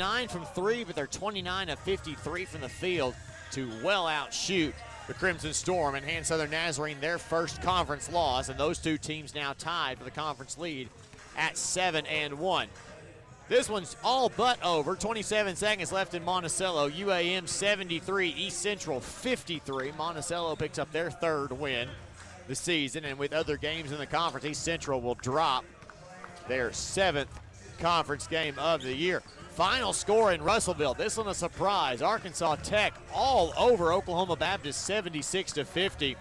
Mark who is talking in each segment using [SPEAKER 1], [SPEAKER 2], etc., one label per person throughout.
[SPEAKER 1] 9 from 3, but they're 29 of 53 from the field to well outshoot the Crimson Storm and hand Southern Nazarene their first conference loss, and those two teams now tied for the conference lead at 7-1. This one's all but over. 27 seconds left in Monticello. UAM 73, East Central 53. Monticello picks up their third win this season, and with other games in the conference, East Central will drop their 7th conference game of the year. Final score in Russellville. This one a surprise. Arkansas Tech all over Oklahoma Baptist 76-50.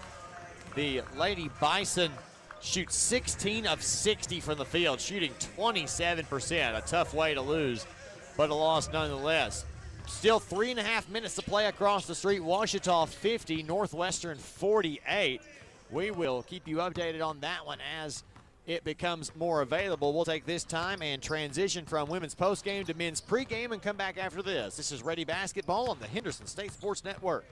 [SPEAKER 1] The Lady Bison shoots 16 of 60 from the field, shooting 27%. A tough way to lose, but a loss nonetheless. Still 3.5 minutes to play across the street. Ouachita 50, Northwestern 48. We will keep you updated on that one as it becomes more available. We'll take this time and transition from women's postgame to men's pregame and come back after this. This is Ready Basketball on the Henderson State Sports Network.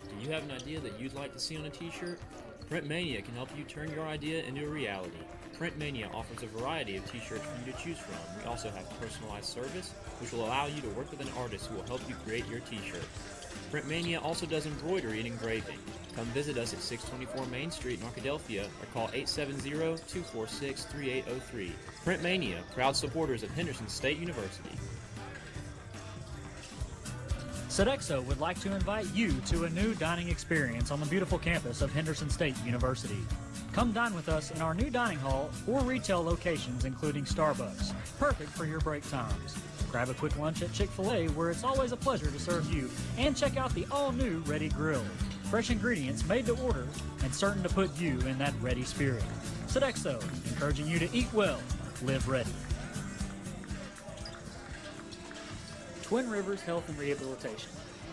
[SPEAKER 2] Do you have an idea that you'd like to see on a t-shirt? Printmania can help you turn your idea into a reality. Printmania offers a variety of t-shirts for you to choose from. We also have personalized service, which will allow you to work with an artist who will help you create your t-shirt. Printmania also does embroidery and engraving. Come visit us at 624 Main Street in Arkadelphia or call 870-246-3803. Printmania, proud supporters of Henderson State University.
[SPEAKER 3] Sodexo would like to invite you to a new dining experience on the beautiful campus of Henderson State University. Come dine with us in our new dining hall or retail locations, including Starbucks. Perfect for your break times. Grab a quick lunch at Chick-fil-A, where it's always a pleasure to serve you. And check out the all-new Ready Grill. Fresh ingredients made to order and certain to put you in that ready spirit. Sodexo, encouraging you to eat well, live ready. Twin Rivers Health and Rehabilitation.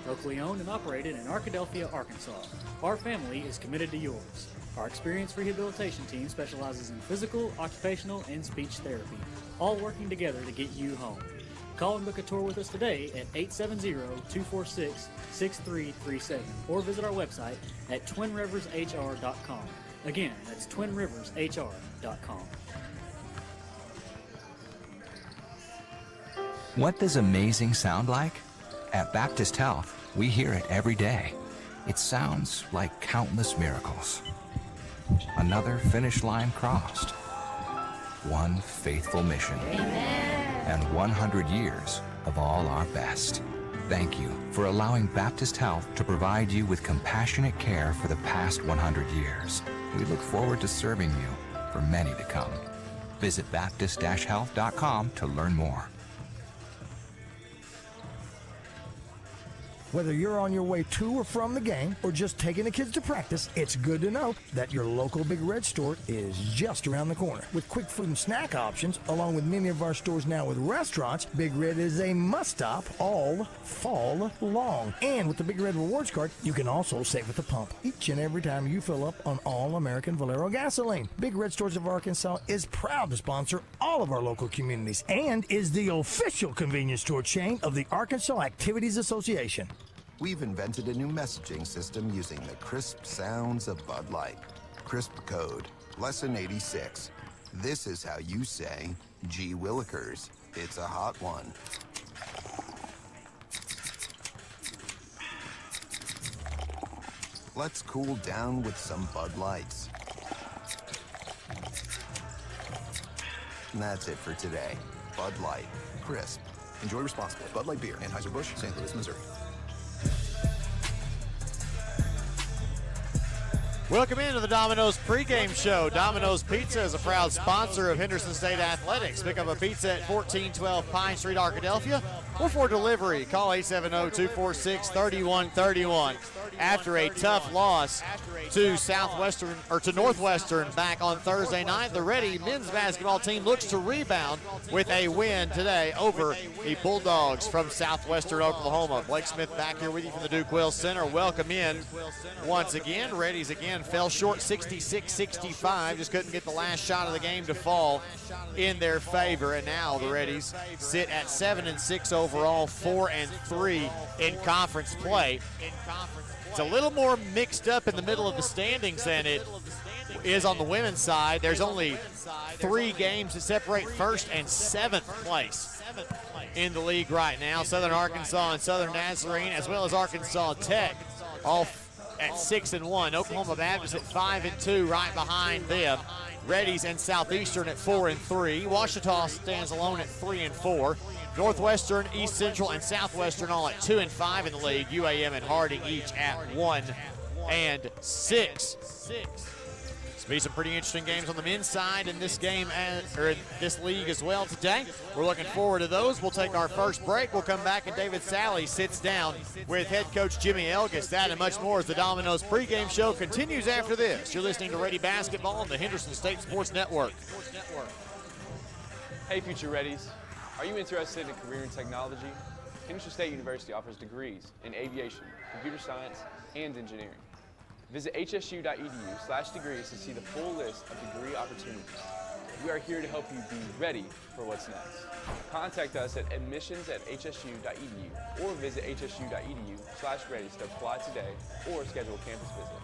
[SPEAKER 3] Locally owned and operated in Arkadelphia, Arkansas. Our family is committed to yours. Our experienced rehabilitation team specializes in physical, occupational, and speech therapy, all working together to get you home. Call and book a tour with us today at 870-246-6337 or visit our website at twinrivershr.com. Again, that's twinrivershr.com.
[SPEAKER 4] What does amazing sound like? At Baptist Health, we hear it every day. It sounds like countless miracles. Another finish line crossed. One faithful mission. Amen. And 100 years of all our best. Thank you for allowing Baptist Health to provide you with compassionate care for the past 100 years. We look forward to serving you for many to come. Visit Baptist-Health.com to learn more.
[SPEAKER 5] Whether you're on your way to or from the game or just taking the kids to practice, it's good to know that your local Big Red store is just around the corner. With quick food and snack options, along with many of our stores now with restaurants, Big Red is a must-stop all fall long. And with the Big Red Rewards Card, you can also save at the pump each and every time you fill up on all American Valero gasoline. Big Red Stores of Arkansas is proud to sponsor all of our local communities and is the official convenience store chain of the Arkansas Activities Association.
[SPEAKER 6] We've invented a new messaging system using the crisp sounds of Bud Light. Crisp Code, Lesson 86. This is how you say, gee willikers, it's a hot one. Let's cool down with some Bud Lights. And that's it for today. Bud Light, crisp. Enjoy responsibly. Bud Light Beer, Anheuser-Busch, St. Louis, Missouri.
[SPEAKER 1] Welcome into the Domino's pregame show. Domino's Pizza is a proud sponsor of Henderson State Athletics. Pick up a pizza at 1412 Pine Street, Arkadelphia, or for delivery, call 870-246-3131. After a tough loss to Southwestern or to Northwestern back on Thursday night, the Ready men's basketball team looks to rebound with a win today over the Bulldogs from Southwestern Oklahoma. Blake Smith back here with you from the Duke Wells Center. Welcome in once again. Reddies again fell short 66-65. Just couldn't get the last shot of the game to fall in their favor. And now the Reddies sit at 7-6 overall, 4-3 in conference play. It's a little more mixed up in the middle of the standings than it is on the women's side. There's only 3 games to separate first and 7th place in the league right now. Southern Arkansas and Southern Nazarene, as well as Arkansas Tech, all at 6-1. Oklahoma Baptist at 5-2, right behind them. Reddies and Southeastern at 4-3. Ouachita stands alone at 3-4. Northwestern, East Central, and Southwestern all at 2 and 5 in the league. UAM and Harding each at 1 and 6. Be some pretty interesting games on the men's side in this game, or in this league as well today. We're looking forward to those. We'll take our first break. We'll come back and David Sally sits down with head coach Jimmy Elgis. That and much more as the Domino's pregame show continues after this. You're listening to Ready Basketball on the Henderson State Sports Network.
[SPEAKER 7] Hey, future Reddies. Are you interested in a career in technology? Henderson State University offers degrees in aviation, computer science, and engineering. Visit hsu.edu/degrees to see the full list of degree opportunities. We are here to help you be ready for what's next. Contact us at admissions@hsu.edu or visit hsu.edu/readies to apply today or schedule a campus visit.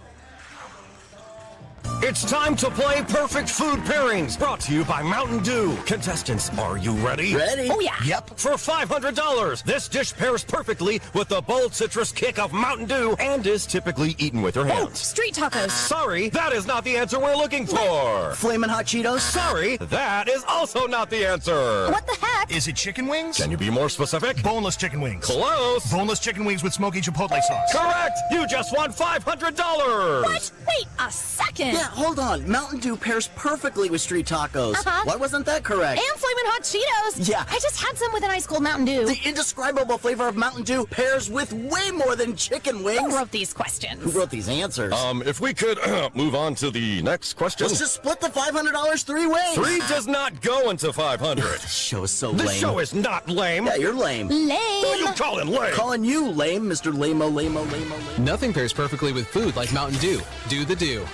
[SPEAKER 8] It's time to play Perfect Food Pairings, brought to you by Mountain Dew. Contestants, are you ready?
[SPEAKER 9] Ready? Oh, yeah.
[SPEAKER 8] Yep. For $500, this dish pairs perfectly with the bold citrus kick of Mountain Dew and is typically eaten with your hands.
[SPEAKER 9] Oh, street tacos.
[SPEAKER 8] Sorry, that is not the answer we're looking for.
[SPEAKER 9] Flamin' Hot Cheetos.
[SPEAKER 8] Sorry, that is also not the answer.
[SPEAKER 9] What the heck?
[SPEAKER 10] Is it chicken wings?
[SPEAKER 8] Can you be more specific?
[SPEAKER 10] Boneless chicken wings.
[SPEAKER 8] Close.
[SPEAKER 10] Boneless chicken wings with smoky chipotle sauce.
[SPEAKER 8] Correct. You just won $500.
[SPEAKER 9] What? Wait a second.
[SPEAKER 11] Yeah, hold on. Mountain Dew pairs perfectly with street tacos. Why wasn't that correct?
[SPEAKER 9] And Flamin' Hot Cheetos.
[SPEAKER 11] Yeah.
[SPEAKER 9] I just had some with an ice cold Mountain Dew.
[SPEAKER 11] The indescribable flavor of Mountain Dew pairs with way more than chicken wings.
[SPEAKER 9] Who wrote these questions?
[SPEAKER 11] Who wrote these answers?
[SPEAKER 8] If we could move on to the next question.
[SPEAKER 11] Let's just split the $500 3 ways.
[SPEAKER 8] 3 does not go into 500.
[SPEAKER 11] This show is so lame.
[SPEAKER 8] This show is not lame.
[SPEAKER 11] Yeah, you're lame.
[SPEAKER 9] Lame.
[SPEAKER 8] Who are you calling lame?
[SPEAKER 11] Calling you lame, Mr. Lame-o, lame-o, lame-o, lame-o.
[SPEAKER 12] Nothing pairs perfectly with food like Mountain Dew. Do the Dew.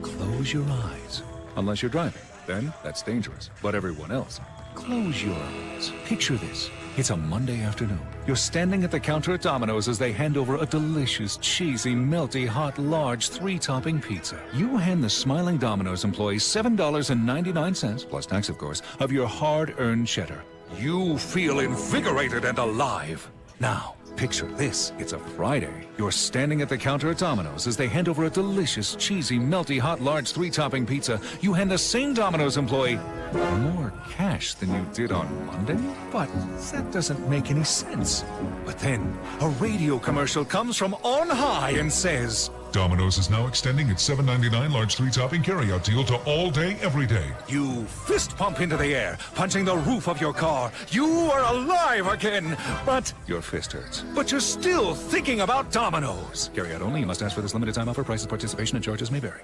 [SPEAKER 13] Close your eyes. Unless you're driving. Then that's dangerous. But everyone else, close your eyes. Picture this. It's a Monday afternoon. You're standing at the counter at Domino's as they hand over a delicious, cheesy, melty, hot, large 3-topping pizza. You hand the smiling Domino's employee $7.99, plus tax of course, of your hard-earned cheddar. You feel invigorated and alive. Now, picture this. It's a Friday. You're standing at the counter at Domino's as they hand over a delicious, cheesy, melty, hot, large 3-topping pizza. You hand the same Domino's employee more cash than you did on Monday? But that doesn't make any sense. But then, a radio commercial comes from on high and says,
[SPEAKER 14] Domino's is now extending its $7.99 large 3-topping carryout deal to all day, every day.
[SPEAKER 13] You fist pump into the air, punching the roof of your car. You are alive again, but your fist hurts. But you're still thinking about Domino's. Carryout only. You must ask for this limited time offer. Prices, participation, and charges may vary.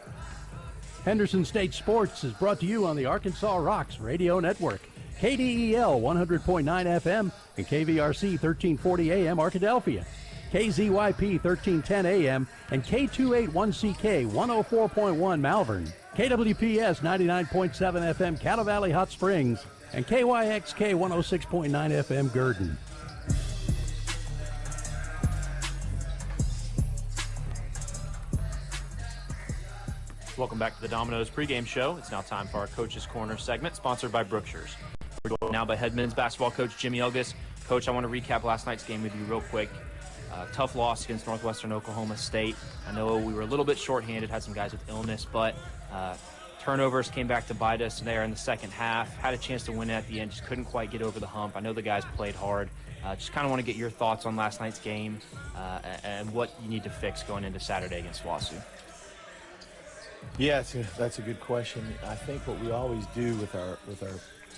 [SPEAKER 15] Henderson State Sports is brought to you on the Arkansas Rocks Radio Network. KDEL 100.9 FM and KVRC 1340 AM Arkadelphia. KZYP 1310 AM and K281CK 104.1 Malvern. KWPS 99.7 FM Cattle Valley Hot Springs and KYXK 106.9 FM Gurdon.
[SPEAKER 2] Welcome back to the Domino's pregame show. It's now time for our Coach's Corner segment, sponsored by Brookshire's. We're joined now by head men's basketball coach Jimmy Elgis. Coach, I want to recap last night's game with you real quick. Tough loss against Northwestern Oklahoma State. I know we were a little bit shorthanded, had some guys with illness, but turnovers came back to bite us there in the second half. Had a chance to win at the end, just couldn't quite get over the hump. I know the guys played hard. Just kind of want to get your thoughts on last night's game and what you need to fix going into Saturday against WASU.
[SPEAKER 16] Yeah, that's a good question. I think what we always do with our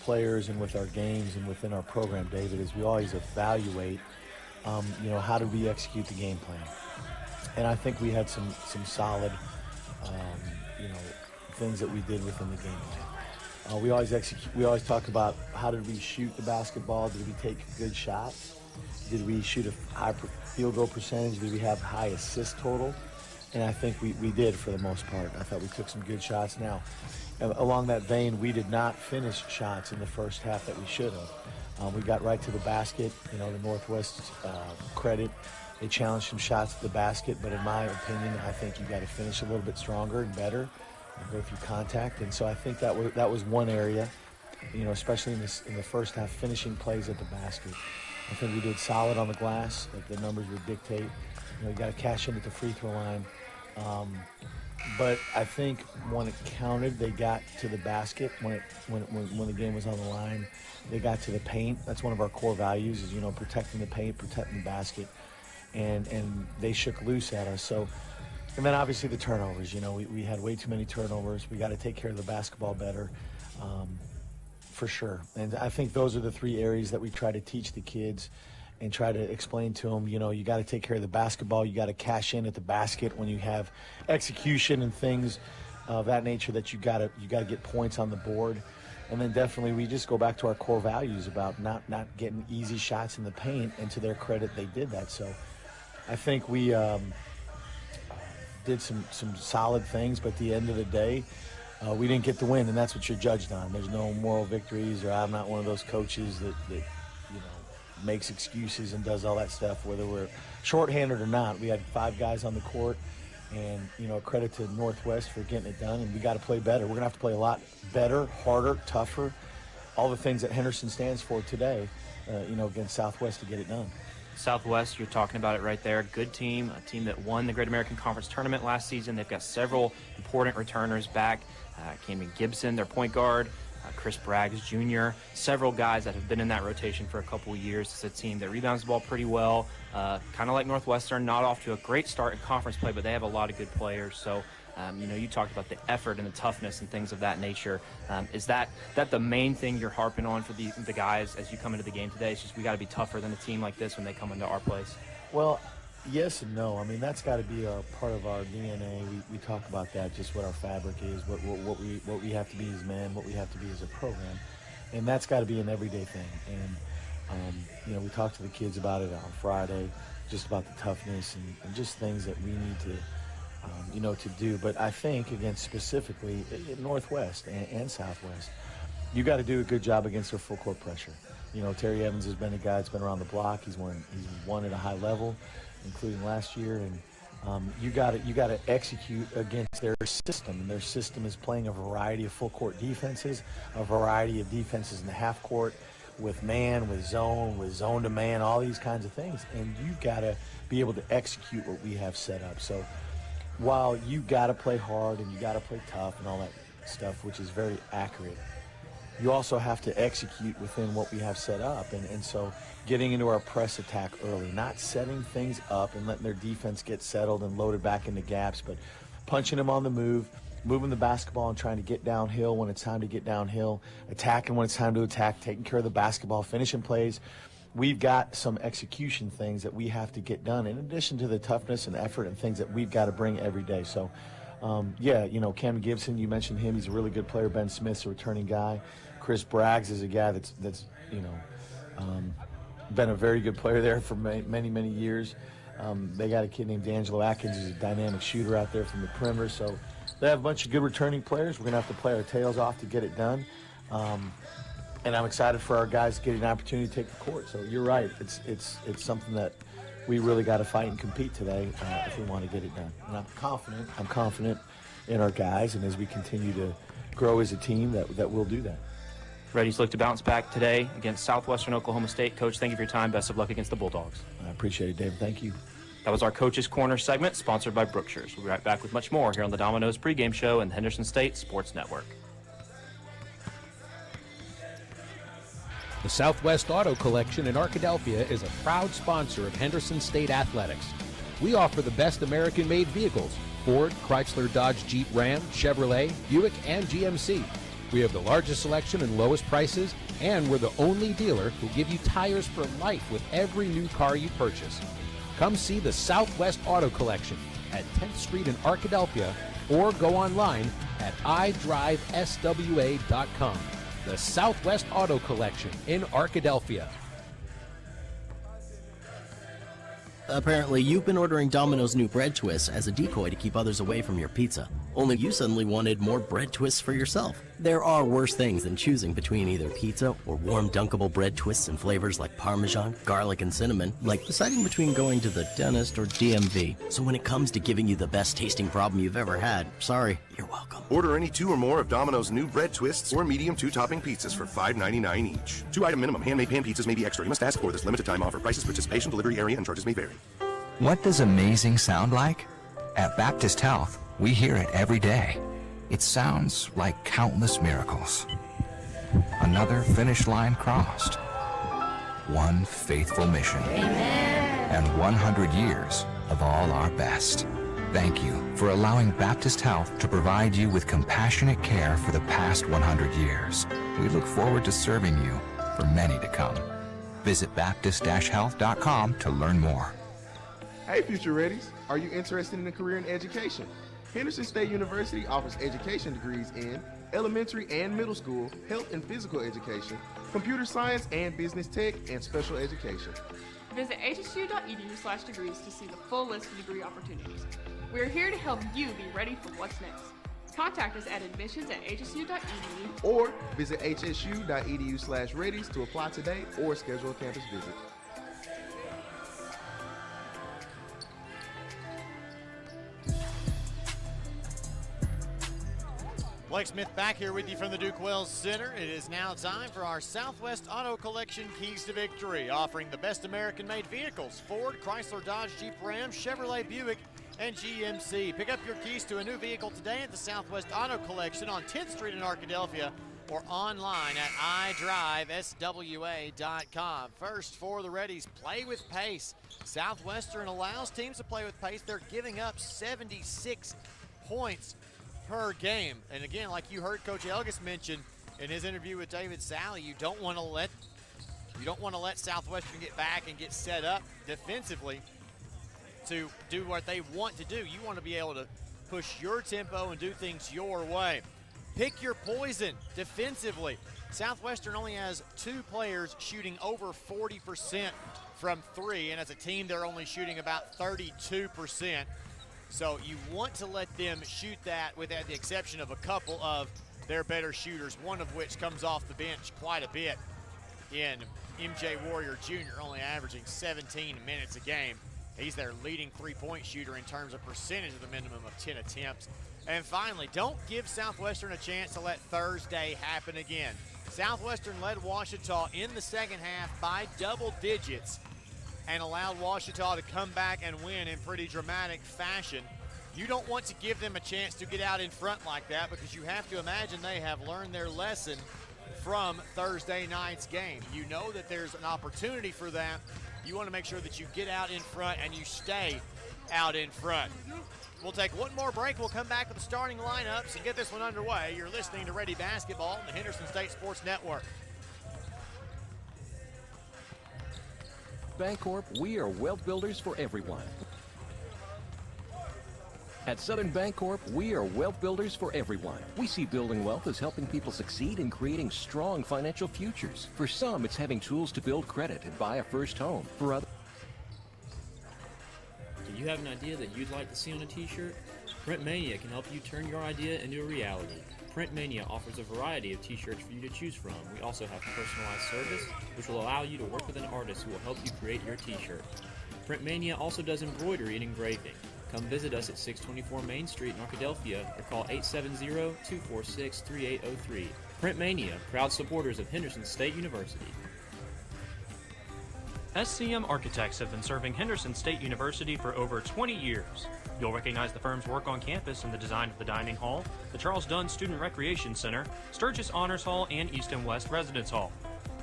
[SPEAKER 16] players and with our games and within our program, David, is we always evaluate, how do we execute the game plan? And I think we had some solid, things that we did within the game plan. We always talk about how did we shoot the basketball? Did we take good shots? Did we shoot a high field goal percentage? Did we have high assist total? And I think we did for the most part. I thought we took some good shots. Now, along that vein, we did not finish shots in the first half that we should have. We got right to the basket. The Northwest credit. They challenged some shots at the basket, but in my opinion, I think you got to finish a little bit stronger and better and go through contact. And so I think that was one area, especially in the first half, finishing plays at the basket. I think we did solid on the glass, like the numbers would dictate. You got to cash in at the free throw line. But I think when it counted, they got to the basket. When the game was on the line, they got to the paint. That's one of our core values is, protecting the paint, protecting the basket. And they shook loose at us. So, and then obviously the turnovers. We had way too many turnovers. We got to take care of the basketball better, for sure. And I think those are the three areas that we try to teach the kids and try to explain to them. You got to take care of the basketball. You got to cash in at the basket when you have execution and things of that nature. That you got to get points on the board. And then definitely we just go back to our core values about not getting easy shots in the paint. And to their credit, they did that. So I think we did some solid things, but at the end of the day, we didn't get the win, and that's what you're judged on. There's no moral victories, or I'm not one of those coaches that makes excuses and does all that stuff, whether we're shorthanded or not. We had 5 guys on the court, and credit to Northwest for getting it done, and we got to play better. We're going to have to play a lot better, harder, tougher, all the things that Henderson stands for today, against Southwest to get it done.
[SPEAKER 2] Southwest, you're talking about it right there. Good team, a team that won the Great American Conference Tournament last season. They've got several important returners back. Camden Gibson, their point guard, Chris Braggs Jr., several guys that have been in that rotation for a couple of years. It's a team that rebounds the ball pretty well, kind of like Northwestern, not off to a great start in conference play, but they have a lot of good players. So, you talked about the effort and the toughness and things of that nature. Is that the main thing you're harping on for the guys as you come into the game today? It's just we got to be tougher than a team like this when they come into our place.
[SPEAKER 16] Well, yes and no. I mean, that's got to be a part of our DNA. We talk about that, just what our fabric is, what we have to be as men, what we have to be as a program, and that's got to be an everyday thing. And we talked to the kids about it on Friday, just about the toughness and just things that we need to to do. But I think, again, specifically Northwest and Southwest, you got to do a good job against their full court pressure. Terry Evans has been a guy that's been around the block. He's won at a high level, including last year. And you got to execute against their system. And their system is playing a variety of full court defenses, a variety of defenses in the half court, with man, with zone to man, all these kinds of things. And you've got to be able to execute what we have set up. So while you got to play hard and you got to play tough and all that stuff, which is very accurate, you also have to execute within what we have set up. And so getting into our press attack early, not setting things up and letting their defense get settled and loaded back into gaps, but punching them on the move, moving the basketball and trying to get downhill when it's time to get downhill, attacking when it's time to attack, taking care of the basketball, finishing plays. We've got some execution things that we have to get done, in addition to the toughness and effort and things that we've got to bring every day. So, Camden Gibson, you mentioned him. He's a really good player. Ben Smith's a returning guy. Chris Braggs is a guy that's been a very good player there for many, many years. They got a kid named D'Angelo Atkins who's a dynamic shooter out there from the perimeter. So they have a bunch of good returning players. We're going to have to play our tails off to get it done. And I'm excited for our guys getting an opportunity to take the court. So you're right. It's something that we really got to fight and compete today if we want to get it done. And I'm confident in our guys, and as we continue to grow as a team, that we'll do that.
[SPEAKER 2] Reddies look to bounce back today against Southwestern Oklahoma State. Coach, thank you for your time. Best of luck against the Bulldogs.
[SPEAKER 16] I appreciate it, David. Thank you.
[SPEAKER 2] That was our Coach's Corner segment, sponsored by Brookshire's. We'll be right back with much more here on the Domino's pregame show and the Henderson State Sports Network.
[SPEAKER 17] The Southwest Auto Collection in Arkadelphia is a proud sponsor of Henderson State Athletics. We offer the best American-made vehicles: Ford, Chrysler, Dodge, Jeep, Ram, Chevrolet, Buick, and GMC. We have the largest selection and lowest prices, and we're the only dealer who give you tires for life with every new car you purchase. Come see the Southwest Auto Collection at 10th Street in Arkadelphia, or go online at idriveswa.com. The Southwest Auto Collection in Arkadelphia.
[SPEAKER 11] Apparently, you've been ordering Domino's new bread twists as a decoy to keep others away from your pizza. Only you suddenly wanted more bread twists for yourself. There are worse things than choosing between either pizza or warm dunkable bread twists and flavors like Parmesan, garlic, and cinnamon, like deciding between going to the dentist or DMV. So when it comes to giving you the best tasting problem you've ever had, sorry, you're welcome.
[SPEAKER 18] Order any 2 or more of Domino's new bread twists or medium 2-topping pizzas for $5.99 each. 2-item minimum. Handmade pan pizzas may be extra. You must ask for this limited time offer. Prices, participation, delivery area, and charges may vary.
[SPEAKER 4] What does amazing sound like? At Baptist Health, we hear it every day. It sounds like countless miracles. Another finish line crossed. One faithful mission. Amen. And 100 years of all our best. Thank you for allowing Baptist Health to provide you with compassionate care for the past 100 years. We look forward to serving you for many to come. Visit Baptist-Health.com to learn more.
[SPEAKER 19] Hey, future Reddies. Are you interested in a career in education? Henderson State University offers education degrees in elementary and middle school, health and physical education, computer science and business tech, and special education.
[SPEAKER 20] Visit hsu.edu/degrees to see the full list of degree opportunities. We are here to help you be ready for what's next. Contact us at admissions@hsu.edu
[SPEAKER 19] or visit hsu.edu/Reddies to apply today or schedule a campus visit.
[SPEAKER 1] Blake Smith back here with you from the Duke Wells Center. It is now time for our Southwest Auto Collection Keys to Victory, offering the best American-made vehicles: Ford, Chrysler, Dodge, Jeep, Ram, Chevrolet, Buick, and GMC. Pick up your keys to a new vehicle today at the Southwest Auto Collection on 10th Street in Arkadelphia or online at idriveswa.com. First for the Reddies, play with pace. Southwestern allows teams to play with pace. They're giving up 76 points per game. And again, like you heard Coach Elgis mention in his interview with David Sally, you don't want to let Southwestern get back and get set up defensively to do what they want to do. You want to be able to push your tempo and do things your way. Pick your poison defensively. Southwestern only has 2 players shooting over 40% from 3, and as a team, they're only shooting about 32%. So you want to let them shoot that, with the exception of a couple of their better shooters, one of which comes off the bench quite a bit in MJ Warrior Jr., only averaging 17 minutes a game. He's their leading three-point shooter in terms of percentage with a minimum of 10 attempts. And finally, don't give Southwestern a chance to let Thursday happen again. Southwestern led Ouachita in the second half by double digits and allowed Ouachita to come back and win in pretty dramatic fashion. You don't want to give them a chance to get out in front like that, because you have to imagine they have learned their lesson from Thursday night's game. You know that there's an opportunity for that. You want to make sure that you get out in front and you stay out in front. We'll take one more break. We'll come back with the starting lineups and get this one underway. You're listening to Ready Basketball on the Henderson State Sports Network.
[SPEAKER 8] Bancorp, we are wealth builders for everyone. At Southern Bancorp, we are wealth builders for everyone. We see building wealth as helping people succeed in creating strong financial futures. For some, it's having tools to build credit and buy a first home. For others,
[SPEAKER 2] do you have an idea that you'd like to see on a t-shirt? Print Mania can help you turn your idea into a reality. Print Mania offers a variety of t-shirts for you to choose from. We also have personalized service, which will allow you to work with an artist who will help you create your t-shirt. Print Mania also does embroidery and engraving. Come visit us at 624 Main Street in Arkadelphia or call 870-246-3803. Print Mania, proud supporters of Henderson State University.
[SPEAKER 21] SCM Architects have been serving Henderson State University for over 20 years. You'll recognize the firm's work on campus in the design of the dining hall, the Charles Dunn Student Recreation Center, Sturgis Honors Hall, and East and West Residence Hall.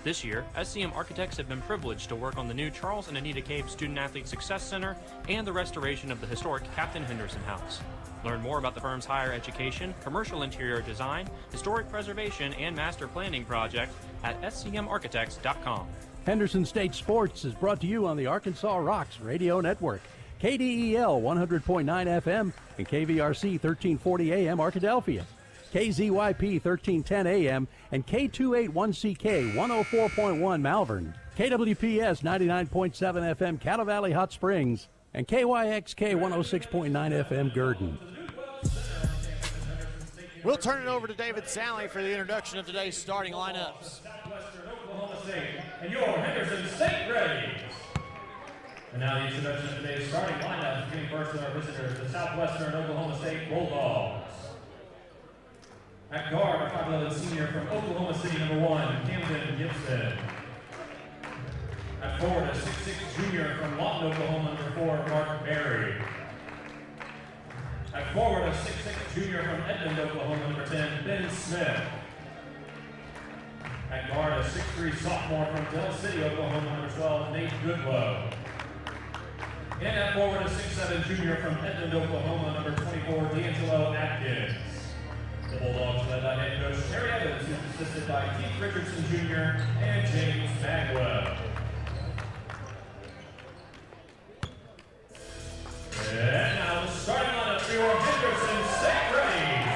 [SPEAKER 21] This year, SCM Architects have been privileged to work on the new Charles and Anita Cave Student Athlete Success Center and the restoration of the historic Captain Henderson House. Learn more about the firm's higher education, commercial interior design, historic preservation, and master planning project at scmarchitects.com.
[SPEAKER 15] Henderson State Sports is brought to you on the Arkansas Rocks Radio Network. KDEL 100.9 FM and KVRC 1340 AM Arkadelphia. KZYP 1310 AM and K281CK 104.1 Malvern. KWPS 99.7 FM Cattle Valley Hot Springs and KYXK 106.9 FM Gurdon.
[SPEAKER 1] We'll turn it over to David Sally for the introduction of today's starting lineups.
[SPEAKER 3] Southwestern Oklahoma State and your Henderson State Reddies. And now the introduction of today's starting lineup, beginning first with our visitors, the Southwestern Oklahoma State Bulldogs. At guard, a 5'11" senior from Oklahoma City, number 1, Camden Gibson. At forward, a 6'6" junior from Lawton, Oklahoma, number 4, Mark Berry. At forward, a 6'6" junior from Edmond, Oklahoma, number 10, Ben Smith. At guard, a 6'3" sophomore from Del City, Oklahoma, number 12, Nate Goodlow. And at forward, a 6'7" junior from Edmond, Oklahoma, number 24, D'Angelo Atkins. The Bulldogs led by head coach Terry Evans, who's assisted by Keith Richardson Jr. and James Bagwell. And now the starting lineup for your Henderson State Reddies.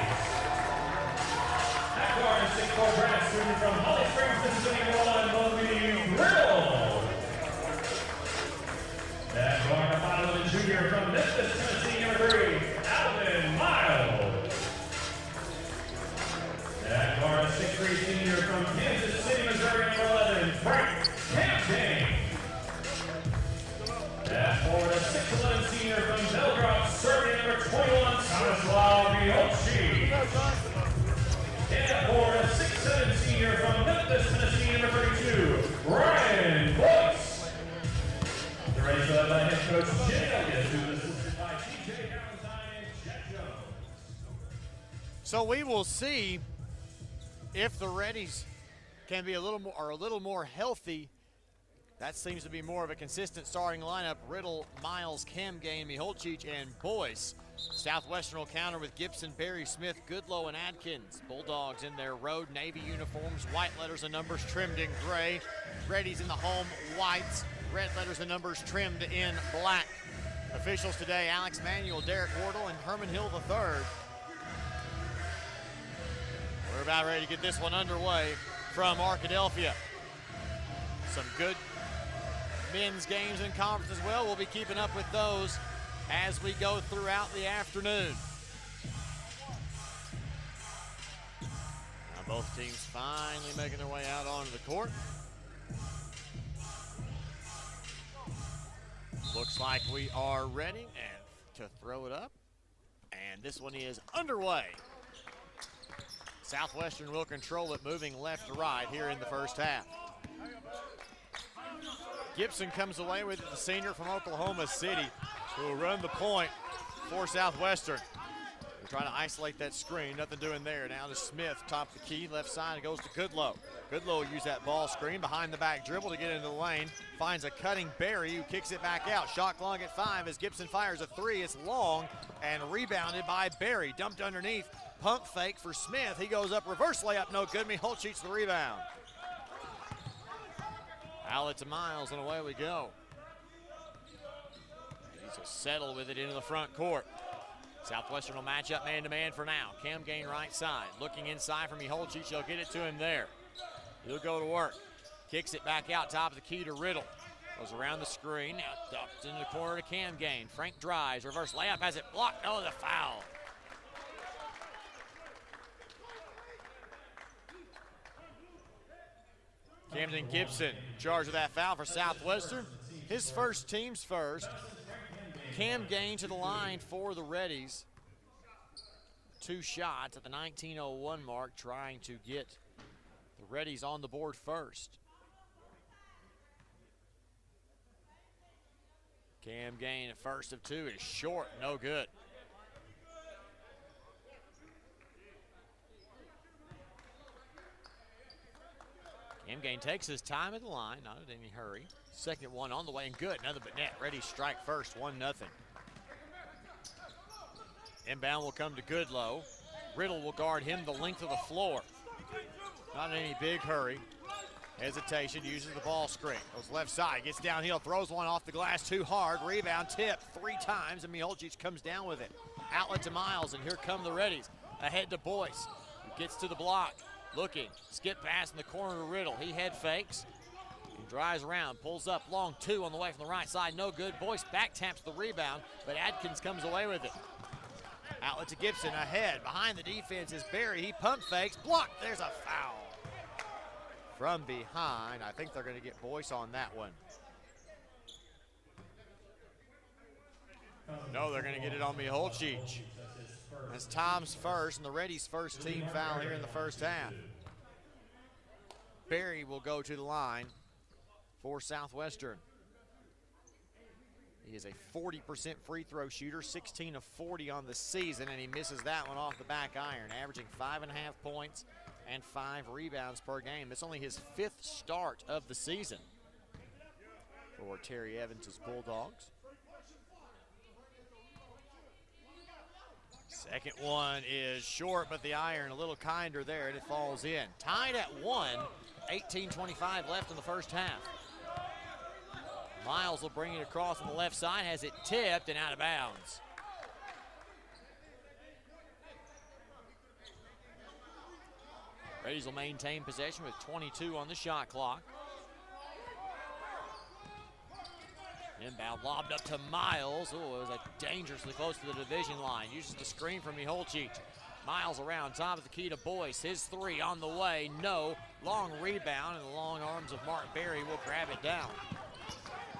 [SPEAKER 3] At guard, a 6'4" grad student from Holly Springs, Mississippi, number 1, Logan Riddle. At guard, a 5'11" junior from Memphis, Tennessee, number 3, Alvin Miles. At guard, a 6'3" senior from Kansas City, Missouri, number 11, Frank Camping. At forward, a 6'11" senior from Belgrade, Serbia, number 21, Stanislav Miocic. And at forward, a 6'7" senior from Memphis, Tennessee, number 32, Brian Boyce. The Reddies led by head coach Jay Elliott, who is assisted by TJ Valentine and Jack Jones.
[SPEAKER 1] So we will see if the Reddies can be a little more healthy. That seems to be more of a consistent starting lineup. Riddle, Miles, Camgain, Miholcic, and Boyce. Southwestern will counter with Gibson, Berry, Smith, Goodlow, and Adkins. Bulldogs in their road Navy uniforms, white letters and numbers trimmed in gray. Reddies in the home whites, red letters and numbers trimmed in black. Officials today, Alex Manuel, Derek Wardle, and Herman Hill III. We're about ready to get this one underway from Arkadelphia. Some good men's games in conference as well. We'll be keeping up with those as we go throughout the afternoon. Now both teams finally making their way out onto the court. Looks like we are ready and to throw it up. And this one is underway. Southwestern will control it, moving left to right here in the first half. Gibson comes away with it, the senior from Oklahoma City, who will run the point for Southwestern. They're trying to isolate that screen, nothing doing there. Now to Smith, top of the key, left side, it goes to Goodlow. Goodlow will use that ball screen, behind the back dribble to get into the lane, finds a cutting Berry who kicks it back out. Shot clock at 5 as Gibson fires a 3. It's long and rebounded by Berry. Dumped underneath, pump fake for Smith. He goes up, reverse layup, no good. Miholcic the rebound. Outlet to Miles, and away we go. He's to settle with it into the front court. Southwestern will match up man-to-man for now. Camgain right side, looking inside for Miholcic. He'll get it to him there. He'll go to work. Kicks it back out top of the key to Riddle. Goes around the screen, now dumped into the corner to Camgain. Frank drives, reverse layup, has it blocked. Oh, the foul. Camden Gibson charged with that foul for Southwestern. His first, team's first. Camgain to the line for the Reddies. 2 shots at the 19:01 mark, trying to get the Reddies on the board first. Camgain, a first of 2, is short, no good. Camgain takes his time at the line, not in any hurry. Second one on the way and good. Another but net. Ready strike first, 1-0. Inbound will come to Goodlow. Riddle will guard him the length of the floor. Not in any big hurry. Hesitation, uses the ball screen. Goes left side, gets downhill, throws one off the glass too hard. Rebound, tip 3 times, and Miholcic comes down with it. Outlet to Miles, and here come the Reddies. Ahead to Boyce, who gets to the block. Looking, skip pass in the corner to Riddle. He head fakes. He drives around, pulls up, long 2 on the way from the right side, no good. Boyce back taps the rebound, but Adkins comes away with it. Outlet to Gibson, ahead. Behind the defense is Berry. He pump fakes, blocked. There's a foul. From behind, I think they're going to get Boyce on that one. No, they're going to get it on Miholcic. That's Tom's first and the Reddies' first team foul here in the first half. Berry will go to the line for Southwestern. He is a 40% free throw shooter, 16 of 40 on the season, and he misses that one off the back iron, averaging 5.5 points and 5 rebounds per game. It's only his 5th start of the season for Terry Evans' Bulldogs. Second one is short, but the iron a little kinder there, and it falls in. Tied at 1, 18:25 left in the first half. Miles will bring it across on the left side, has it tipped and out of bounds. Reddies will maintain possession with 22 on the shot clock. Inbound lobbed up to Miles. Oh, it was dangerously close to the division line. Uses the screen from Miholcic. Miles around, top of the key to Boyce. His three on the way, no. Long rebound, and the long arms of Mark Berry will grab it down.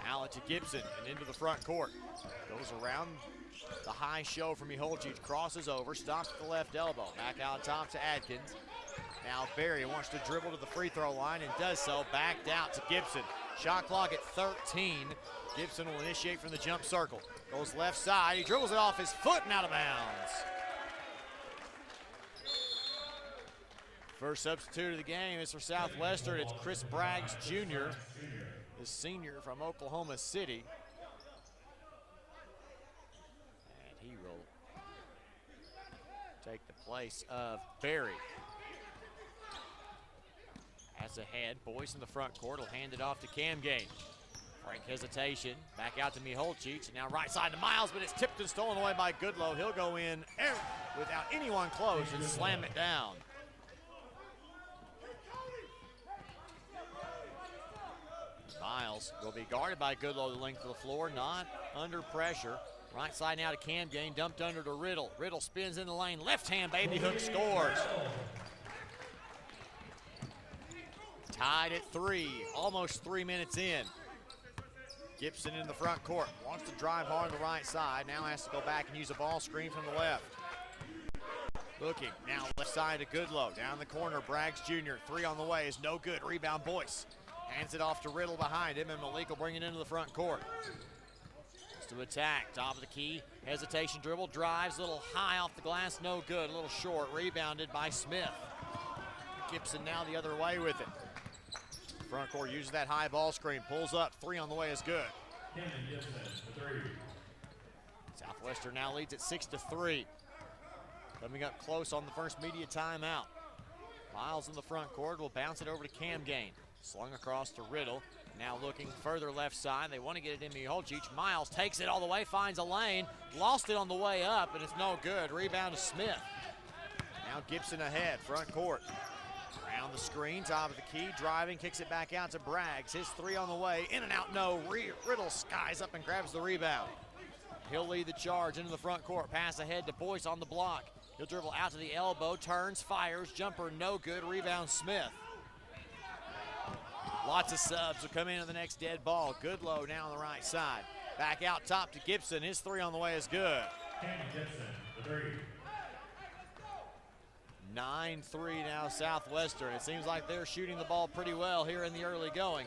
[SPEAKER 1] Outlet to Gibson and into the front court. Goes around the high show from Miholcic, crosses over, stops at the left elbow. Back out top to Adkins. Now Berry wants to dribble to the free throw line and does so. Backed out to Gibson. Shot clock at 13. Gibson will initiate from the jump circle. Goes left side. He dribbles it off his foot and out of bounds. First substitute of the game is for Southwestern. It's Chris Braggs Jr., the senior from Oklahoma City. And he will take the place of Berry. Pass ahead, Boyce in the front court will hand it off to Camgate. Frank hesitation, back out to Miholcic, and now right side to Miles, but it's tipped and stolen away by Goodlow. He'll go in without anyone close and slam it down. Miles will be guarded by Goodlow the length of the floor, not under pressure. Right side now to Camgate, dumped under to Riddle. Riddle spins in the lane, left hand baby hook, scores. Tied at 3, almost 3 minutes in. Gibson in the front court, wants to drive hard on the right side, now has to go back and use a ball screen from the left. Looking, now left side to Goodlow, down the corner, Braggs Jr., 3 on the way is no good, rebound Boyce. Hands it off to Riddle behind him, and Malik will bring it into the front court. Just to attack, top of the key, hesitation dribble, drives, a little high off the glass, no good, a little short, rebounded by Smith. Gibson now the other way with it. Front court uses that high ball screen, pulls up, 3 on the way is good. Southwestern now leads at 6-3. Coming up close on the first media timeout. Miles in the front court will bounce it over to Camgate. Slung across to Riddle. Now looking further left side. They want to get it in Miholcic. Miles takes it all the way, finds a lane. Lost it on the way up, and it's no good. Rebound to Smith. Now Gibson ahead, front court. Around the screen, top of the key, driving, kicks it back out to Braggs. His 3 on the way, in and out, no. Riddle skies up and grabs the rebound. He'll lead the charge into the front court. Pass ahead to Boyce on the block. He'll dribble out to the elbow, turns, fires, jumper, no good. Rebound Smith. Lots of subs will come into the next dead ball. Goodlow now on the right side. Back out top to Gibson. His 3 on the way is good. 9-3 now Southwestern. It seems like they're shooting the ball pretty well here in the early going.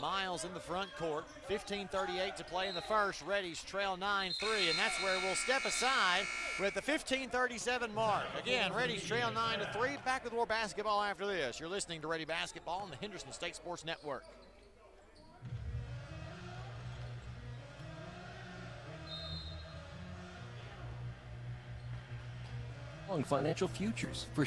[SPEAKER 1] Miles in the front court. 15:38 to play in the first. Reddies trail 9-3, and that's where we'll step aside with the 15:37 mark. Again, Reddies trail 9-3. Back with more basketball after this. You're listening to Ready Basketball on the Henderson State Sports Network.
[SPEAKER 8] Financial futures for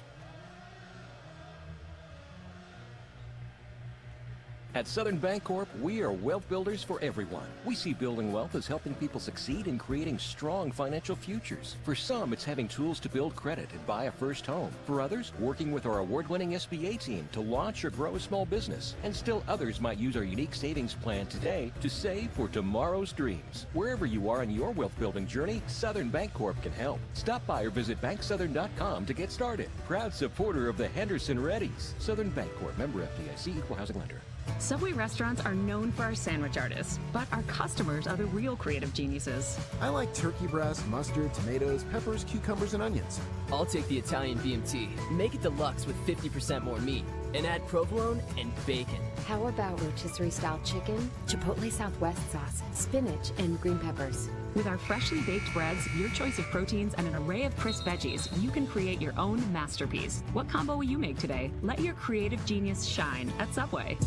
[SPEAKER 8] At Southern Bancorp, we are wealth builders for everyone. We see building wealth as helping people succeed in creating strong financial futures. For some, it's having tools to build credit and buy a first home. For others, working with our award-winning SBA team to launch or grow a small business. And still others might use our unique savings plan today to save for tomorrow's dreams. Wherever you are in your wealth building journey, Southern Bancorp can help. Stop by or visit banksouthern.com to get started. Proud supporter of the Henderson Reddies. Southern Bancorp, member FDIC, equal housing lender.
[SPEAKER 5] Subway restaurants are known for our sandwich artists, but our customers are the real creative geniuses.
[SPEAKER 22] I like turkey breast, mustard, tomatoes, peppers, cucumbers, and onions.
[SPEAKER 23] I'll take the Italian BMT. Make it deluxe with 50% more meat. And add provolone and bacon.
[SPEAKER 24] How about rotisserie-style chicken, chipotle Southwest sauce, spinach, and green peppers?
[SPEAKER 5] With our freshly baked breads, your choice of proteins, and an array of crisp veggies, you can create your own masterpiece. What combo will you make today? Let your creative genius shine at Subway.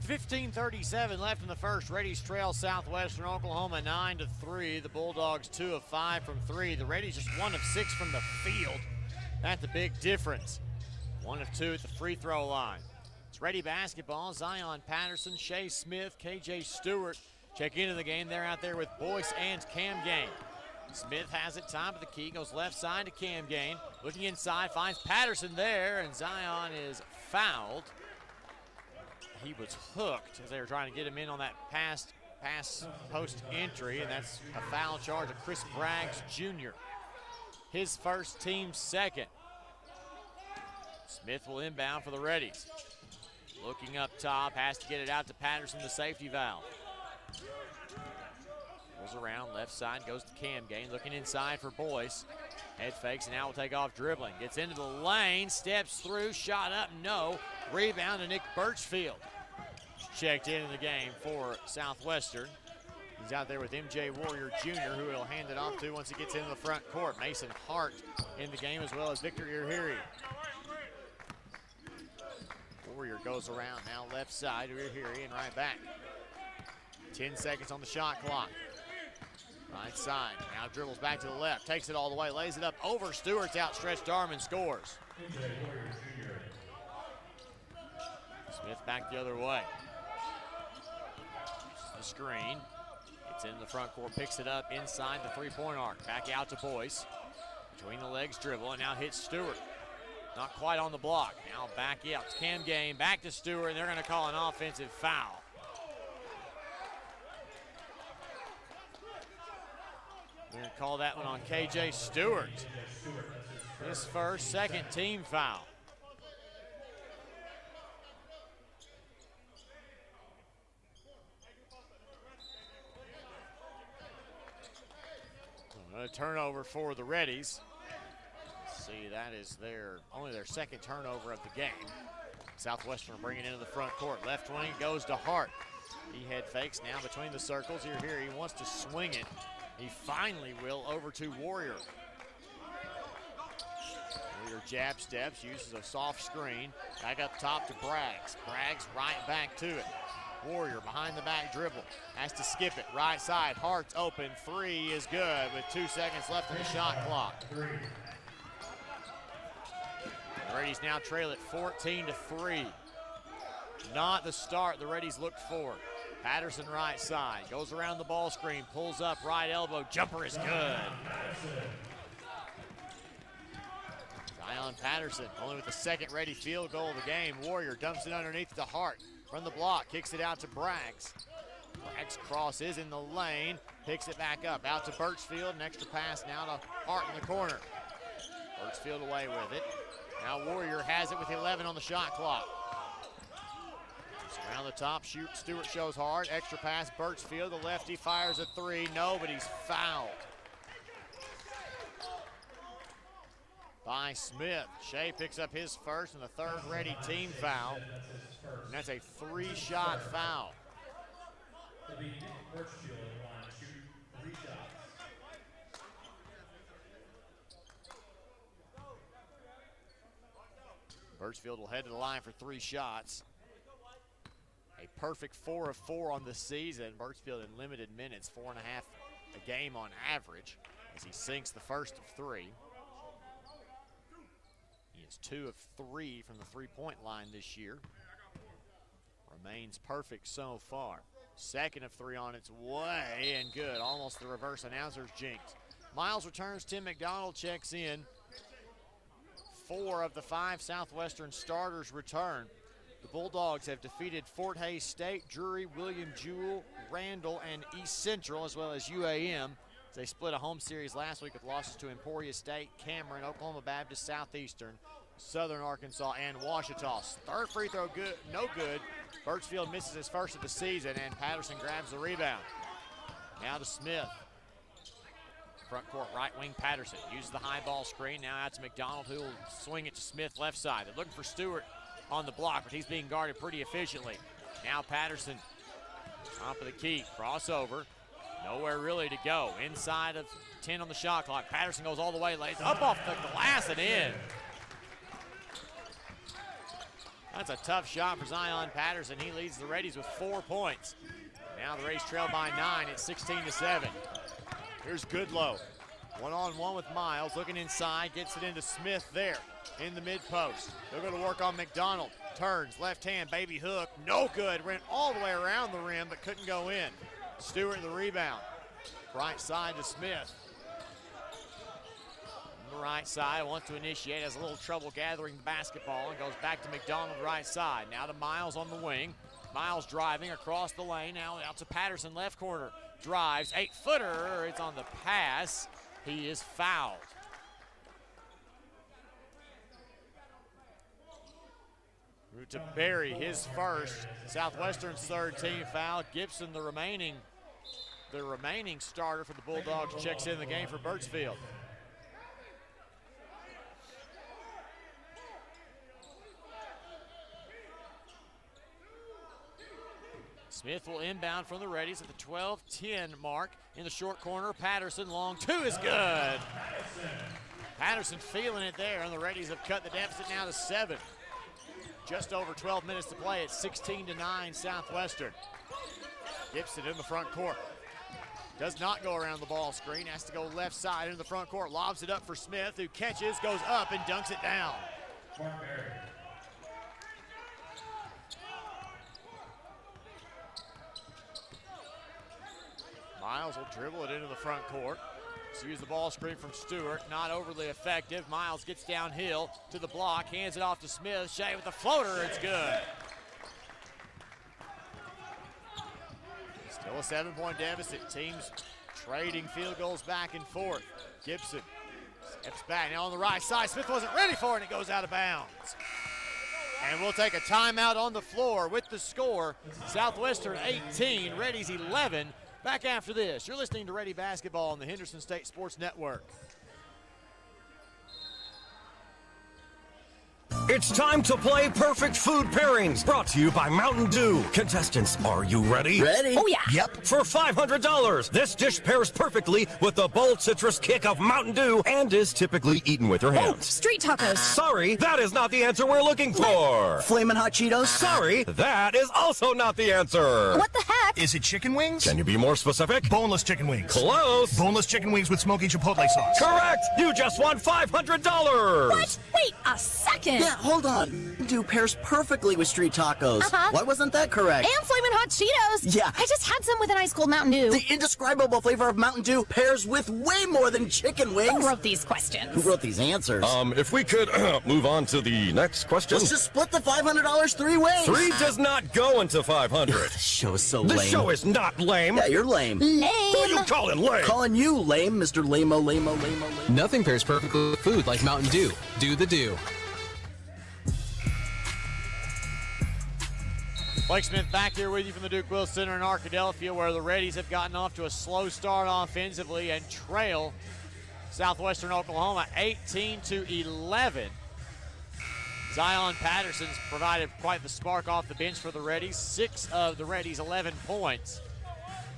[SPEAKER 1] 15:37 left in the first. Reddies trail Southwestern Oklahoma 9-3. The Bulldogs 2 of 5 from 3. The Reddies just 1 of 6 from the field. That's the big difference. 1 of 2 at the free throw line. It's Reddy basketball. Zion Patterson, Shea Smith, KJ Stewart check into the game. They're out there with Boyce and Cam Gain. Smith has it, top of the key, goes left side to Cam Gain. Looking inside, finds Patterson there, and Zion is fouled. He was hooked as they were trying to get him in on that pass post entry, and that's a foul charge of Chris Braggs Jr. His first, team's second. Smith will inbound for the Reddies. Looking up top, has to get it out to Patterson, the safety valve. Goes around, left side, goes to Cam Gain, looking inside for Boyce. Head fakes, and now will take off dribbling. Gets into the lane, steps through, shot up, no. Rebound to Nick Birchfield. Checked in the game for Southwestern. He's out there with MJ Warrior Jr., who he'll hand it off to once he gets into the front court. Mason Hart in the game, as well as Victor Irhiri. Warrior goes around, now left side to Irhiri and right back. 10 seconds on the shot clock. Right side, now dribbles back to the left, takes it all the way, lays it up over Stewart's outstretched arm and scores. Smith back the other way. The screen, gets in the front court, picks it up inside the three-point arc. Back out to Boyce. Between the legs dribble, and now hits Stewart. Not quite on the block. Now back out. Cam Gain, back to Stewart, and they're going to call an offensive foul. They're going to call that one on KJ Stewart. His first, second team foul. A turnover for the Reddies. See, that is only their second turnover of the game. Southwestern bringing into the front court. Left wing goes to Hart. He head fakes now between the circles. Here, he wants to swing it. He finally will over to Warrior. Warrior jab steps, uses a soft screen. Back up top to Braggs. Braggs right back to it. Warrior behind the back dribble. Has to skip it. Right side. Hart's open. Three is good with 2 seconds left in the shot clock. The Reddies now trail it 14-3. Not the start the Reddies looked for. Patterson right side. Goes around the ball screen. Pulls up right elbow. Jumper is good. Zion Patterson only with the second ready field goal of the game. Warrior dumps it underneath to Hart. From the block, kicks it out to Braggs. Braggs crosses in the lane, picks it back up. Out to Birchfield, an extra pass now to Hart in the corner. Birchfield away with it. Now Warrior has it with 11 on the shot clock. Around the top, Stewart shows hard. Extra pass, Birchfield, the lefty fires a three. No, but he's fouled by Smith. Shea picks up his first and the third ready team foul. And that's a three-shot foul. Birchfield will head to the line for 3 shots. A perfect 4 of 4 on the season. Birchfield in limited minutes, 4.5 a game on average, as he sinks the first of 3. He is He's 2 of 3 from the three-point line this year. Remains perfect so far. 2nd of 3 on its way, and good. Almost the reverse announcer's jinx. Miles returns, Tim McDonald checks in. 4 of the 5 Southwestern starters return. The Bulldogs have defeated Fort Hays State, Drury, William Jewell, Randall, and East Central, as well as UAM. They split a home series last week with losses to Emporia State, Cameron, Oklahoma Baptist, Southeastern, Southern Arkansas, and Ouachita. 3rd free throw good, no good. Birchfield misses his first of the season, and Patterson grabs the rebound. Now to Smith. Front court, right wing Patterson uses the high ball screen. Now out to McDonald, who will swing it to Smith left side. They're looking for Stewart on the block, but he's being guarded pretty efficiently. Now Patterson, top of the key, crossover. Nowhere really to go. Inside of 10 on the shot clock. Patterson goes all the way, lays up off the glass and in. That's a tough shot for Zion Patterson. He leads the Reddies with 4 points. Now the Rays trail by 9 at 16-7. Here's Goodlow. One-on-one with Miles, looking inside, gets it into Smith there in the mid-post. They're going to work on McDonald. Turns, left hand, baby hook, no good. Went all the way around the rim, but couldn't go in. Stewart the rebound. Right side to Smith. On the right side, wants to initiate, has a little trouble gathering the basketball and goes back to McDonald right side. Now to Miles on the wing. Miles driving across the lane, now out to Patterson, left corner. Drives, 8-footer, it's on the pass. He is fouled. Through to Berry, his first. Southwestern's 3rd team foul. Gibson, the remaining starter for the Bulldogs, checks in the game for Birchfield. Smith will inbound from the Reddies at the 12-10 mark. In the short corner, Patterson, long 2 is good. Patterson feeling it there, and the Reddies have cut the deficit now to 7. Just over 12 minutes to play. It's 16-9 Southwestern. Gibson in the front court. Does not go around the ball screen. Has to go left side into the front court. Lobs it up for Smith, who catches, goes up, and dunks it down. Miles will dribble it into the front court. So use the ball screen from Stewart, not overly effective. Miles gets downhill to the block, hands it off to Smith. Shea with the floater, it's good. Still a 7-point deficit. Teams trading field goals back and forth. Gibson steps back now on the right side. Smith wasn't ready for it, and it goes out of bounds. And we'll take a timeout on the floor with the score. Southwestern 18, Reddies 11. Back after this, you're listening to Ready Basketball on the Henderson State Sports Network.
[SPEAKER 6] It's time to play Perfect Food Pairings, brought to you by Mountain Dew. Contestants, are you ready?
[SPEAKER 23] Ready? Oh, yeah.
[SPEAKER 6] Yep. For $500, this dish pairs perfectly with the bold citrus kick of Mountain Dew and is typically eaten with your hands.
[SPEAKER 23] Street tacos.
[SPEAKER 6] Sorry, that is not the answer we're looking for.
[SPEAKER 23] Flamin' Hot Cheetos.
[SPEAKER 6] Sorry, that is also not the answer.
[SPEAKER 23] What the heck?
[SPEAKER 7] Is it chicken wings?
[SPEAKER 6] Can you be more specific?
[SPEAKER 7] Boneless chicken wings.
[SPEAKER 6] Close.
[SPEAKER 7] Boneless chicken wings with smoky chipotle sauce.
[SPEAKER 6] Correct. You just won $500.
[SPEAKER 23] What? Wait a second.
[SPEAKER 9] Yeah, hold on. Dew pairs perfectly with street tacos. Why wasn't that correct?
[SPEAKER 23] And Flamin' Hot Cheetos.
[SPEAKER 9] Yeah.
[SPEAKER 23] I just had some with an ice cold Mountain Dew.
[SPEAKER 9] The indescribable flavor of Mountain Dew pairs with way more than chicken wings.
[SPEAKER 23] Who wrote these questions?
[SPEAKER 9] Who wrote these answers?
[SPEAKER 6] If we could move on to the next question.
[SPEAKER 9] Let's just split the $500 three ways.
[SPEAKER 6] 3 does not go into 500.
[SPEAKER 9] This show is so lame.
[SPEAKER 6] This show is not lame.
[SPEAKER 9] Yeah, you're lame.
[SPEAKER 23] Lame.
[SPEAKER 6] Who are you calling lame?
[SPEAKER 9] Calling you lame, Mr. Lame-o.
[SPEAKER 12] Nothing pairs perfectly with food like Mountain Dew. Do the Dew.
[SPEAKER 1] Blake Smith back here with you from the Duke Will Center in Arkadelphia, where the Reddies have gotten off to a slow start offensively and trail Southwestern Oklahoma 18-11. Zion Patterson's provided quite the spark off the bench for the Reddies. 6 of the Reddies' 11 points.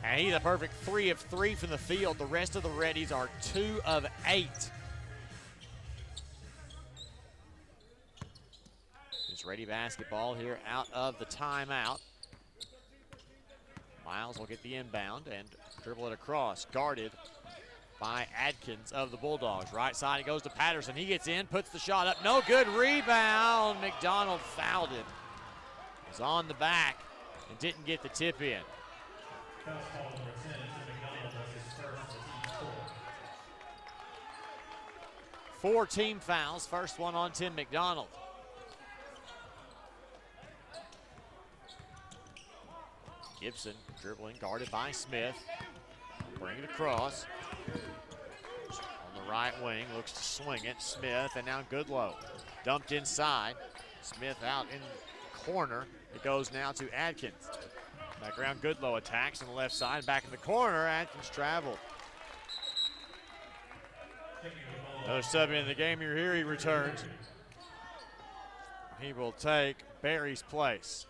[SPEAKER 1] And he's a perfect 3 of 3 from the field. The rest of the Reddies are 2 of 8. Ready basketball here out of the timeout. Miles will get the inbound and dribble it across. Guarded by Adkins of the Bulldogs. Right side, it goes to Patterson. He gets in, puts the shot up. No good. Rebound. McDonald fouled him. Was on the back and didn't get the tip in.
[SPEAKER 3] Foul call number 10 to McDonald. That's his first. Team 4.
[SPEAKER 1] 4 team fouls. First one on Tim McDonald. Gibson dribbling, guarded by Smith. Bring it across. On the right wing, looks to swing it. Smith, and now Goodlow. Dumped inside. Smith out in the corner. It goes now to Adkins. Background, Goodlow attacks on the left side. Back in the corner, Adkins traveled. Another sub in the game. You're here, he returns. He will take Barry's place.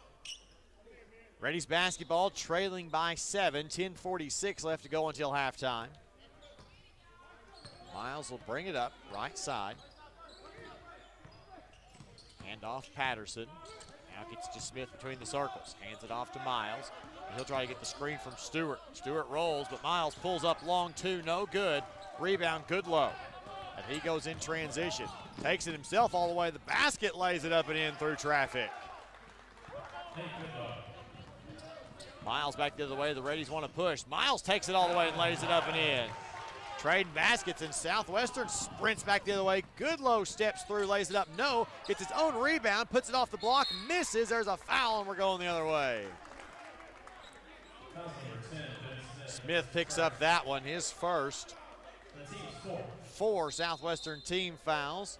[SPEAKER 1] Reddies basketball trailing by 7, 10:46 left to go until halftime. Miles will bring it up, right side. Hand off Patterson. Now gets to Smith between the circles. Hands it off to Miles. And he'll try to get the screen from Stewart. Stewart rolls, but Miles pulls up long two, no good. Rebound, Goodlow. And he goes in transition. Takes it himself all the way to the basket, lays it up and in through traffic. Miles back the other way. The Reddies want to push. Miles takes it all the way and lays it up and in. Trading baskets, and Southwestern sprints back the other way. Goodlow steps through, lays it up. No, gets his own rebound, puts it off the block, misses. There's a foul, and we're going the other way. Smith picks up that one, his first. 4 Southwestern team fouls.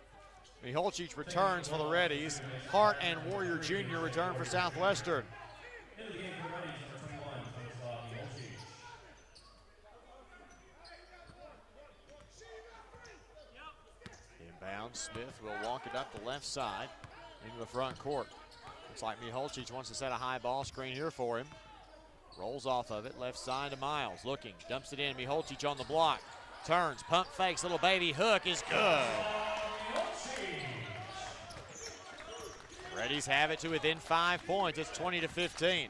[SPEAKER 1] Miholcic returns for the Reddies. Hart and Warrior Jr. return for Southwestern. Inbound, Smith will walk it up the left side into the front court. Looks like Miholcic wants to set a high ball screen here for him. Rolls off of it, left side to Miles. Looking, dumps it in. Miholcic on the block. Turns, pump fakes, little baby hook is good. Reddies have it to within 5 points. It's 20-15.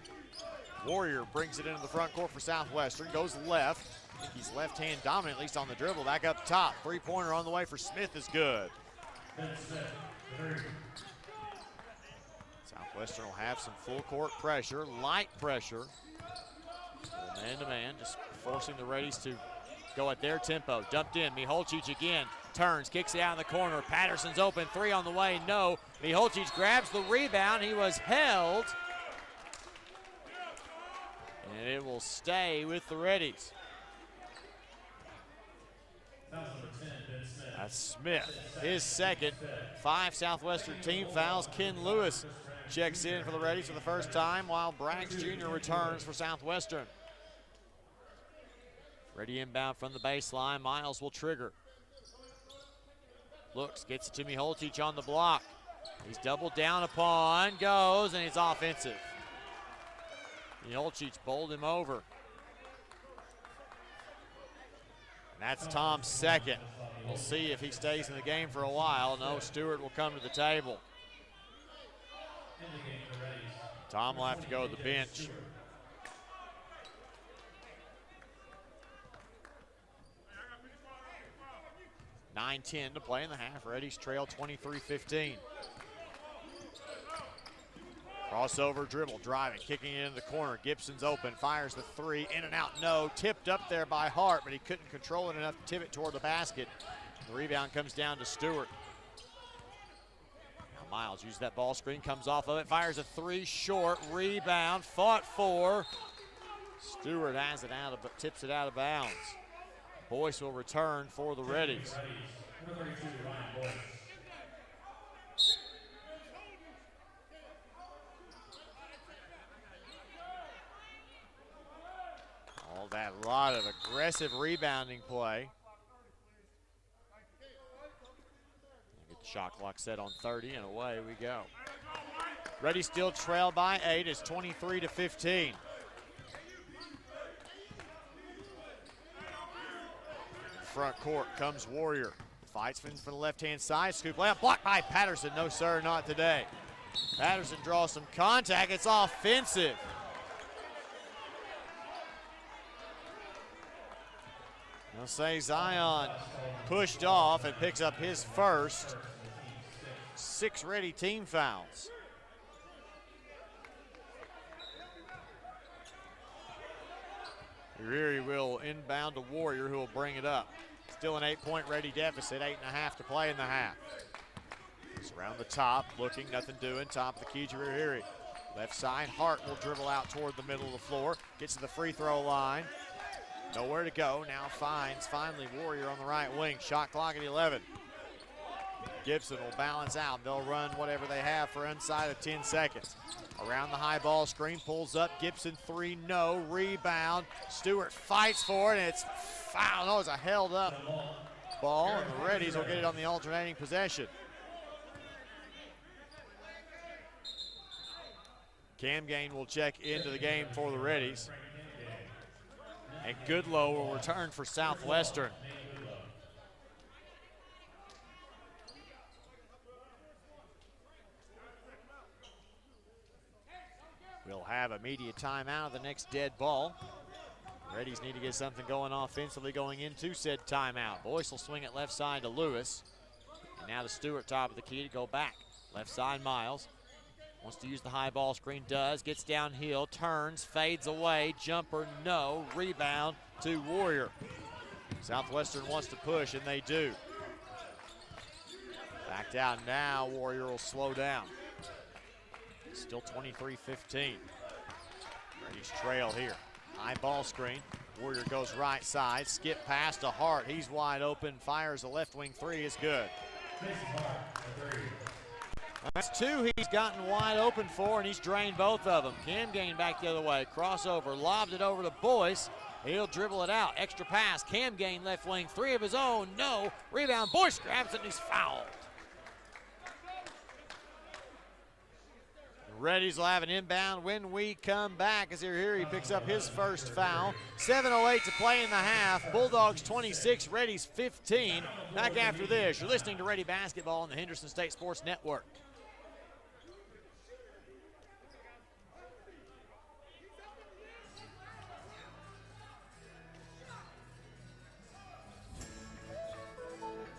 [SPEAKER 1] Warrior brings it into the front court for Southwestern. Goes left. I think he's left-hand dominant, at least on the dribble. Back up top. Three-pointer on the way for Smith is good. Southwestern will have some full court pressure, light pressure. Man-to-man, just forcing the Reddies to go at their tempo. Dumped in, Miholcic again. Turns, kicks it out in the corner. Patterson's open, 3 on the way, no. Miholcic grabs the rebound, he was held. And it will stay with the Reddies. That's Smith, his second. 5 Southwestern team fouls. Ken Lewis checks in for the Reddies for the first time, while Braggs Jr. returns for Southwestern. Ready inbound from the baseline. Miles will trigger. Looks, gets it to Miholcic on the block. He's doubled down upon, goes, and he's offensive. Miholcic bowled him over. And that's Tom's second. We'll see if he stays in the game for a while. No, Stewart will come to the table. Tom will have to go to the bench. .9:10 to play in the half. Reddies trail 23-15. Crossover dribble, driving, kicking it into the corner. Gibson's open, fires the 3, in and out, no. Tipped up there by Hart, but he couldn't control it enough to tip it toward the basket. The rebound comes down to Stewart. Now Miles uses that ball screen, comes off of it, fires a 3 short, rebound, fought for. Stewart has it out of, but tips it out of bounds. Boyce will return for the Reddies. All that, a lot of aggressive rebounding play. Get the shot clock set on 30, and away we go. Reddies still trail by 8. It's 23-15. Front court comes Warrior. Fights from the left-hand side. Scoop layup blocked by Patterson. No, sir, not today. Patterson draws some contact. It's offensive. I'll say Zion pushed off and picks up his first 6 Ready team fouls. Uriri will inbound to Warrior, who will bring it up. Still an 8-point Ready deficit, 8.5 to play in the half. It's around the top, looking, nothing doing. Top of the key to Uriri. Left side, Hart will dribble out toward the middle of the floor. Gets to the free throw line. Nowhere to go. Now finds finally Warrior on the right wing. Shot clock at 11. Gibson will balance out. They'll run whatever they have for inside of 10 seconds. Around the high ball screen, pulls up. Gibson 3, no. Rebound. Stewart fights for it, and it's foul. No, it's a held up ball, and the Reddies will get it on the alternating possession. Cam Gain will check into the game for the Reddies. And Goodlow will return for Southwestern. We'll have a media timeout of the next dead ball. Reddies need to get something going offensively going into said timeout. Boyce will swing it left side to Lewis. And now to Stewart, top of the key to go back. Left side, Miles. Wants to use the high ball screen, does. Gets downhill, turns, fades away. Jumper, no. Rebound to Warrior. Southwestern wants to push, and they do. Backed out now, Warrior will slow down. Still 23-15. Reddies trail here. High ball screen. Warrior goes right side. Skip pass to Hart. He's wide open. Fires a left wing 3. Is good. That's 2 he's gotten wide open for, and he's drained both of them. Cam Gain back the other way. Crossover. Lobs it over to Boyce. He'll dribble it out. Extra pass. Cam Gain left wing 3 of his own. No. Rebound. Boyce grabs it, and he's fouled. Reddies will have an inbound when we come back, as here he picks up his first foul. 7:08 to play in the half. Bulldogs 26, Reddies 15. Back after this. You're listening to Ready Basketball on the Henderson State Sports Network.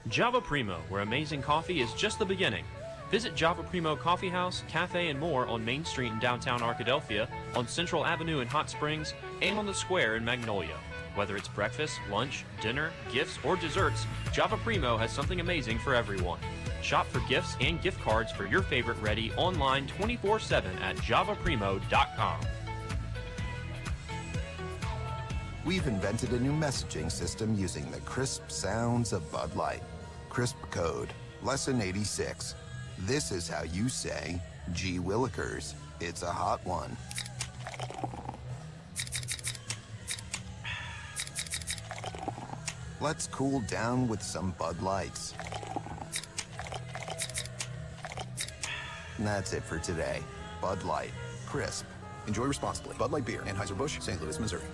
[SPEAKER 21] Java Primo, where amazing coffee is just the beginning. Visit Java Primo Coffee House, Cafe, and more on Main Street in downtown Arkadelphia, on Central Avenue in Hot Springs, and on the Square in Magnolia. Whether it's breakfast, lunch, dinner, gifts, or desserts, Java Primo has something amazing for everyone. Shop for gifts and gift cards for your favorite Ready online 24/7 at javaprimo.com.
[SPEAKER 10] We've invented a new messaging system using the crisp sounds of Bud Light. Crisp code, lesson 86. This is how you say, gee willikers, it's a hot one. Let's cool down with some Bud Lights. And that's it for today. Bud Light, crisp.
[SPEAKER 18] Enjoy responsibly. Bud Light Beer, Anheuser-Busch, St. Louis, Missouri.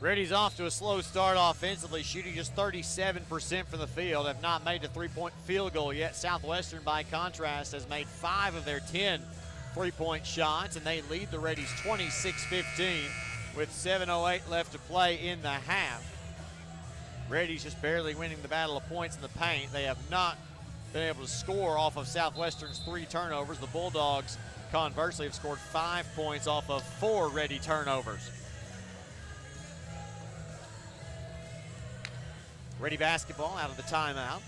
[SPEAKER 1] Reddies off to a slow start offensively, shooting just 37% from the field, have not made a three-point field goal yet. Southwestern, by contrast, has made 5 of their 10 three-point shots, and they lead the Reddies 26-15 with 7:08 left to play in the half. Reddies just barely winning the battle of points in the paint. They have not been able to score off of Southwestern's 3 turnovers. The Bulldogs, conversely, have scored 5 points off of 4 Ready turnovers. Ready basketball out of the timeout.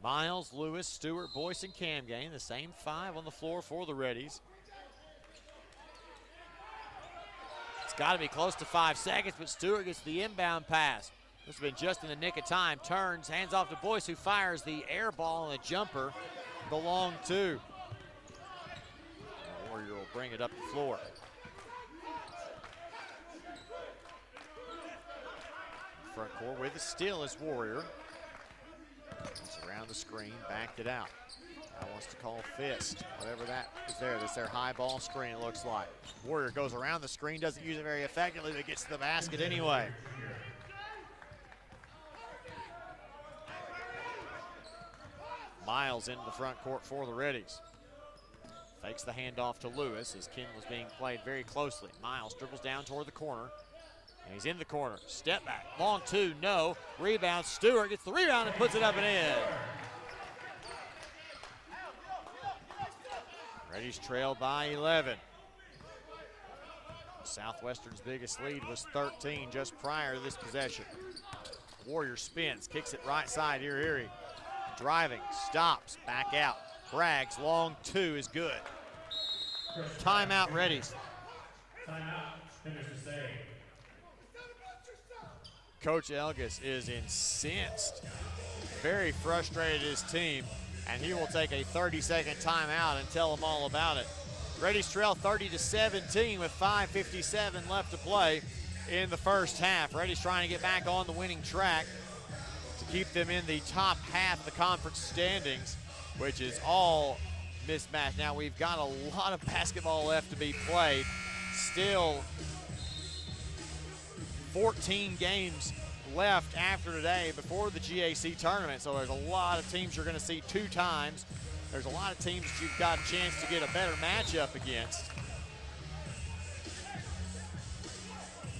[SPEAKER 1] Miles, Lewis, Stewart, Boyce, and Cam Gain, the same 5 on the floor for the Reddies. It's got to be close to 5 seconds, but Stewart gets the inbound pass. This has been just in the nick of time. Turns, hands off to Boyce, who fires the air ball, and the jumper belonged to. The Warrior will bring it up the floor. Front court with the steal is Warrior. It's around the screen, backed it out. Now wants to call fist, whatever that is there. That's their high ball screen, it looks like. Warrior goes around the screen, doesn't use it very effectively, but gets to the basket anyway. Miles into the front court for the Reddies. Fakes the handoff to Lewis as Ken was being played very closely. Miles dribbles down toward the corner. And he's in the corner. Step back. Long two, no. Rebound. Stewart gets the rebound and puts it up and in. Reddies trail by 11. Southwestern's biggest lead was 13 just prior to this possession. Warrior spins, kicks it right side. Here. Driving, stops, back out. Braggs, long two is good. Timeout, Reddies.
[SPEAKER 3] Timeout, Henderson State.
[SPEAKER 1] Coach Elgis is incensed, very frustrated at his team, and he will take a 30-second timeout and tell them all about it. Reddies trail 30-17 with 5:57 left to play in the first half. Reddies trying to get back on the winning track to keep them in the top half of the conference standings, which is all mismatched. Now we've got a lot of basketball left to be played. Still 14 games left after today before the GAC tournament, so there's a lot of teams you're going to see 2 times. There's a lot of teams that you've got a chance to get a better matchup against.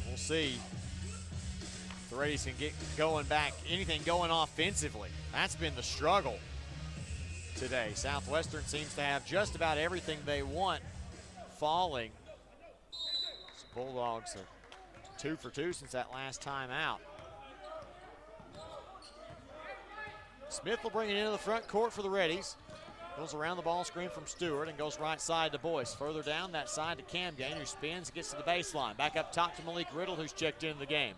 [SPEAKER 1] We'll see if the Reddies can get going back, anything going offensively. That's been the struggle today. Southwestern seems to have just about everything they want falling. So Bulldogs are 2 for 2 since that last time out. Smith will bring it into the front court for the Reddies. Goes around the ball screen from Stewart and goes right side to Boyce. Further down that side to Camgain, who spins and gets to the baseline. Back up top to Malik Riddle, who's checked into the game.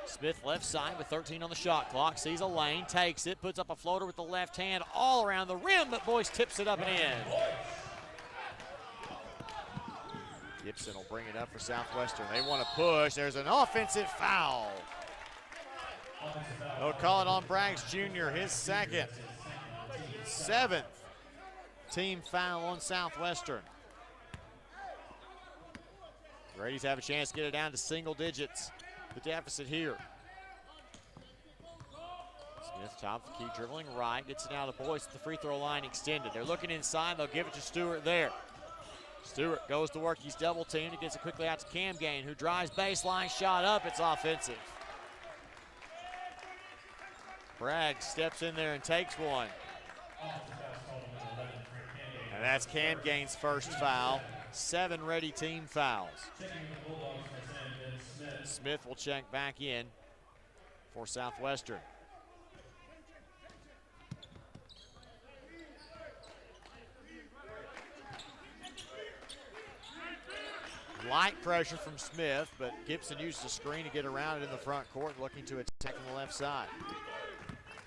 [SPEAKER 1] Smith left side with 13 on the shot clock. Sees a lane, takes it, puts up a floater with the left hand all around the rim, but Boyce tips it up and in. Gibson will bring it up for Southwestern. They want to push. There's an offensive foul. They'll call it on Braggs Jr., his second. 7th team foul on Southwestern. The Reddies have a chance to get it down to single digits. The deficit here. Smith top of the key, dribbling right, gets it now to Boyce at the free throw line extended. They're looking inside, they'll give it to Stewart there. Stewart goes to work, he's double teamed, he gets it quickly out to Camgain, who drives baseline, shot up, it's offensive. Bragg steps in there and takes one. And that's Camgain's first foul. 7 Ready team fouls. Smith will check back in for Southwestern. Light pressure from Smith, but Gibson used the screen to get around it in the front court, looking to attack on the left side.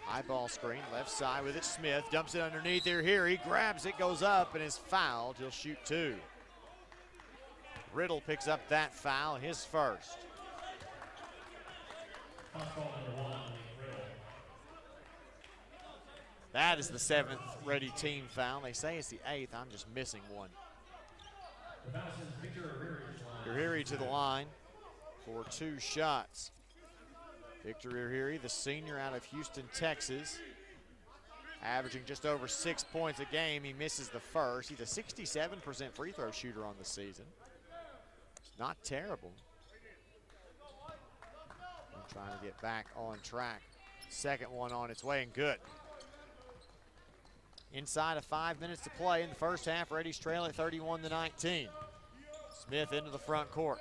[SPEAKER 1] High ball screen, left side with it. Smith dumps it underneath here. He grabs it, goes up, and is fouled. He'll shoot 2. Riddle picks up that foul, his first. That is the 7th Ready team foul. They say it's the 8th. I'm just missing one. Urhiri to the line for 2 shots. Victor Urhiri, the senior out of Houston, Texas, averaging just over 6 points a game. He misses the first. He's a 67% free throw shooter on the season. It's not terrible. I'm trying to get back on track. Second one on its way and good. Inside of 5 minutes to play in the first half, Reddies trail at 31-19. Smith into the front court.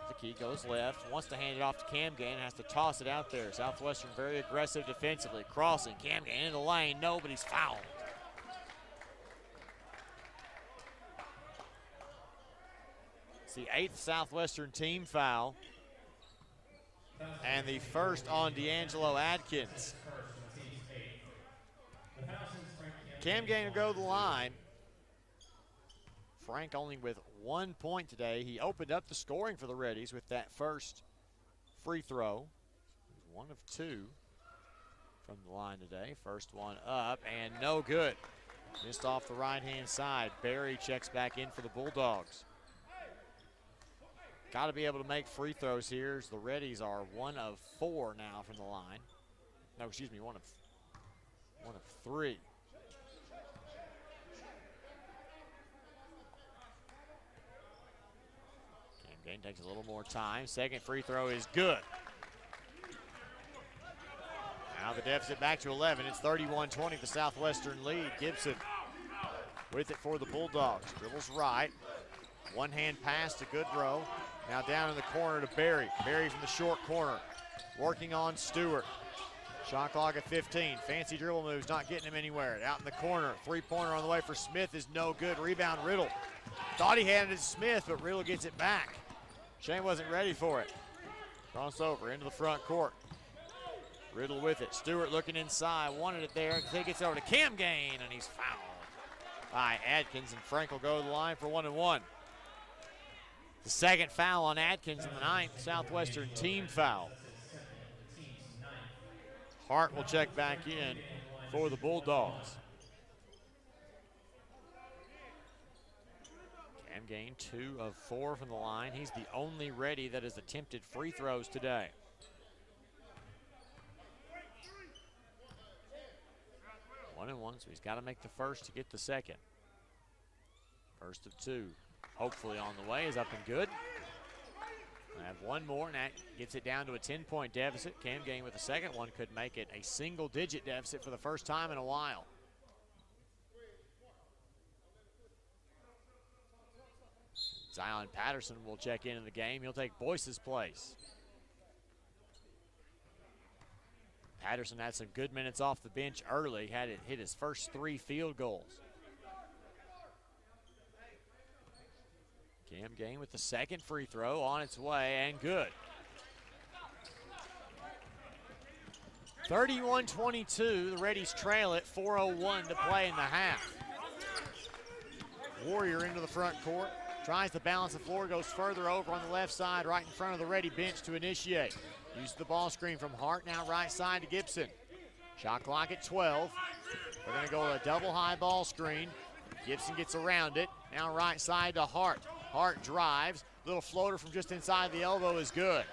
[SPEAKER 1] The key goes left, wants to hand it off to Camgain, has to toss it out there. Southwestern very aggressive defensively, crossing, Camgain into the lane, nobody's fouled. It's the 8th Southwestern team foul, and the first on D'Angelo Adkins. Camgain will go to the line. Frank only with 1 point today. He opened up the scoring for the Reddies with that first free throw. He's 1 of 2 from the line today. First one up and no good. Missed off the right-hand side. Barry checks back in for the Bulldogs. Got to be able to make free throws here as the Reddies are 1 of 4 now from the line. No, excuse me, one of 3. Game takes a little more time. Second free throw is good. Now the deficit back to 11. It's 31-20, the Southwestern lead. Gibson with it for the Bulldogs. Dribbles right. One-hand pass to Goodrow. Now down in the corner to Berry. Berry from the short corner. Working on Stewart. Shot clock at 15. Fancy dribble moves, not getting him anywhere. Out in the corner. Three-pointer on the way for Smith is no good. Rebound, Riddle. Thought he handed it to Smith, but Riddle gets it back. Shane wasn't ready for it. Cross over into the front court. Riddle with it. Stewart looking inside. Wanted it there. He gets over to Cam Gain, and he's fouled by Adkins, and Frank will go to the line for 1-1. The second foul on Adkins in the ninth Southwestern team foul. Hart will check back in for the Bulldogs. Cam Gain 2 of 4 from the line. He's the only Reddy that has attempted free throws today. 1-1, so he's got to make the first to get the second. First of 2, hopefully on the way, is up and good. I have one more, and that gets it down to a 10-point deficit. Cam Gain with the second one could make it a single-digit deficit for the first time in a while. Zion Patterson will check in the game. He'll take Boyce's place. Patterson had some good minutes off the bench early, had it hit his first 3 field goals. Cam Gain with the second free throw on its way and good. 31-22, the Reddies trail it, 4:01 to play in the half. Warrior into the front court, tries to balance the floor, goes further over on the left side, right in front of the Reddy bench to initiate. Uses the ball screen from Hart, now right side to Gibson. Shot clock at 12. We're gonna go with a double high ball screen. Gibson gets around it, now right side to Hart. Hart drives, little floater from just inside the elbow is good.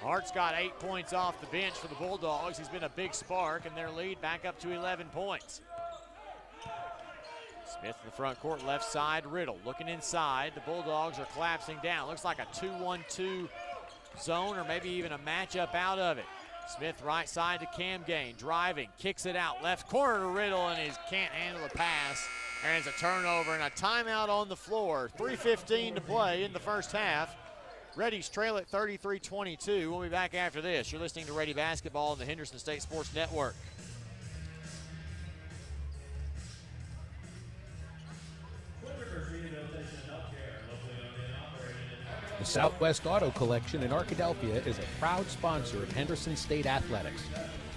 [SPEAKER 1] Hart's got 8 points off the bench for the Bulldogs. He's been a big spark, and their lead back up to 11 points. Smith in the front court, left side, Riddle looking inside. The Bulldogs are collapsing down. Looks like a 2-1-2 zone or maybe even a matchup out of it. Smith right side to Cam Gain, driving, kicks it out, left corner to Riddle, and he can't handle the pass. And it's a turnover and a timeout on the floor. 3:15 to play in the first half. Reddies trail at 33-22. We'll be back after this. You're listening to Reddy Basketball on the Henderson State Sports Network.
[SPEAKER 13] The Southwest Auto Collection in Arkadelphia is a proud sponsor of Henderson State Athletics.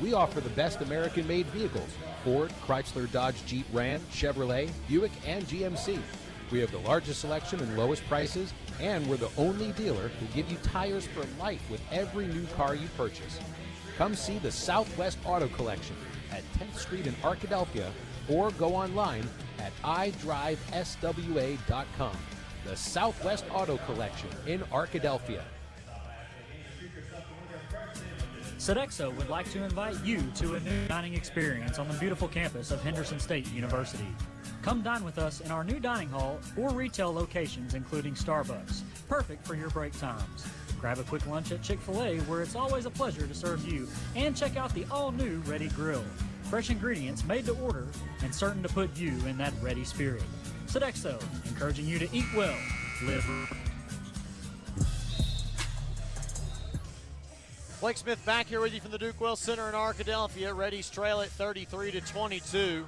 [SPEAKER 13] We offer the best American-made vehicles: Ford, Chrysler, Dodge, Jeep, Ram, Chevrolet, Buick, and GMC. We have the largest selection and lowest prices, and we're the only dealer who give you tires for life with every new car you purchase. Come see the Southwest Auto Collection at 10th Street in Arkadelphia, or go online at idriveswa.com. The Southwest Auto Collection in Arkadelphia.
[SPEAKER 14] Sodexo would like to invite you to a new dining experience on the beautiful campus of Henderson State University. Come dine with us in our new dining hall or retail locations, including Starbucks, perfect for your break times. Grab a quick lunch at Chick-fil-A, where it's always a pleasure to serve you, and check out the all-new Reddy Grill. Fresh ingredients made to order and certain to put you in that Reddy spirit. Sodexo, encouraging you to eat well, live.
[SPEAKER 1] Blake Smith back here with you from the Duke Wells Center in Arkadelphia. Reddies trail at 33-22.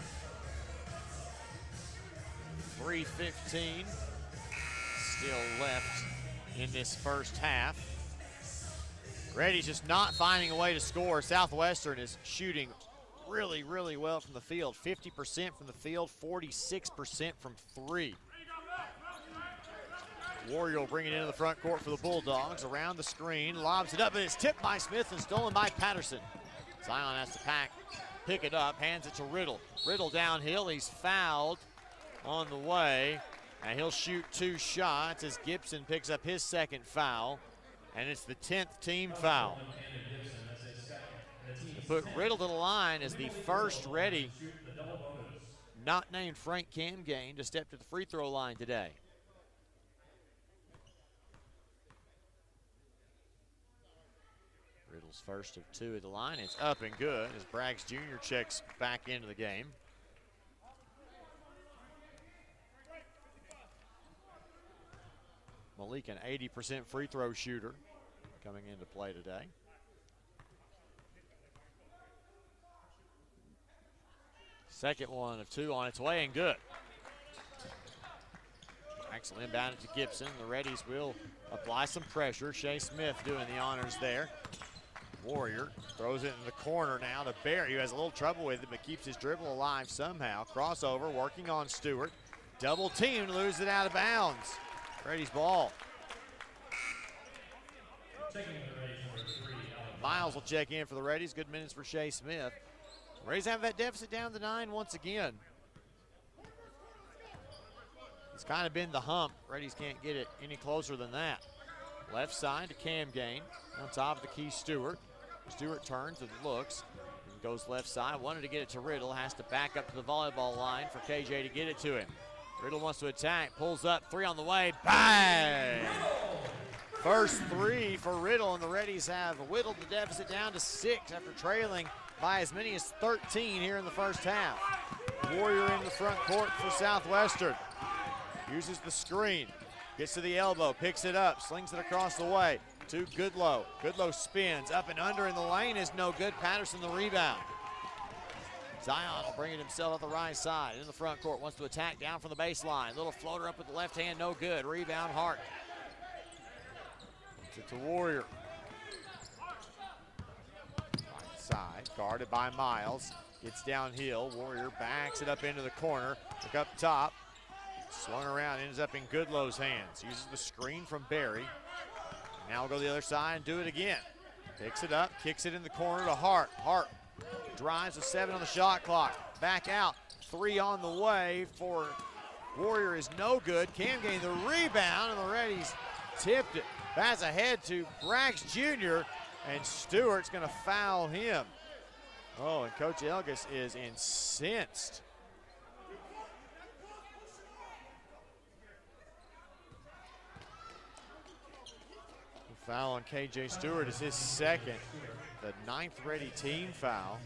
[SPEAKER 1] 3:15 still left in this first half. Reddies just not finding a way to score. Southwestern is shooting really, really well from the field. 50% from the field, 46% from 3. Warrior will bring it into the front court for the Bulldogs. Around the screen, lobs it up, and it's tipped by Smith and stolen by Patterson. Zion has to pick it up, hands it to Riddle. Riddle downhill, he's fouled on the way, and he'll shoot 2 shots as Gibson picks up his second foul, and it's the 10th team foul. To put Riddle to the line as the first Reddy not named Frank Cam Gain to step to the free throw line today. Riddle's first of 2 at the line. It's up and good as Braggs Jr. checks back into the game. Malik, an 80% free throw shooter, coming into play today. Second one of 2 on its way and good. Excellent inbound to Gibson. The Reddies will apply some pressure. Shea Smith doing the honors there. Warrior throws it in the corner now to Barry, who has a little trouble with it but keeps his dribble alive somehow. Crossover, working on Stewart. Double team, loses it out of bounds. Reddies ball. Miles will check in for the Reddies. Good minutes for Shea Smith. Reddies have that deficit down to 9 once again. It's kind of been the hump. Reddies can't get it any closer than that. Left side to Cam Gain. On top of the key, Stewart. Stewart turns and looks. And goes left side. Wanted to get it to Riddle. Has to back up to the volleyball line for KJ to get it to him. Riddle wants to attack. Pulls up. 3 on the way. Bang! First 3 for Riddle, and the Reddies have whittled the deficit down to 6 after trailing by as many as 13 here in the first half. Warrior in the front court for Southwestern. Uses the screen, gets to the elbow, picks it up, slings it across the way to Goodlow. Goodlow spins, up and under in the lane is no good. Patterson the rebound. Zion will bring it himself up the right side. In the front court, wants to attack down from the baseline. Little floater up with the left hand, no good. Rebound, Hart. It's to Warrior. Right side, guarded by Miles. Gets downhill. Warrior backs it up into the corner. Look up top. Swung around, ends up in Goodlow's hands. Uses the screen from Barry. Now we'll go to the other side and do it again. Picks it up, kicks it in the corner to Hart. Hart drives with 7 on the shot clock. Back out, 3 on the way for Warrior is no good. Cam Gain the rebound, and the Reddies tipped it. Pass ahead to Braggs Jr., and Stewart's gonna foul him. Oh, and Coach Elgis is incensed. The foul on KJ Stewart is his second, the 9th Reddy team foul.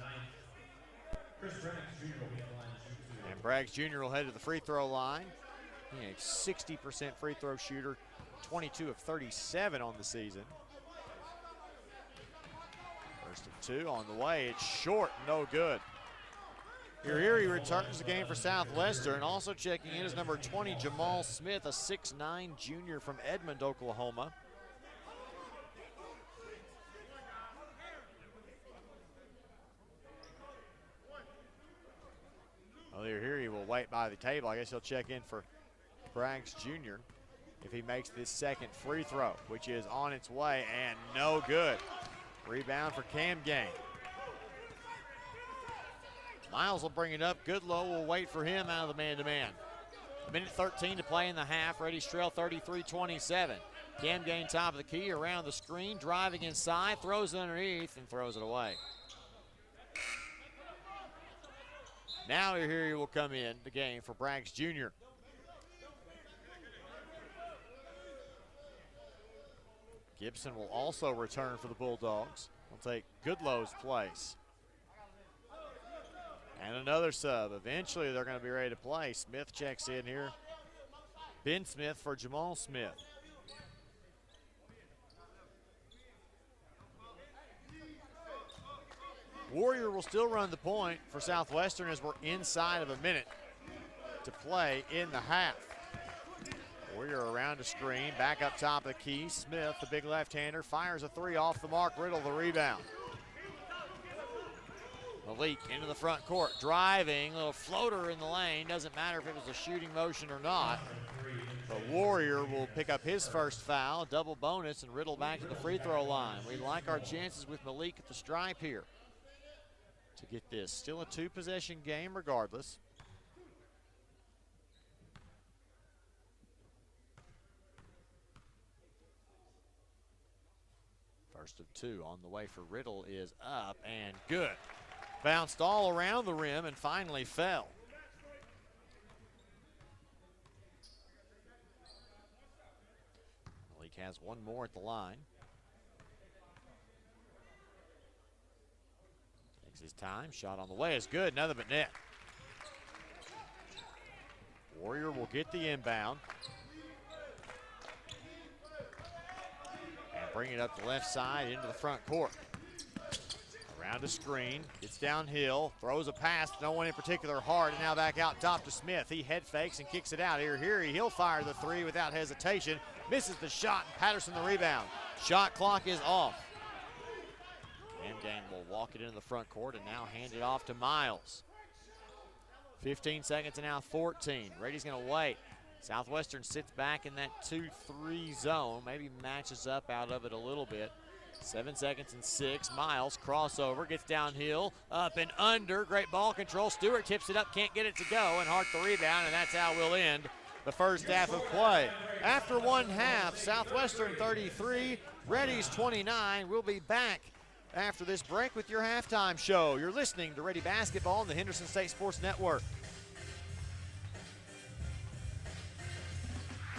[SPEAKER 1] And Braggs Jr. will head to the free throw line. He a 60% free throw shooter, 22 of 37 on the season. First of 2 on the way. It's short, no good. Here returns the game for Southwestern. Also checking in is number 20, Jamal Smith, a 6'9 junior from Edmond, Oklahoma. Well, here he will wait by the table. I guess he'll check in for Braggs Jr. if he makes this second free throw, which is on its way and no good. Rebound for Cam Gain. Miles will bring it up. Goodlow will wait for him out of the man-to-man. Minute 13 to play in the half. Reddies trail 33-27. Cam Gain top of the key, around the screen, driving inside, throws it underneath, and throws it away. Now here will come in the game for Braggs Jr. Gibson will also return for the Bulldogs. He'll take Goodlow's place. And another sub. Eventually they're going to be ready to play. Smith checks in here. Ben Smith for Jamal Smith. Warrior will still run the point for Southwestern as we're inside of a minute to play in the half. Warrior around the screen, back up top of the key. Smith, the big left-hander, fires a 3 off the mark. Riddle the rebound. Malik into the front court, driving, little floater in the lane. Doesn't matter if it was a shooting motion or not. But Warrior will pick up his first foul, double bonus, and Riddle back to the free throw line. We like our chances with Malik at the stripe here to get this. Still a 2-possession game regardless. First of 2 on the way for Riddle is up and good. Bounced all around the rim and finally fell. Malik has one more at the line. Takes his time. Shot on the way is good. Another but net. Warrior will get the inbound. And bring it up the left side into the front court. Around a screen, gets downhill, throws a pass, no one in particular hard, and now back out top to Smith. He head fakes and kicks it out. He'll fire the three without hesitation. Misses the shot, and Patterson the rebound. Shot clock is off. Gamgang will walk it into the front court and now hand it off to Miles. 15 seconds and now 14. Reddies gonna wait. Southwestern sits back in that 2-3 zone, maybe matches up out of it a little bit. 7 seconds and 6. Miles crossover, gets downhill, up and under. Great ball control. Stewart tips it up, can't get it to go, and Hart the rebound, and that's how we'll end the first half of play. After one half, Southwestern 33, Reddies 29. We'll be back after this break with your halftime show. You're listening to Ready Basketball on the Henderson State Sports Network.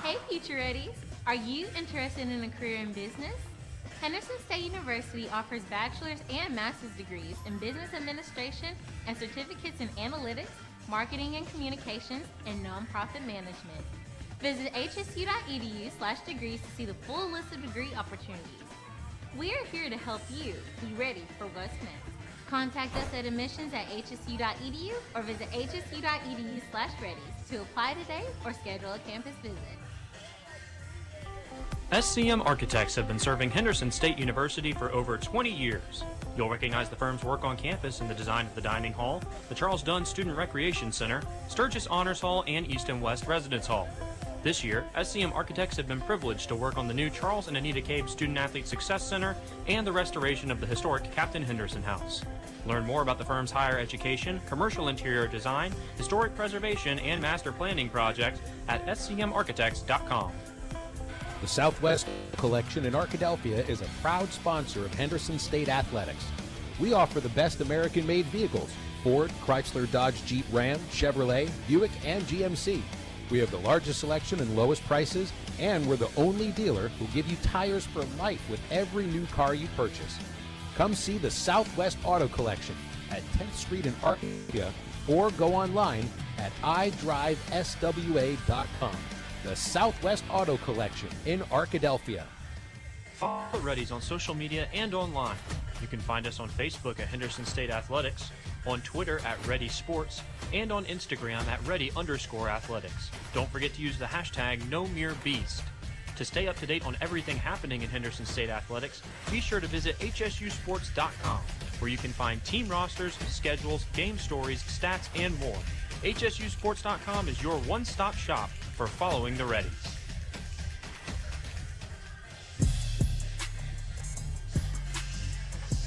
[SPEAKER 4] Hey, future Reddies. Are you interested in a career in business? Henderson State University offers bachelor's and master's degrees in business administration and certificates in analytics, marketing and communications, and nonprofit management. Visit hsu.edu/degrees to see the full list of degree opportunities. We are here to help you be ready for what's next. Contact us at admissions@hsu.edu or visit hsu.edu/reddies to apply today or schedule a campus visit.
[SPEAKER 21] SCM Architects have been serving Henderson State University for over 20 years. You'll recognize the firm's work on campus in the design of the dining hall, the Charles Dunn Student Recreation Center, Sturgis Honors Hall, and East and West Residence Hall. This year, SCM Architects have been privileged to work on the new Charles and Anita Cave Student Athlete Success Center and the restoration of the historic Captain Henderson House. Learn more about the firm's higher education, commercial interior design, historic preservation, and master planning projects at scmarchitects.com.
[SPEAKER 13] The Southwest Collection in Arkadelphia is a proud sponsor of Henderson State Athletics. We offer the best American-made vehicles: Ford, Chrysler, Dodge, Jeep, Ram, Chevrolet, Buick, and GMC. We have the largest selection and lowest prices, and we're the only dealer who give you tires for life with every new car you purchase. Come see the Southwest Auto Collection at 10th Street in Arkadelphia or go online at idriveswa.com. The Southwest Auto Collection in Arkadelphia.
[SPEAKER 21] Follow Reddies on social media and online. You can find us on Facebook at Henderson State Athletics, on Twitter at Reddy Sports, and on Instagram at Reddy_athletics. Don't forget to use the hashtag #NoMereBeast. To stay up to date on everything happening in Henderson State Athletics, be sure to visit hsusports.com, where you can find team rosters, schedules, game stories, stats, and more. hsusports.com is your one-stop shop for following the Reddies.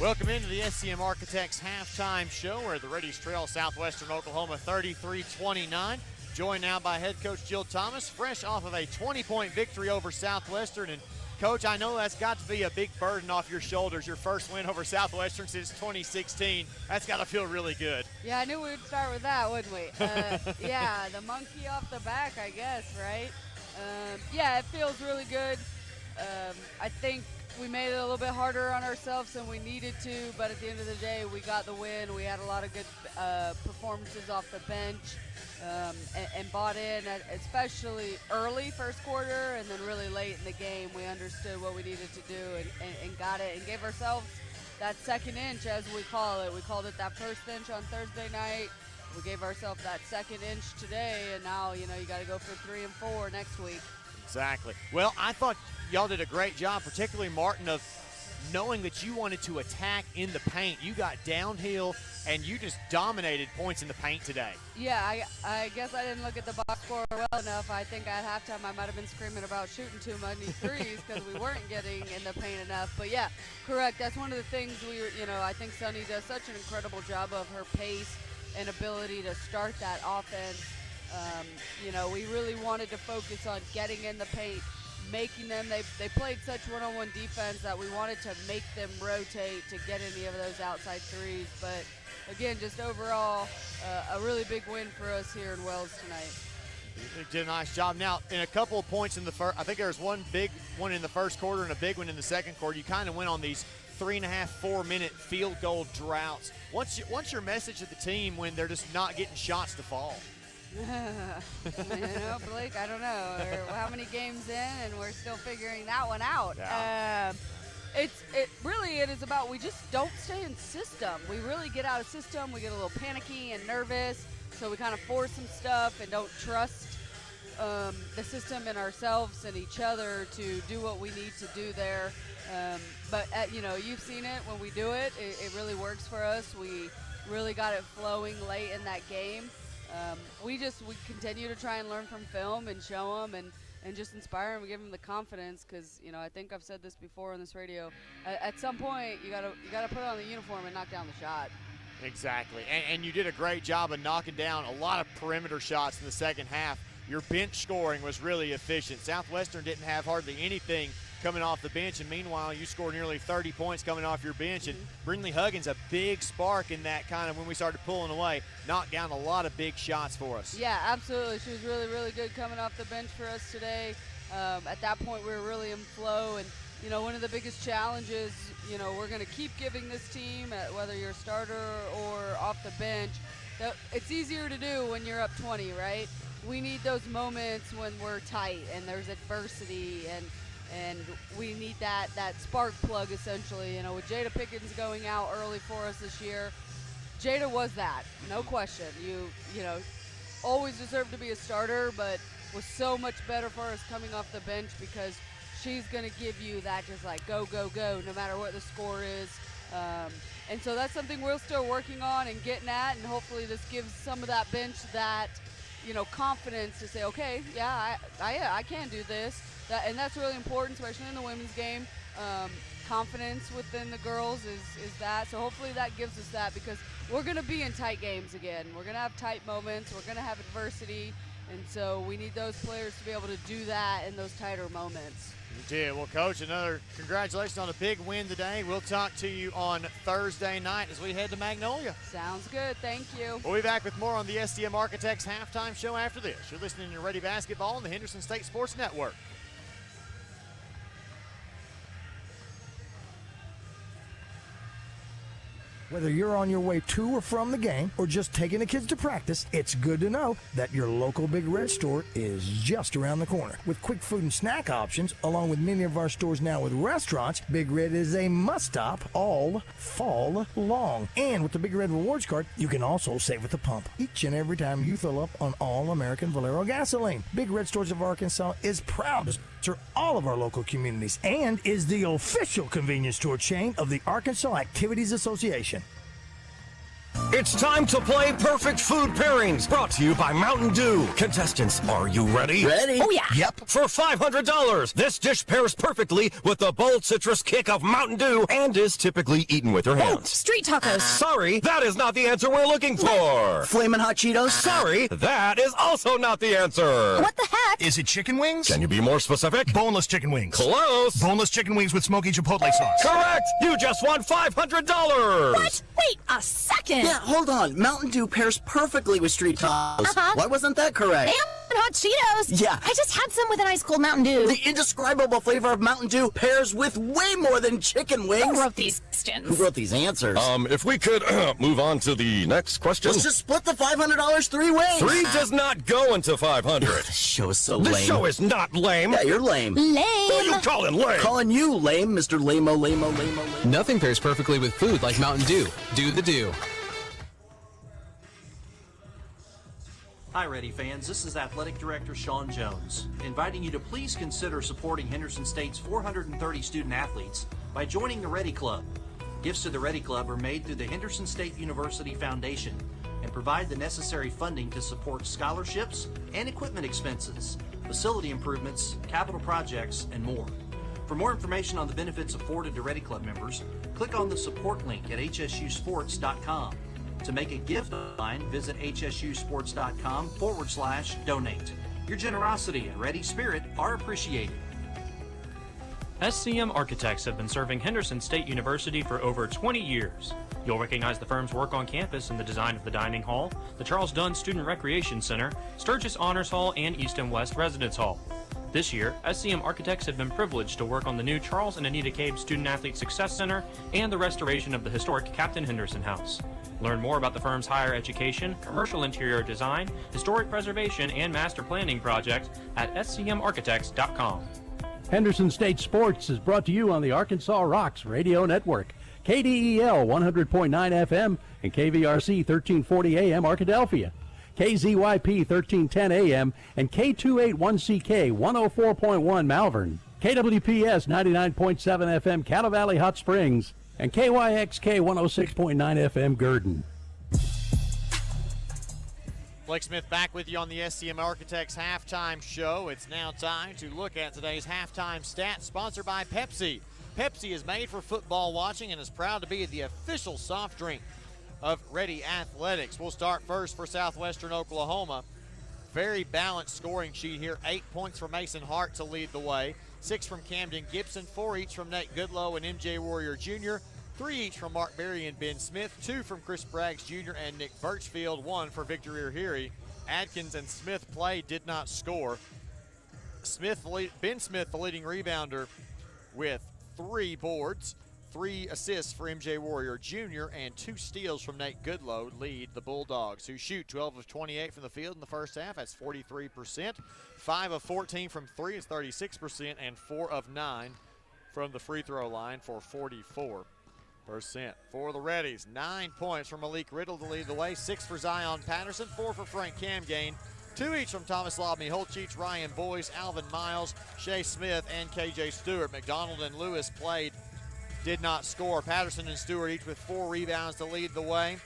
[SPEAKER 1] Welcome into the SCM Architects halftime show where the Reddies trail Southwestern Oklahoma 33-29. Joined now by head coach Jill Thomas, fresh off of a 20-point victory over Southwestern. And Coach, I know that's got to be a big burden off your shoulders, your first win over Southwestern since 2016. That's got to feel really good.
[SPEAKER 11] Yeah, I knew we would start with that, wouldn't we? Yeah, the monkey off the back, I guess, right? Yeah, it feels really good. I think we made it a little bit harder on ourselves than we needed to, but at the end of the day, we got the win. We had a lot of good performances off the bench. And bought in, especially early first quarter and then really late in the game. We understood what we needed to do and got it and gave ourselves that second inch, as we call it. We called it that first inch on Thursday night. We gave ourselves that second inch today, and now, you got to go for 3 and 4 next week.
[SPEAKER 1] Exactly. Well, I thought y'all did a great job, particularly Martin, of knowing that you wanted to attack in the paint. You got downhill and you just dominated points in the paint today.
[SPEAKER 11] Yeah, I guess I didn't look at the box score well enough. I think at halftime I might have been screaming about shooting too many threes because we weren't getting in the paint enough. But yeah, correct. That's one of the things I think Sunny does such an incredible job of her pace and ability to start that offense. We really wanted to focus on getting in the paint, making them, they played such one-on-one defense that we wanted to make them rotate to get any of those outside threes. But again, just overall, a really big win for us here in Wells tonight.
[SPEAKER 1] They did a nice job. Now, in a couple of points in the first, I think there was one big one in the first quarter and a big one in the second quarter. You kind of went on these 3.5, 4-minute field goal droughts. What's your message to the team when they're just not getting shots to fall?
[SPEAKER 11] Blake, I don't know. We're how many games in, and we're still figuring that one out.
[SPEAKER 1] Yeah.
[SPEAKER 11] It is about we just don't stay in system. We really get out of system. We get a little panicky and nervous, so we kind of force some stuff and don't trust the system and ourselves and each other to do what we need to do there. But you've seen it when we do it. It really works for us. We really got it flowing late in that game. We continue to try and learn from film and show them and just inspire them and give them the confidence, because I think I've said this before on this radio. At some point, you gotta put on the uniform and knock down the shot.
[SPEAKER 1] Exactly, and you did a great job of knocking down a lot of perimeter shots in the second half. Your bench scoring was really efficient. Southwestern didn't have hardly anything coming off the bench, and meanwhile you scored nearly 30 points coming off your bench. And Brinley Huggins, a big spark in that kind of when we started pulling away, knocked down a lot of big shots for us.
[SPEAKER 11] Yeah, absolutely. She was really, really good coming off the bench for us today. At that point, we were really in flow, and one of the biggest challenges, we're going to keep giving this team, whether you're a starter or off the bench, it's easier to do when you're up 20, right? We need those moments when we're tight and there's adversity, and we need that spark plug, essentially. With Jada Pickens going out early for us this year, Jada was that, no question. You always deserved to be a starter, but was so much better for us coming off the bench, because she's going to give you that just like go, go, go, no matter what the score is. And so that's something we're still working on and getting at, and hopefully this gives some of that bench that, confidence to say, okay, yeah, I can do this. And that's really important, especially in the women's game. Confidence within the girls is that. So hopefully that gives us that, because we're going to be in tight games again. We're going to have tight moments. We're going to have adversity. And so we need those players to be able to do that in those tighter moments.
[SPEAKER 1] You did. Well, Coach, another congratulations on a big win today. We'll talk to you on Thursday night as we head to Magnolia.
[SPEAKER 11] Sounds good. Thank you.
[SPEAKER 1] We'll be back with more on the STM Architects halftime show after this. You're listening to Ready Basketball on the Henderson State Sports Network.
[SPEAKER 7] Whether you're on your way to or from the game or just taking the kids to practice, it's good to know that your local Big Red store is just around the corner. With quick food and snack options, along with many of our stores now with restaurants, Big Red is a must-stop all fall long. And with the Big Red Rewards Card, you can also save at the pump each and every time you fill up on all American Valero gasoline. Big Red Stores of Arkansas is proud to serve all of our local communities and is the official convenience store chain of the Arkansas Activities Association.
[SPEAKER 6] It's time to play Perfect Food Pairings, brought to you by Mountain Dew. Contestants, are you ready?
[SPEAKER 9] Ready?
[SPEAKER 24] Oh, yeah.
[SPEAKER 6] Yep. For $500, this dish pairs perfectly with the bold citrus kick of Mountain Dew and is typically eaten with your hands.
[SPEAKER 24] Street tacos.
[SPEAKER 6] Sorry, that is not the answer we're looking for.
[SPEAKER 9] Flamin' Hot Cheetos?
[SPEAKER 6] Sorry, that is also not the answer.
[SPEAKER 24] What the heck?
[SPEAKER 7] Is it chicken wings?
[SPEAKER 6] Can you be more specific?
[SPEAKER 7] Boneless chicken wings.
[SPEAKER 6] Close.
[SPEAKER 7] Boneless chicken wings with smoky chipotle sauce.
[SPEAKER 6] Correct. You just won $500.
[SPEAKER 24] What? Wait a second.
[SPEAKER 9] Yeah, hold on. Mountain Dew pairs perfectly with street tacos. Why wasn't that correct?
[SPEAKER 24] And hot Cheetos.
[SPEAKER 9] Yeah.
[SPEAKER 24] I just had some with an ice cold Mountain Dew.
[SPEAKER 9] The indescribable flavor of Mountain Dew pairs with way more than chicken wings.
[SPEAKER 24] Who wrote these questions?
[SPEAKER 9] Who wrote these answers?
[SPEAKER 6] If we could move on to the next question.
[SPEAKER 9] Let's just split the $500 three ways.
[SPEAKER 6] 3 does not go into 500.
[SPEAKER 9] This show is so lame.
[SPEAKER 6] This show is not lame.
[SPEAKER 9] Yeah, you're lame.
[SPEAKER 24] Lame.
[SPEAKER 6] Who are you calling lame?
[SPEAKER 9] Calling you lame, Mr. Lame-o, lame-o, lame-o, lame-o.
[SPEAKER 12] Nothing pairs perfectly with food like Mountain Dew. Do the Dew.
[SPEAKER 16] Hi, Ready fans. This is Athletic Director Sean Jones, inviting you to please consider supporting Henderson State's 430 student athletes by joining the Ready Club. Gifts to the Ready Club are made through the Henderson State University Foundation and provide the necessary funding to support scholarships and equipment expenses, facility improvements, capital projects, and more. For more information on the benefits afforded to Ready Club members, click on the support link at hsusports.com. To make a gift line, visit hsusports.com/donate. Your generosity and ready spirit are appreciated.
[SPEAKER 21] SCM Architects have been serving Henderson State University for over 20 years. You'll recognize the firm's work on campus in the design of the dining hall, the Charles Dunn Student Recreation Center, Sturgis Honors Hall, and East and West Residence Hall. This year, SCM architects have been privileged to work on the new Charles and Anita Cabe Student Athlete Success Center and the restoration of the historic Captain Henderson House. Learn more about the firm's higher education, commercial interior design, historic preservation, and master planning project at scmarchitects.com.
[SPEAKER 15] Henderson State Sports is brought to you on the Arkansas Rocks Radio Network, KDEL 100.9 FM and KVRC 1340 AM Arkadelphia, KZYP 1310 AM and K281CK 104.1 Malvern, KWPS 99.7 FM Cattle Valley Hot Springs, and KYXK 106.9 FM Gurdon.
[SPEAKER 1] Blake Smith back with you on the SCM Architects halftime show. It's now time to look at today's halftime stats, sponsored by Pepsi. Pepsi is made for football watching and is proud to be the official soft drink of Ready Athletics. We'll start first for Southwestern Oklahoma. Very balanced scoring sheet here. 8 points for Mason Hart to lead the way. 6 from Camden Gibson, 4 each from Nate Goodlow and MJ Warrior Jr., 3 each from Mark Berry and Ben Smith, 2 from Chris Braggs Jr. and Nick Birchfield, 1 for Victor Irhiri. Adkins and Smith play, did not score. Ben Smith, the leading rebounder, with 3 boards, 3 assists for MJ Warrior Jr., and 2 steals from Nate Goodlow lead the Bulldogs, who shoot 12 of 28 from the field in the first half. That's 43%. 5 of 14 from 3 is 36%, and 4 of 9 from the free throw line for 44%. For the Reddies, 9 points from Malik Riddle to lead the way, 6 for Zion Patterson, 4 for Frank Camgain, 2 each from Thomas Lobney Holchich, Ryan Boyce, Alvin Miles, Shea Smith, and KJ Stewart. McDonald and Lewis played, did not score. Patterson and Stewart each with 4 rebounds to lead the way.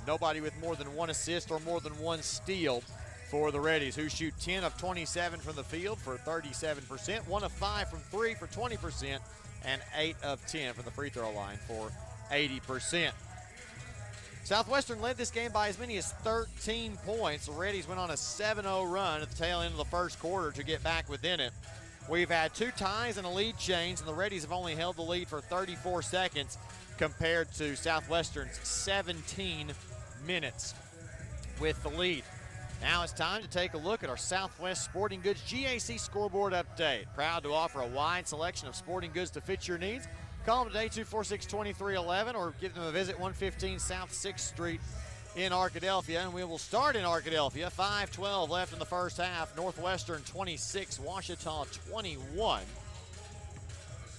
[SPEAKER 1] Nobody with more than 1 assist or more than 1 steal for the Reddies, who shoot 10 of 27 from the field for 37%, 1 of 5 from 3 for 20%, and 8 of 10 from the free throw line for 80%. Southwestern led this game by as many as 13 points. The Reddies went on a 7-0 run at the tail end of the first quarter to get back within it. We've had 2 ties and a lead change, and the Reddies have only held the lead for 34 seconds compared to Southwestern's 17 minutes with the lead. Now it's time to take a look at our Southwest Sporting Goods GAC scoreboard update. Proud to offer a wide selection of sporting goods to fit your needs. Call them today, 246-2311, or give them a visit, 115 South 6th Street in Arkadelphia. And we will start in Arkadelphia. 5:12 left in the first half. Northwestern 26, Ouachita 21.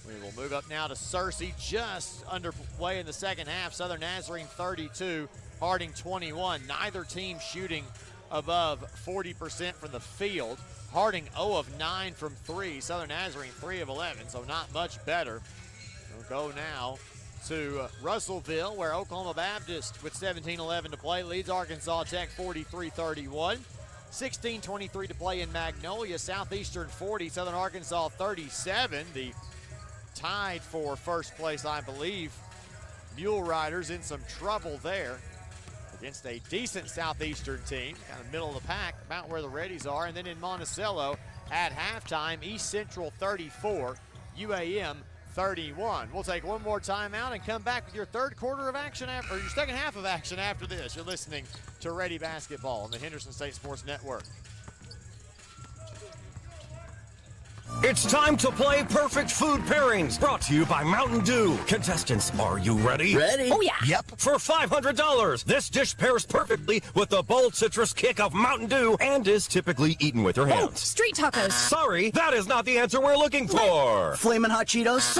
[SPEAKER 1] We will move up now to Searcy, just underway in the second half. Southern Nazarene 32, Harding 21. Neither team shooting above 40% from the field. Harding 0 of 9 from 3. Southern Nazarene 3 of 11, so not much better. We'll go now to Russellville, where Oklahoma Baptist, with 17:11 to play, leads Arkansas Tech 43-31. 16:23 to play in Magnolia. Southeastern 40, Southern Arkansas 37. The tied for first place, I believe. Mule Riders in some trouble there against a decent Southeastern team, kind of middle of the pack, about where the Reddies are. And then in Monticello at halftime, East Central 34, UAM 31. We'll take one more timeout and come back with your third quarter of action, or your second half of action after this. You're listening to Ready Basketball on the Henderson State Sports Network.
[SPEAKER 6] It's time to play Perfect Food Pairings, brought to you by Mountain Dew. Contestants, are you ready?
[SPEAKER 9] Ready?
[SPEAKER 6] Oh, yeah. Yep. For $500, this dish pairs perfectly with the bold citrus kick of Mountain Dew and is typically eaten with your hands.
[SPEAKER 2] Street tacos.
[SPEAKER 6] Sorry, that is not the answer we're looking for.
[SPEAKER 9] Flamin' Hot Cheetos?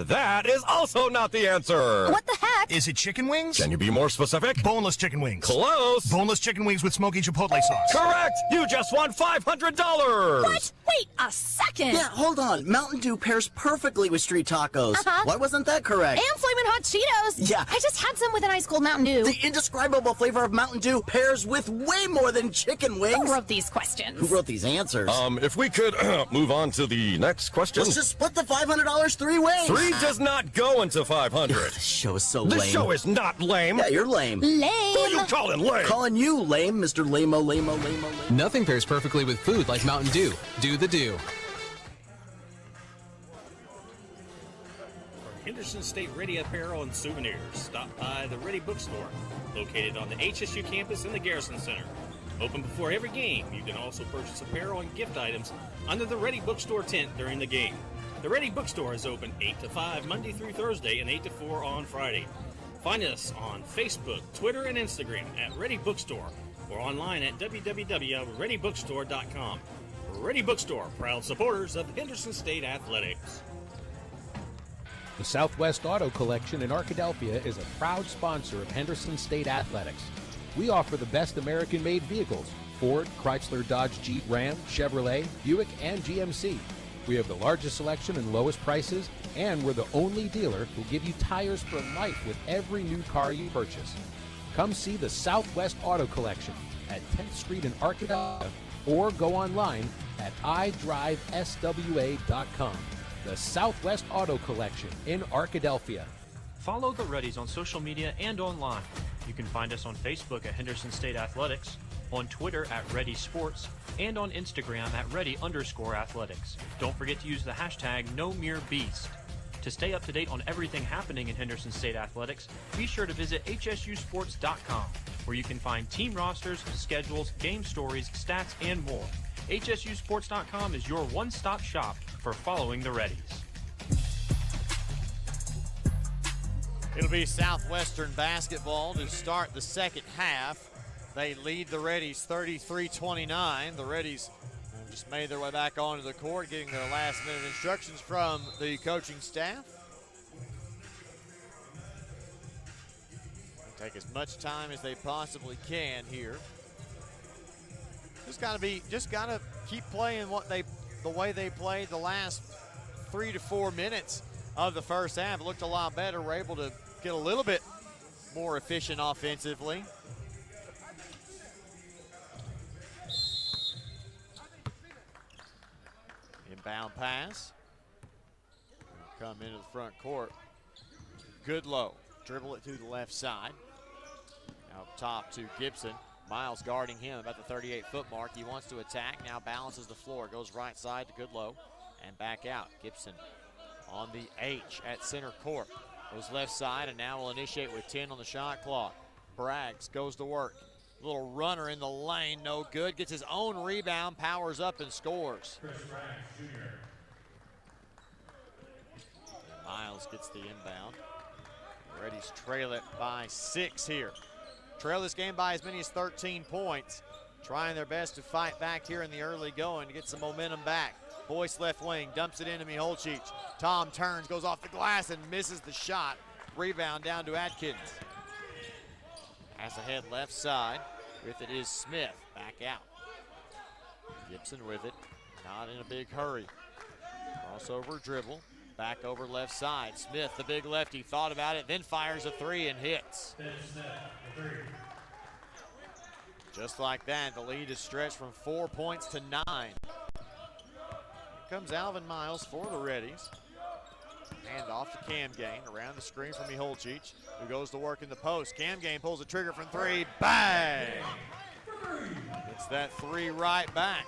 [SPEAKER 6] That is also not the answer.
[SPEAKER 2] What the heck?
[SPEAKER 17] Is it chicken wings?
[SPEAKER 6] Can you be more specific?
[SPEAKER 17] Boneless chicken wings.
[SPEAKER 6] Close.
[SPEAKER 17] Boneless chicken wings with smoky chipotle sauce.
[SPEAKER 6] Correct. You just won $500.
[SPEAKER 2] What? Wait a second.
[SPEAKER 9] Yeah, hold on. Mountain Dew pairs perfectly with street tacos. Why wasn't that correct?
[SPEAKER 2] And Flamin' Hot Cheetos.
[SPEAKER 9] Yeah.
[SPEAKER 2] I just had some with an ice cold Mountain Dew.
[SPEAKER 9] The indescribable flavor of Mountain Dew pairs with way more than chicken wings.
[SPEAKER 2] Who wrote these questions?
[SPEAKER 9] Who wrote these answers?
[SPEAKER 6] If we could move on to the next question.
[SPEAKER 9] Let's just split the $500 3 ways.
[SPEAKER 6] 3 does not go into 500.
[SPEAKER 9] This show is so lame.
[SPEAKER 6] This show is not lame.
[SPEAKER 9] Yeah, you're lame.
[SPEAKER 2] Lame.
[SPEAKER 6] Who are you calling lame?
[SPEAKER 9] Calling you lame, Mr. Lame-o, lame-o, lame-o, lame-o.
[SPEAKER 12] Nothing pairs perfectly with food like Mountain Dew. Do the Dew.
[SPEAKER 8] Henderson State Ready apparel and souvenirs, stop by the Reddy Bookstore, located on the HSU campus in the Garrison Center. Open before every game, you can also purchase apparel and gift items under the Reddy Bookstore tent during the game. The Reddy Bookstore is open 8 to 5 Monday through Thursday and 8 to 4 on Friday. Find us on Facebook, Twitter, and Instagram at Reddy Bookstore or online at www.reddybookstore.com. Reddy Bookstore, proud supporters of Henderson State Athletics.
[SPEAKER 13] The Southwest Auto Collection in Arkadelphia is a proud sponsor of Henderson State Athletics. We offer the best American-made vehicles: Ford, Chrysler, Dodge, Jeep, Ram, Chevrolet, Buick, and GMC. We have the largest selection and lowest prices, and we're the only dealer who give you tires for life with every new car you purchase. Come see the Southwest Auto Collection at 10th Street in Arkadelphia or go online at idriveswa.com. The Southwest Auto Collection in Arkadelphia.
[SPEAKER 21] Follow the Reddies on social media and online. You can find us on Facebook at Henderson State Athletics, on Twitter at Reddy Sports, and on Instagram at Reddy_Athletics. Don't forget to use the hashtag #NoMereBeast. To stay up to date on everything happening in Henderson State Athletics, be sure to visit hsusports.com, where you can find team rosters, schedules, game stories, stats, and more. hsusports.com is your one-stop shop for following the Reddies.
[SPEAKER 1] It'll be Southwestern basketball to start the second half. They lead the Reddies 33-29. The Reddies just made their way back onto the court, getting their last-minute instructions from the coaching staff. Take as much time as they possibly can here. Just gotta keep playing the way they played the last 3 to 4 minutes of the first half. It looked a lot better. We're able to get a little bit more efficient offensively. Inbound pass. Come into the front court. Goodlow. Dribble it to the left side. Out top to Gibson. Miles guarding him about the 38-foot mark. He wants to attack. Now balances the floor. Goes right side to Goodlow and back out. Gibson on the H at center court. Goes left side and now will initiate with 10 on the shot clock. Braggs goes to work. Little runner in the lane, no good. Gets his own rebound, powers up and scores. Miles gets the inbound. Reddies trail it by 6 here. Trail this game by as many as 13 points. Trying their best to fight back here in the early going to get some momentum back. Boyce left wing, dumps it into Miholcic. Tom turns, goes off the glass and misses the shot. Rebound down to Atkins. Pass ahead left side. With it is Smith, back out. Gibson with it, not in a big hurry. Crossover dribble, back over left side. Smith, the big lefty, thought about it, then fires a three and hits. Just like that, the lead is stretched from 4 points to 9. Here comes Alvin Miles for the Reddies. Hand off to Camgain, around the screen from Miholcic, who goes to work in the post. Camgain pulls the trigger from 3, bang! Gets that 3 right back.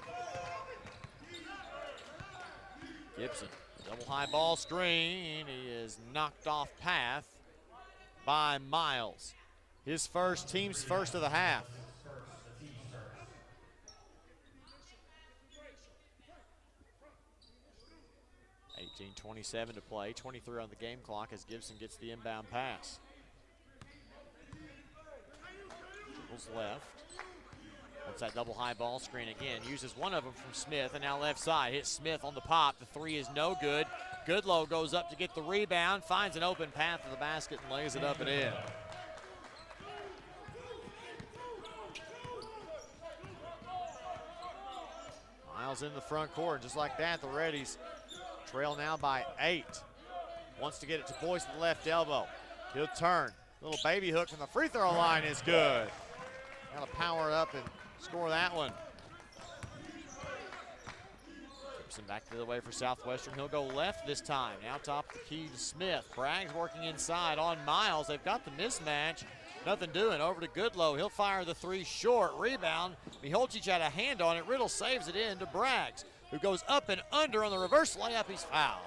[SPEAKER 1] Gibson, double high ball screen. He is knocked off path by Miles. His team's first of the half. 18:27 to play, 23 on the game clock as Gibson gets the inbound pass. Dribbles left. Wants that double high ball screen again. Uses one of them from Smith and now left side. Hits Smith on the pop. The 3 is no good. Goodlow goes up to get the rebound, finds an open path to the basket and lays it up and in. Miles in the front court. Just like that, the Reddies trail now by 8. Wants to get it to Boyce with the left elbow. He'll turn. Little baby hook from the free throw line is good. Got to power up and score that one. Gibson back the other way for Southwestern. He'll go left this time. Now top the key to Smith. Braggs working inside on Miles. They've got the mismatch. Nothing doing. Over to Goodlow. He'll fire the 3 short. Rebound. Miholcic had a hand on it. Riddle saves it in to Braggs, who goes up and under on the reverse layup. He's fouled.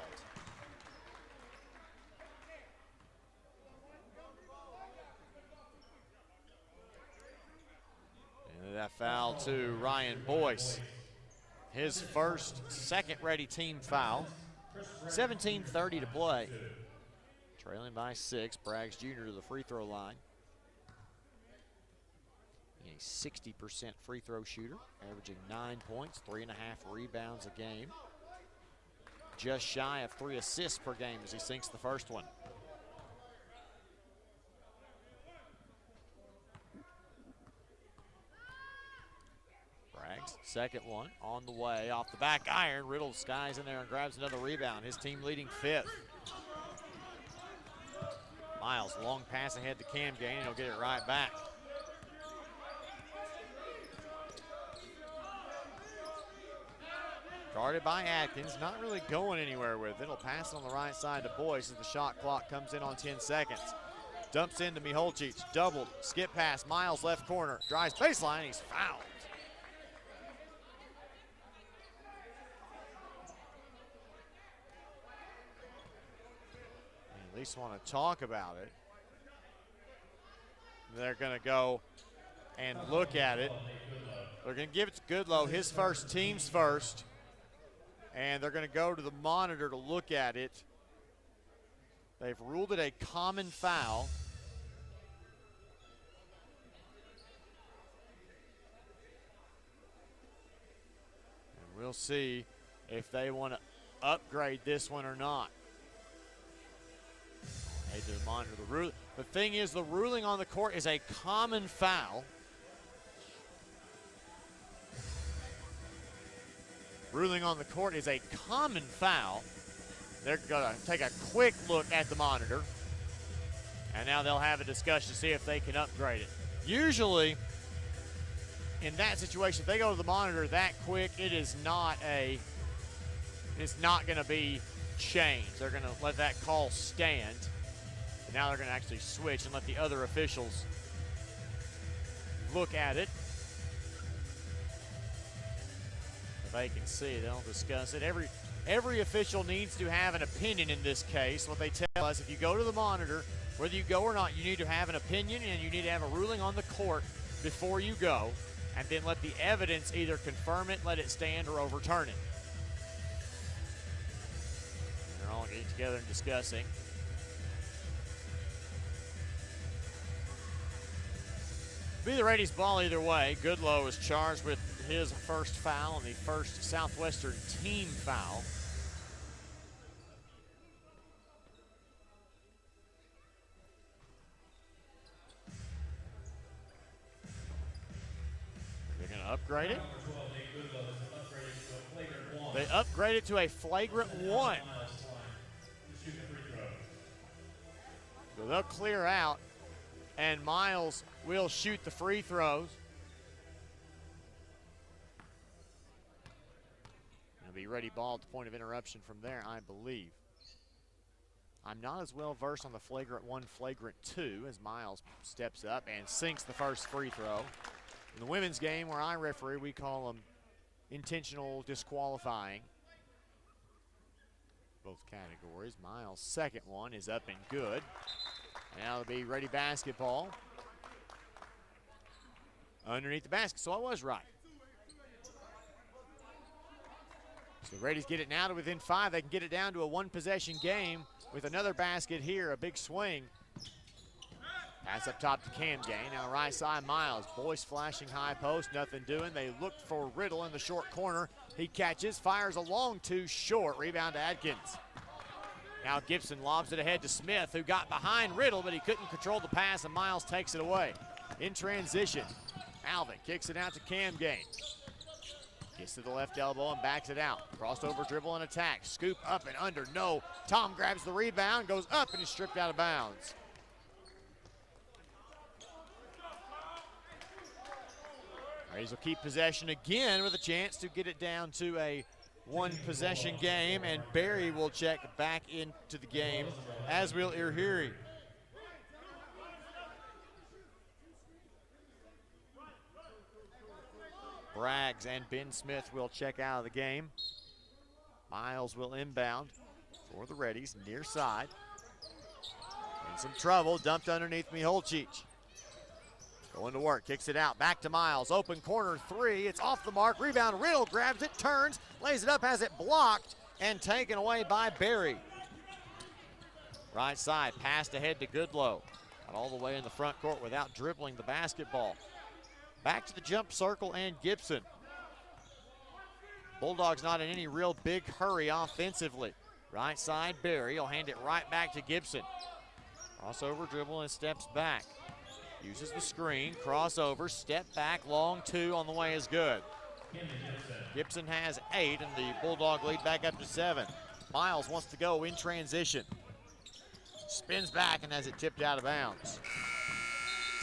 [SPEAKER 1] That foul to Ryan Boyce. His second Ready team foul. 17:30 to play. Trailing by 6. Braggs Jr. to the free throw line. A 60% free throw shooter, averaging 9 points, 3.5 rebounds a game. Just shy of 3 assists per game as he sinks the first one. Braggs, second one, on the way, off the back iron. Riddle skies in there and grabs another rebound. His team leading 5th. Miles, long pass ahead to Cam Gain, and he'll get it right back. Guarded by Atkins, not really going anywhere with it. He'll pass it on the right side to Boyce as the shot clock comes in on 10 seconds. Dumps into Miholcic, doubled, skip pass, Miles left corner, drives baseline, he's fouled. At least want to talk about it. They're going to go and look at it. They're going to give it to Goodlow, his first, team's first. And they're going to go to the monitor to look at it. They've ruled it a common foul. And we'll see if they want to upgrade this one or not. Head to the monitor. The thing is, the ruling on the court is a common foul. Ruling on the court is a common foul. They're going to take a quick look at the monitor. And now they'll have a discussion to see if they can upgrade it. Usually, in that situation, if they go to the monitor that quick, it's not going to be changed. They're going to let that call stand. And now they're going to actually switch and let the other officials look at it. They can see, they'll discuss it. Every official needs to have an opinion in this case. What they tell us, if you go to the monitor, whether you go or not, you need to have an opinion and you need to have a ruling on the court before you go, and then let the evidence either confirm it, let it stand, or overturn it. They're all getting together and discussing. Be the Reddies' ball either way. Goodlow is charged with his first foul and the first Southwestern team foul. They're going to upgrade it. They upgrade it to a flagrant 1. So they'll clear out, and Miles will shoot the free throws. It'll be Ready ball at the point of interruption from there, I believe. I'm not as well versed on the flagrant 1, flagrant 2 as Miles steps up and sinks the first free throw. In the women's game where I referee, we call them intentional disqualifying. Both categories. Miles' second one is up and good. Now it'll be Ready basketball. Underneath the basket, so I was right. So the Reddies get it now to within 5. They can get it down to a 1-possession game with another basket here, a big swing. Pass up top to Cam Gain. Now right side, Miles. Boyce flashing high post, nothing doing. They look for Riddle in the short corner. He catches, fires a long 2 short. Rebound to Adkins. Now Gibson lobs it ahead to Smith, who got behind Riddle, but he couldn't control the pass, and Miles takes it away. In transition, Alvin kicks it out to Cam Gain. Gets to the left elbow and backs it out. Crossed over dribble and attack. Scoop up and under, no. Tom grabs the rebound, goes up, and is stripped out of bounds. Rays will keep possession again with a chance to get it down to a 1-possession game, and Barry will check back into the game, as will Irhiri. Braggs and Ben Smith will check out of the game. Miles will inbound for the Reddies, near side. In some trouble, dumped underneath Miholcic. Going to work, kicks it out, back to Miles. Open corner three, it's off the mark. Rebound, Riddle grabs it, turns, lays it up, has it blocked, and taken away by Berry. Right side, passed ahead to Goodlow. Got all the way in the front court without dribbling the basketball. Back to the jump circle and Gibson. Bulldogs not in any real big hurry offensively. Right side, Berry will hand it right back to Gibson. Crossover dribble and steps back. Uses the screen, crossover, step back, long two on the way is good. Gibson has 8 and the Bulldog lead back up to 7. Miles wants to go in transition. Spins back and has it tipped out of bounds.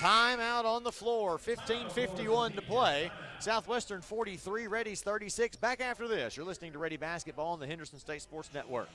[SPEAKER 1] Timeout on the floor, 15:51 to play. Southwestern 43, Reddies 36. Back after this, you're listening to Ready Basketball on the Henderson State Sports Network.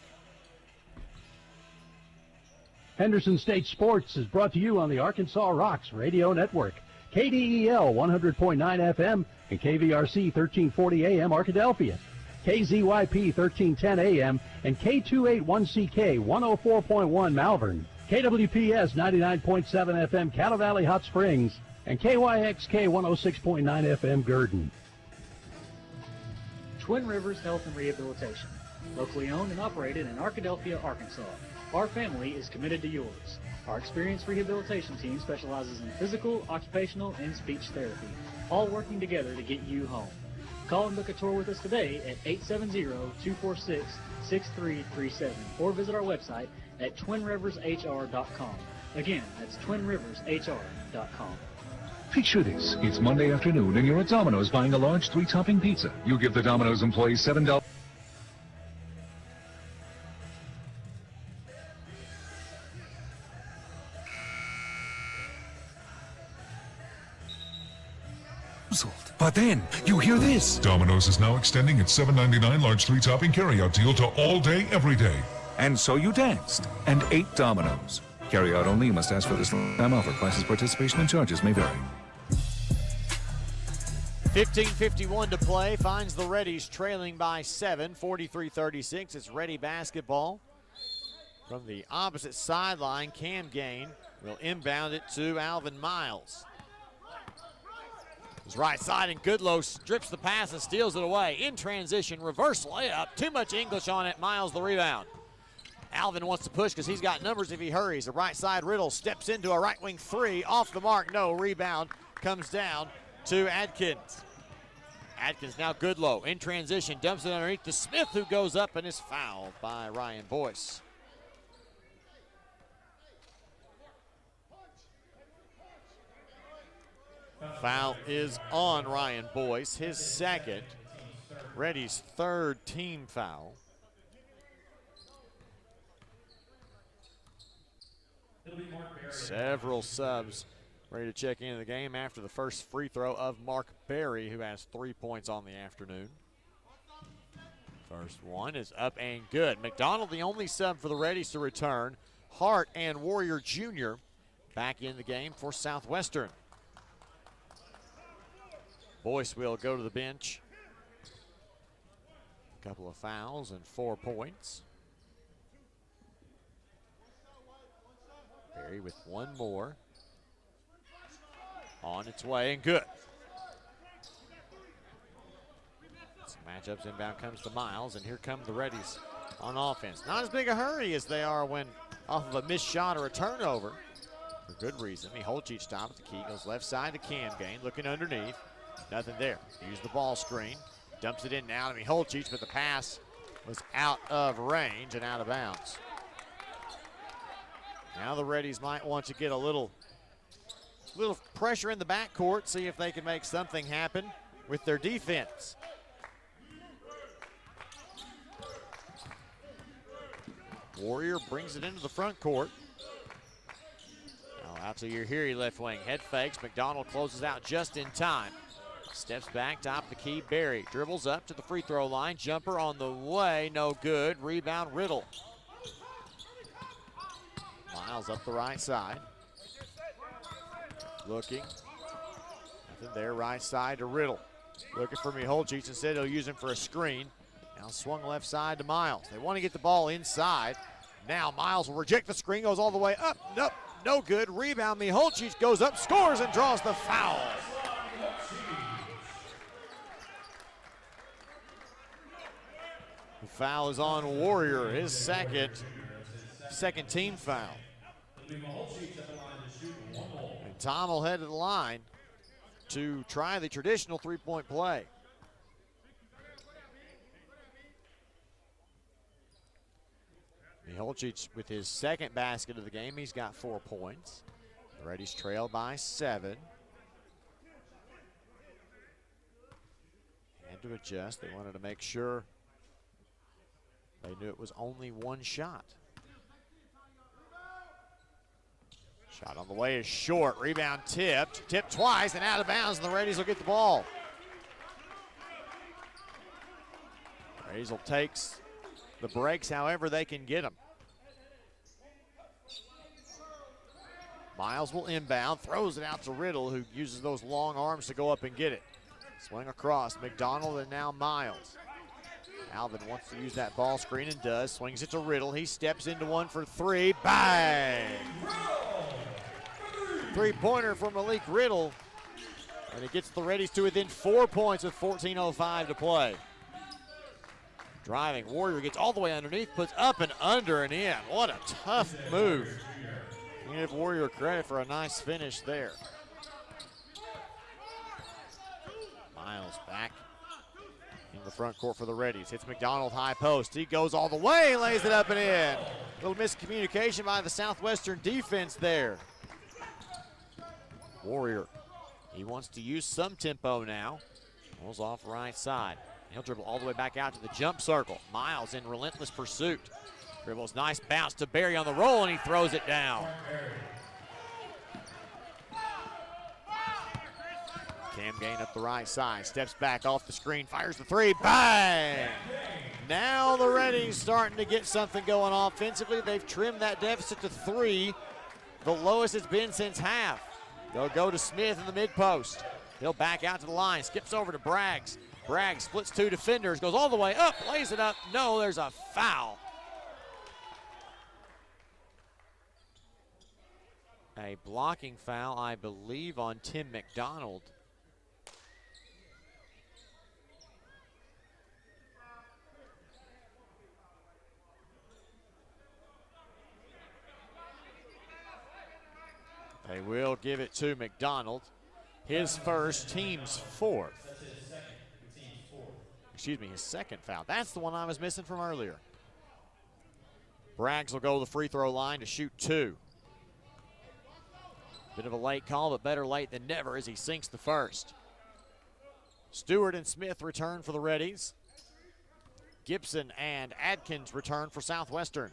[SPEAKER 15] Henderson State Sports is brought to you on the Arkansas Rocks Radio Network. KDEL 100.9 FM and KVRC 1340 AM Arkadelphia. KZYP 1310 AM and K281CK 104.1 Malvern. KWPS 99.7 FM Cattle Valley Hot Springs and KYXK 106.9 FM Gurdon.
[SPEAKER 14] Twin Rivers Health and Rehabilitation, locally owned and operated in Arkadelphia, Arkansas. Our family is committed to yours. Our experienced rehabilitation team specializes in physical, occupational, and speech therapy, all working together to get you home. Call and book a tour with us today at 870-246-6337 or visit our website at twinrivershr.com. Again, that's twinrivershr.com.
[SPEAKER 5] Picture this. It's Monday afternoon and you're at Domino's buying a large 3-topping pizza. You give the Domino's employees $7.
[SPEAKER 19] But then, you hear this.
[SPEAKER 20] Domino's is now extending its $7.99 large 3-topping carryout deal to all day, every day.
[SPEAKER 19] And so you danced and ate Domino's. Carryout only. You must ask for this time offer. Prices, participation, and charges may vary.
[SPEAKER 1] 15:51 to play. Finds the Reddies trailing by 7, 43-36. It's Ready basketball. From the opposite sideline, Cam Gain will inbound it to Alvin Miles. His right side, and Goodlow strips the pass and steals it away. In transition, reverse layup. Too much English on it. Miles the rebound. Alvin wants to push because he's got numbers if he hurries. The right side, Riddle steps into a right wing three. Off the mark, no. Rebound comes down to Adkins. Adkins now Goodlow. In transition, dumps it underneath to Smith, who goes up and is fouled by Ryan Boyce. Foul is on Ryan Boyce, his second. Reddy's third team foul. Several subs ready to check into the game after the first free throw of Mark Berry, who has 3 points on the afternoon. First one is up and good. McDonald, the only sub for the Reddies to return. Hart and Warrior Jr. back in the game for Southwestern. Boyce will go to the bench. A couple of fouls and 4 points. Berry with one more. On its way and good. Some matchups inbound comes to Miles, and here come the Reddies on offense. Not as big a hurry as they are when off of a missed shot or a turnover. For good reason. Miholcic stop at the key, goes left side to Cam Gain, looking underneath. Nothing there. Use the ball screen. Dumps it in now to Miholcic, but the pass was out of range and out of bounds. Now the Reddies might want to get a little pressure in the backcourt, see if they can make something happen with their defense. Warrior brings it into the front court. Now out to your Heary left wing. Head fakes. McDonald closes out just in time. Steps back, top of the key. Berry dribbles up to the free throw line. Jumper on the way, no good. Rebound, Riddle. Miles up the right side. Looking. Nothing there, right side to Riddle. Looking for Miholcic. Instead, he'll use him for a screen. Now swung left side to Miles. They want to get the ball inside. Now Miles will reject the screen, goes all the way up. Nope. no good. Rebound, Miholcic goes up, scores, and draws the foul. The foul is on Warrior, his second team foul. And Tom will head to the line to try the traditional three-point play. Miholcic with his second basket of the game. He's got 4 points. The Reddies trail by 7. Had to adjust. They wanted to make sure they knew it was only one shot. Shot on the way is short. Rebound tipped. Tipped twice and out of bounds, and the Reddies will get the ball. Reddies will take the breaks however they can get them. Miles will inbound, throws it out to Riddle, who uses those long arms to go up and get it. Swing across, McDonald and now Miles. Alvin wants to use that ball screen and does. Swings it to Riddle. He steps into one for 3. Bang! Three-pointer for Malik Riddle. And it gets the Reddies to within 4 points with 14:05 to play. Driving, Warrior gets all the way underneath, puts up and under and in. What a tough move. You give Warrior credit for a nice finish there. Miles back in the front court for the Reddies. Hits McDonald high post. He goes all the way, lays it up and in. Little miscommunication by the Southwestern defense there. Warrior, he wants to use some tempo now. Pulls off right side. He'll dribble all the way back out to the jump circle. Miles in relentless pursuit. Dribbles, nice bounce to Berry on the roll, and he throws it down. Cam Gain up the right side, steps back off the screen, fires the 3, bang! Now the Reddies starting to get something going offensively. They've trimmed that deficit to 3, the lowest it's been since half. They'll go to Smith in the mid-post. He'll back out to the line, skips over to Braggs. Braggs splits 2 defenders, goes all the way up, lays it up. No, there's a foul. A blocking foul, I believe, on Tim McDonald. They will give it to McDonald. His first, team's 4th. Excuse me, his second foul. That's the one I was missing from earlier. Braggs will go to the free throw line to shoot 2. Bit of a late call, but better late than never as he sinks the first. Stewart and Smith return for the Reddies. Gibson and Adkins return for Southwestern.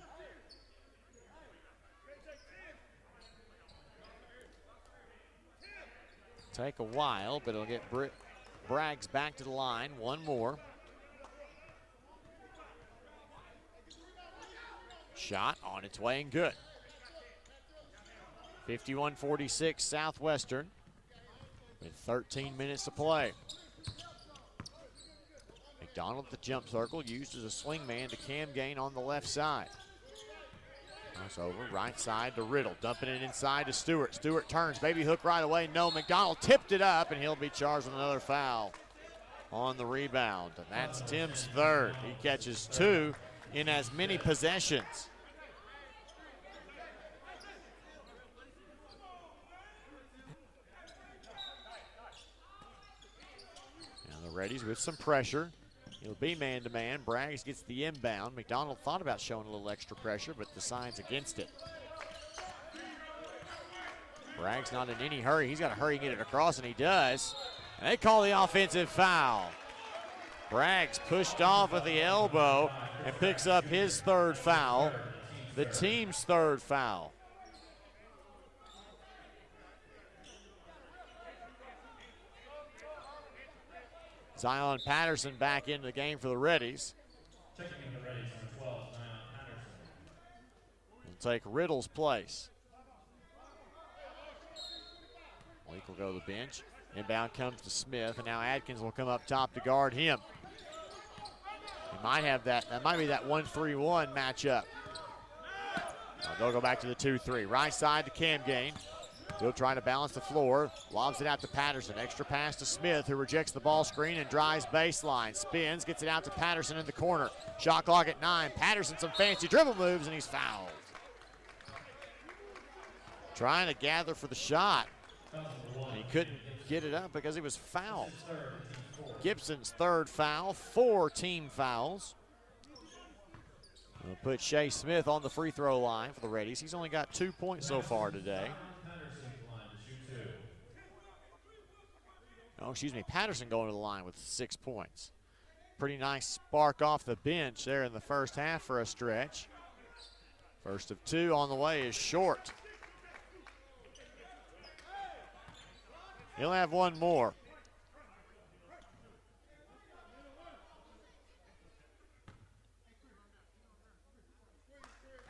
[SPEAKER 1] Take a while, but it'll get Braggs back to the line. One more. Shot on its way and good. 51-46 Southwestern with 13 minutes to play. McDonald at the jump circle, used as a swing man to Cam Gain on the left side. Cross over, right side to Riddle, dumping it inside to Stewart. Stewart turns, baby hook right away. No, McDonald tipped it up, and he'll be charged with another foul on the rebound. And that's Tim's 3rd. He catches 2 in as many possessions. And the Reddies with some pressure. He'll be man-to-man. Braggs gets the inbound. McDonald thought about showing a little extra pressure, but decides against it. Braggs not in any hurry. He's got to hurry and get it across, and he does. And they call the offensive foul. Braggs pushed off with the elbow and picks up his 3rd foul, the team's 3rd foul. Zion Patterson back into the game for the Reddies.
[SPEAKER 3] Checking in the Reddies, number 12, Zion Patterson.
[SPEAKER 1] Will take Riddle's place. Leak will go to the bench. Inbound comes to Smith, and now Adkins will come up top to guard him. He might have that might be that 1-3-1 matchup. They'll go back to the 2-3. Right side to Camgain. Still trying to balance the floor. Lobs it out to Patterson. Extra pass to Smith, who rejects the ball screen and drives baseline. Spins, gets it out to Patterson in the corner. Shot clock at 9. Patterson some fancy dribble moves, and he's fouled. Trying to gather for the shot. And he couldn't get it up because he was fouled. Gibson's third foul, 4 team fouls. We'll put Shea Smith on the free throw line for the Reddies. He's only got 2 points so far today. Oh, excuse me, Patterson going to the line with 6 points. Pretty nice spark off the bench there in the first half for a stretch. First of 2 on the way is short. He'll have one more.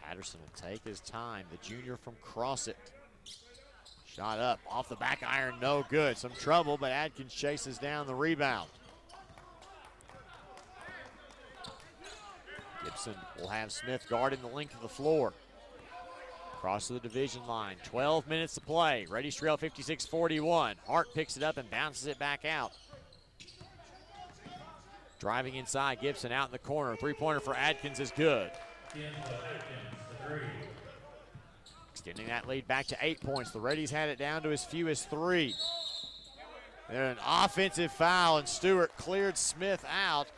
[SPEAKER 1] Patterson will take his time. The junior from Crossett. Shot up, off the back iron, no good. Some trouble, but Adkins chases down the rebound. Gibson will have Smith guarding the length of the floor. Across to the division line, 12 minutes to play. Reddies trail 56-41. Hart picks it up and bounces it back out. Driving inside, Gibson out in the corner. Three-pointer for Adkins is good. Extending that lead back to 8 points. The Reddies had it down to as few as 3. There's an offensive foul, and Stewart cleared Smith out.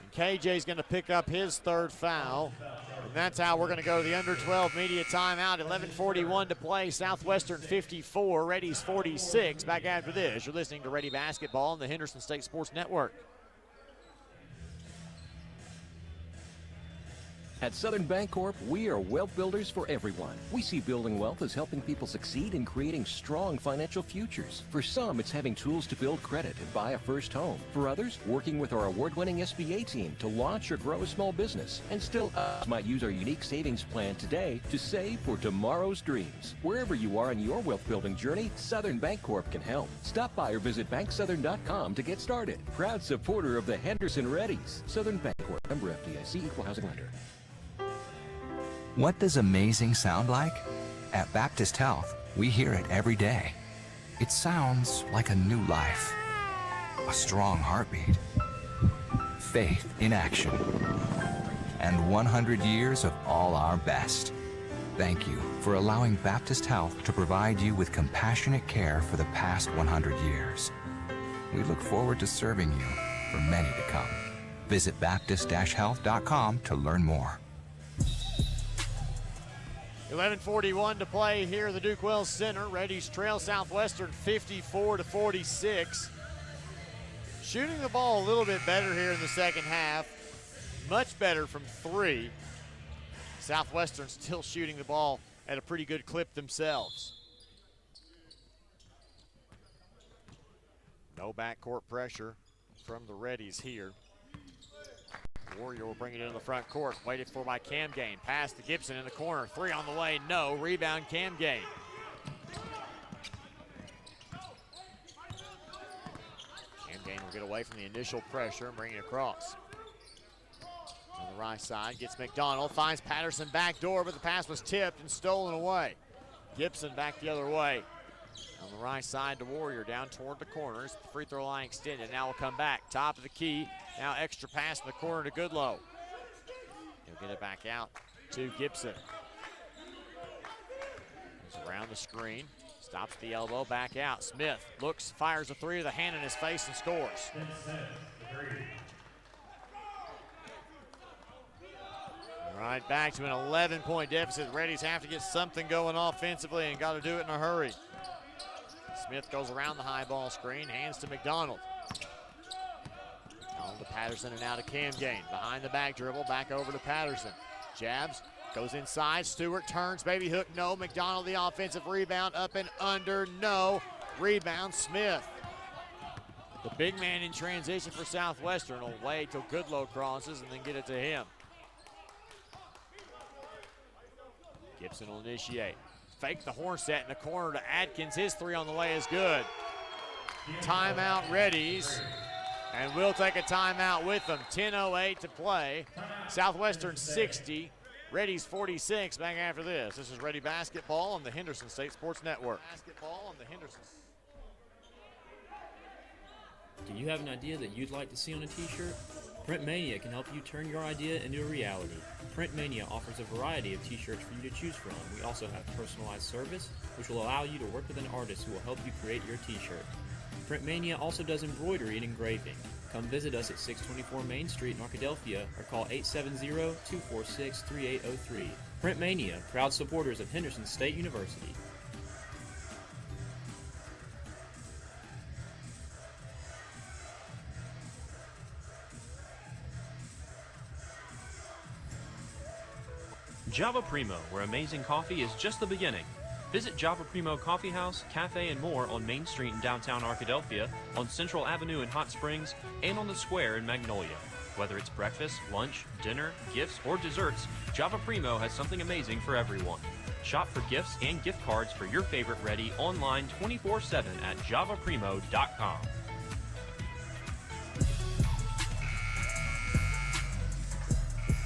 [SPEAKER 1] And KJ's going to pick up his third foul. And that's how we're going to go to the under 12 media timeout. 11:41 to play. Southwestern 54, Reddies 46. Back after this, you're listening to Ready Basketball on the Henderson State Sports Network.
[SPEAKER 10] At Southern Bancorp, we are wealth builders for everyone. We see building wealth as helping people succeed in creating strong financial futures. For some, it's having tools to build credit and buy a first home. For others, working with our award-winning SBA team to launch or grow a small business. And still others might use our unique savings plan today to save for tomorrow's dreams. Wherever you are in your wealth building journey, Southern Bancorp can help. Stop by or visit banksouthern.com to get started. Proud supporter of the Henderson Reddies. Southern Bancorp, member FDIC, equal housing lender.
[SPEAKER 18] What does amazing sound like? At Baptist Health, we hear it every day. It sounds like a new life, a strong heartbeat, faith in action, and 100 years of all our best. Thank you for allowing Baptist Health to provide you with compassionate care for the past 100 years. We look forward to serving you for many to come. Visit Baptist-Health.com to learn more.
[SPEAKER 1] 11:41 to play here at the Duke Wells Center. Reddies trail Southwestern 54-46. Shooting the ball a little bit better here in the second half. Much better from 3. Southwestern still shooting the ball at a pretty good clip themselves. No backcourt pressure from the Reddies here. Warrior will bring it into the front court. Waited for by Camgain. Pass to Gibson in the corner. 3 on the way. No. Rebound Camgain. Camgain will get away from the initial pressure and bring it across. On the right side, gets McDonald. Finds Patterson back door, but the pass was tipped and stolen away. Gibson back the other way. On the right side to Warrior, down toward the corners. The free throw line extended. Now we'll come back. Top of the key. Now extra pass in the corner to Goodlow. He'll get it back out to Gibson. Goes around the screen. Stops the elbow, back out. Smith looks, fires a 3 with a hand in his face and scores. All right, back to an 11-point deficit. Reddies have to get something going offensively and got to do it in a hurry. Smith goes around the high ball screen, hands to McDonald. On to Patterson and now to Camgain. Behind the back dribble, back over to Patterson. Jabs, goes inside. Stewart turns, baby hook, no. McDonald the offensive rebound, up and under, no. Rebound, Smith. The big man in transition for Southwestern will wait till Goodlow crosses and then get it to him. Gibson will initiate. Fake the horn set in the corner to Adkins. His 3 on the way is good. Timeout Reddies. And we'll take a timeout with them. 10:08 to play. Southwestern 60, Reddies 46 back after this. This is Ready Basketball on the Henderson State Sports Network. Basketball on the Henderson.
[SPEAKER 4] Do you have an idea that you'd like to see on a t-shirt? Printmania can help you turn your idea into a reality. Printmania offers a variety of t-shirts for you to choose from. We also have personalized service, which will allow you to work with an artist who will help you create your t-shirt. Printmania also does embroidery and engraving. Come visit us at 624 Main Street in Arkadelphia or call 870-246-3803. Printmania, proud supporters of Henderson State University.
[SPEAKER 21] Java Primo, where amazing coffee is just the beginning. Visit Java Primo Coffee House, Cafe, and more on Main Street in downtown Arkadelphia, on Central Avenue in Hot Springs, and on the Square in Magnolia. Whether it's breakfast, lunch, dinner, gifts, or desserts, Java Primo has something amazing for everyone. Shop for gifts and gift cards for your favorite Ready online 24/7 at javaprimo.com.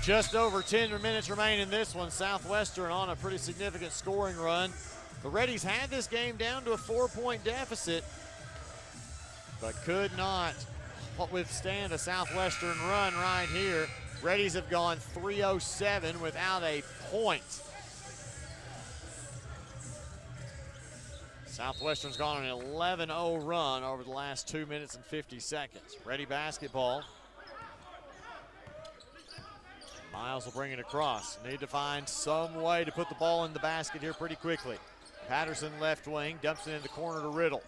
[SPEAKER 1] Just over 10 minutes remain in this one. Southwestern on a pretty significant scoring run. The Reddies had this game down to a 4-point deficit, but could not withstand a Southwestern run right here. Reddies have gone 3:07 without a point. Southwestern's gone on an 11-0 run over the last 2 minutes and 50 seconds. Ready basketball. Miles will bring it across. Need to find some way to put the ball in the basket here pretty quickly. Patterson left wing, dumps it in the corner to Riddle.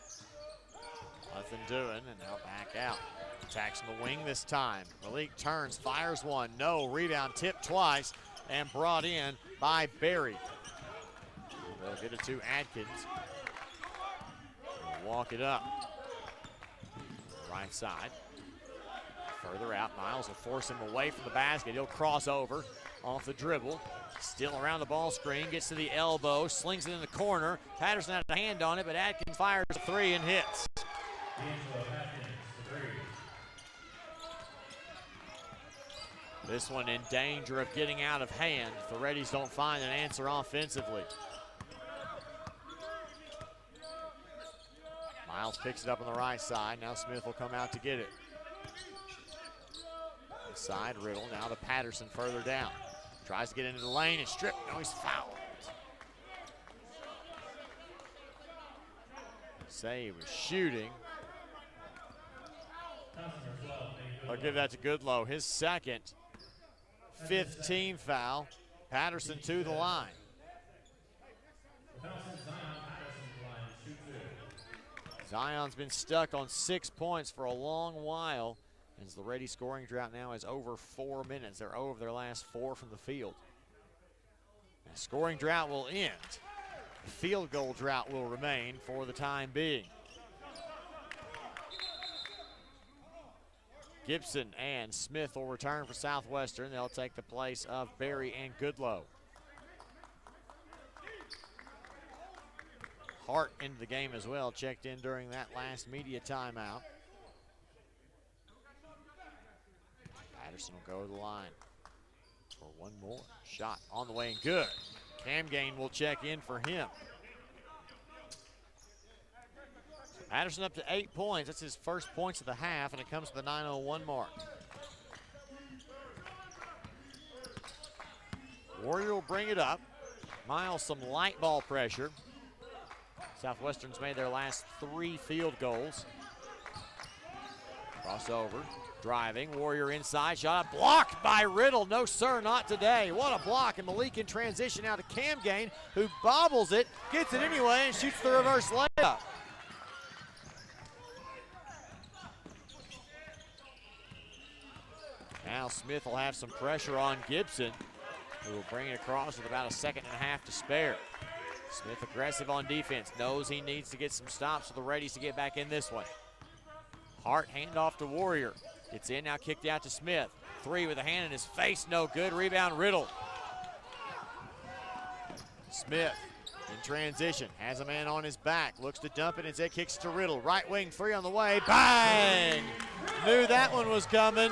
[SPEAKER 1] Nothing doing, and now back out. Attacks in the wing this time. Malik turns, fires one, no. Rebound tipped twice and brought in by Berry. They'll get it to Adkins. They'll walk it up. Right side. Further out, Miles will force him away from the basket. He'll cross over off the dribble. Still around the ball screen, gets to the elbow, slings it in the corner. Patterson had a hand on it, but Adkins fires a three and hits. This one in danger of getting out of hand if the Reddies don't find an answer offensively. Miles picks it up on the right side. Now Smith will come out to get it. Side Riddle, now to Patterson further down. Tries to get into the lane and stripped. No, he's fouled. Say he was shooting. I'll give that to Goodlow. His second, 5th team foul. Patterson to the line. Zion's been stuck on 6 points for a long while. As the Reddy scoring drought now is over 4 minutes. They're over their last 4 from the field. The scoring drought will end. The field goal drought will remain for the time being. Gibson and Smith will return for Southwestern. They'll take the place of Berry and Goodlow. Hart into the game as well, checked in during that last media timeout. Patterson will go to the line for one more. Shot on the way and good. Cam Gain will check in for him. Patterson up to 8 points. That's his first points of the half, and it comes to the 9:01 mark. Warrior will bring it up. Miles some light ball pressure. Southwestern's made their last 3 field goals. Crossover. Driving, Warrior inside, shot blocked by Riddle. No, sir, not today. What a block, and Malik in transition out to Cam Gain, who bobbles it, gets it anyway, and shoots the reverse layup. Now Smith will have some pressure on Gibson, who will bring it across with about 1.5 seconds to spare. Smith aggressive on defense, knows he needs to get some stops for the Reddies to get back in this one. Hart handoff to Warrior. Gets in, now kicked out to Smith. 3 with a hand in his face, no good. Rebound, Riddle. Smith in transition, has a man on his back, looks to dump it, instead kicks to Riddle. Right wing 3 on the way, bang! Knew that one was coming.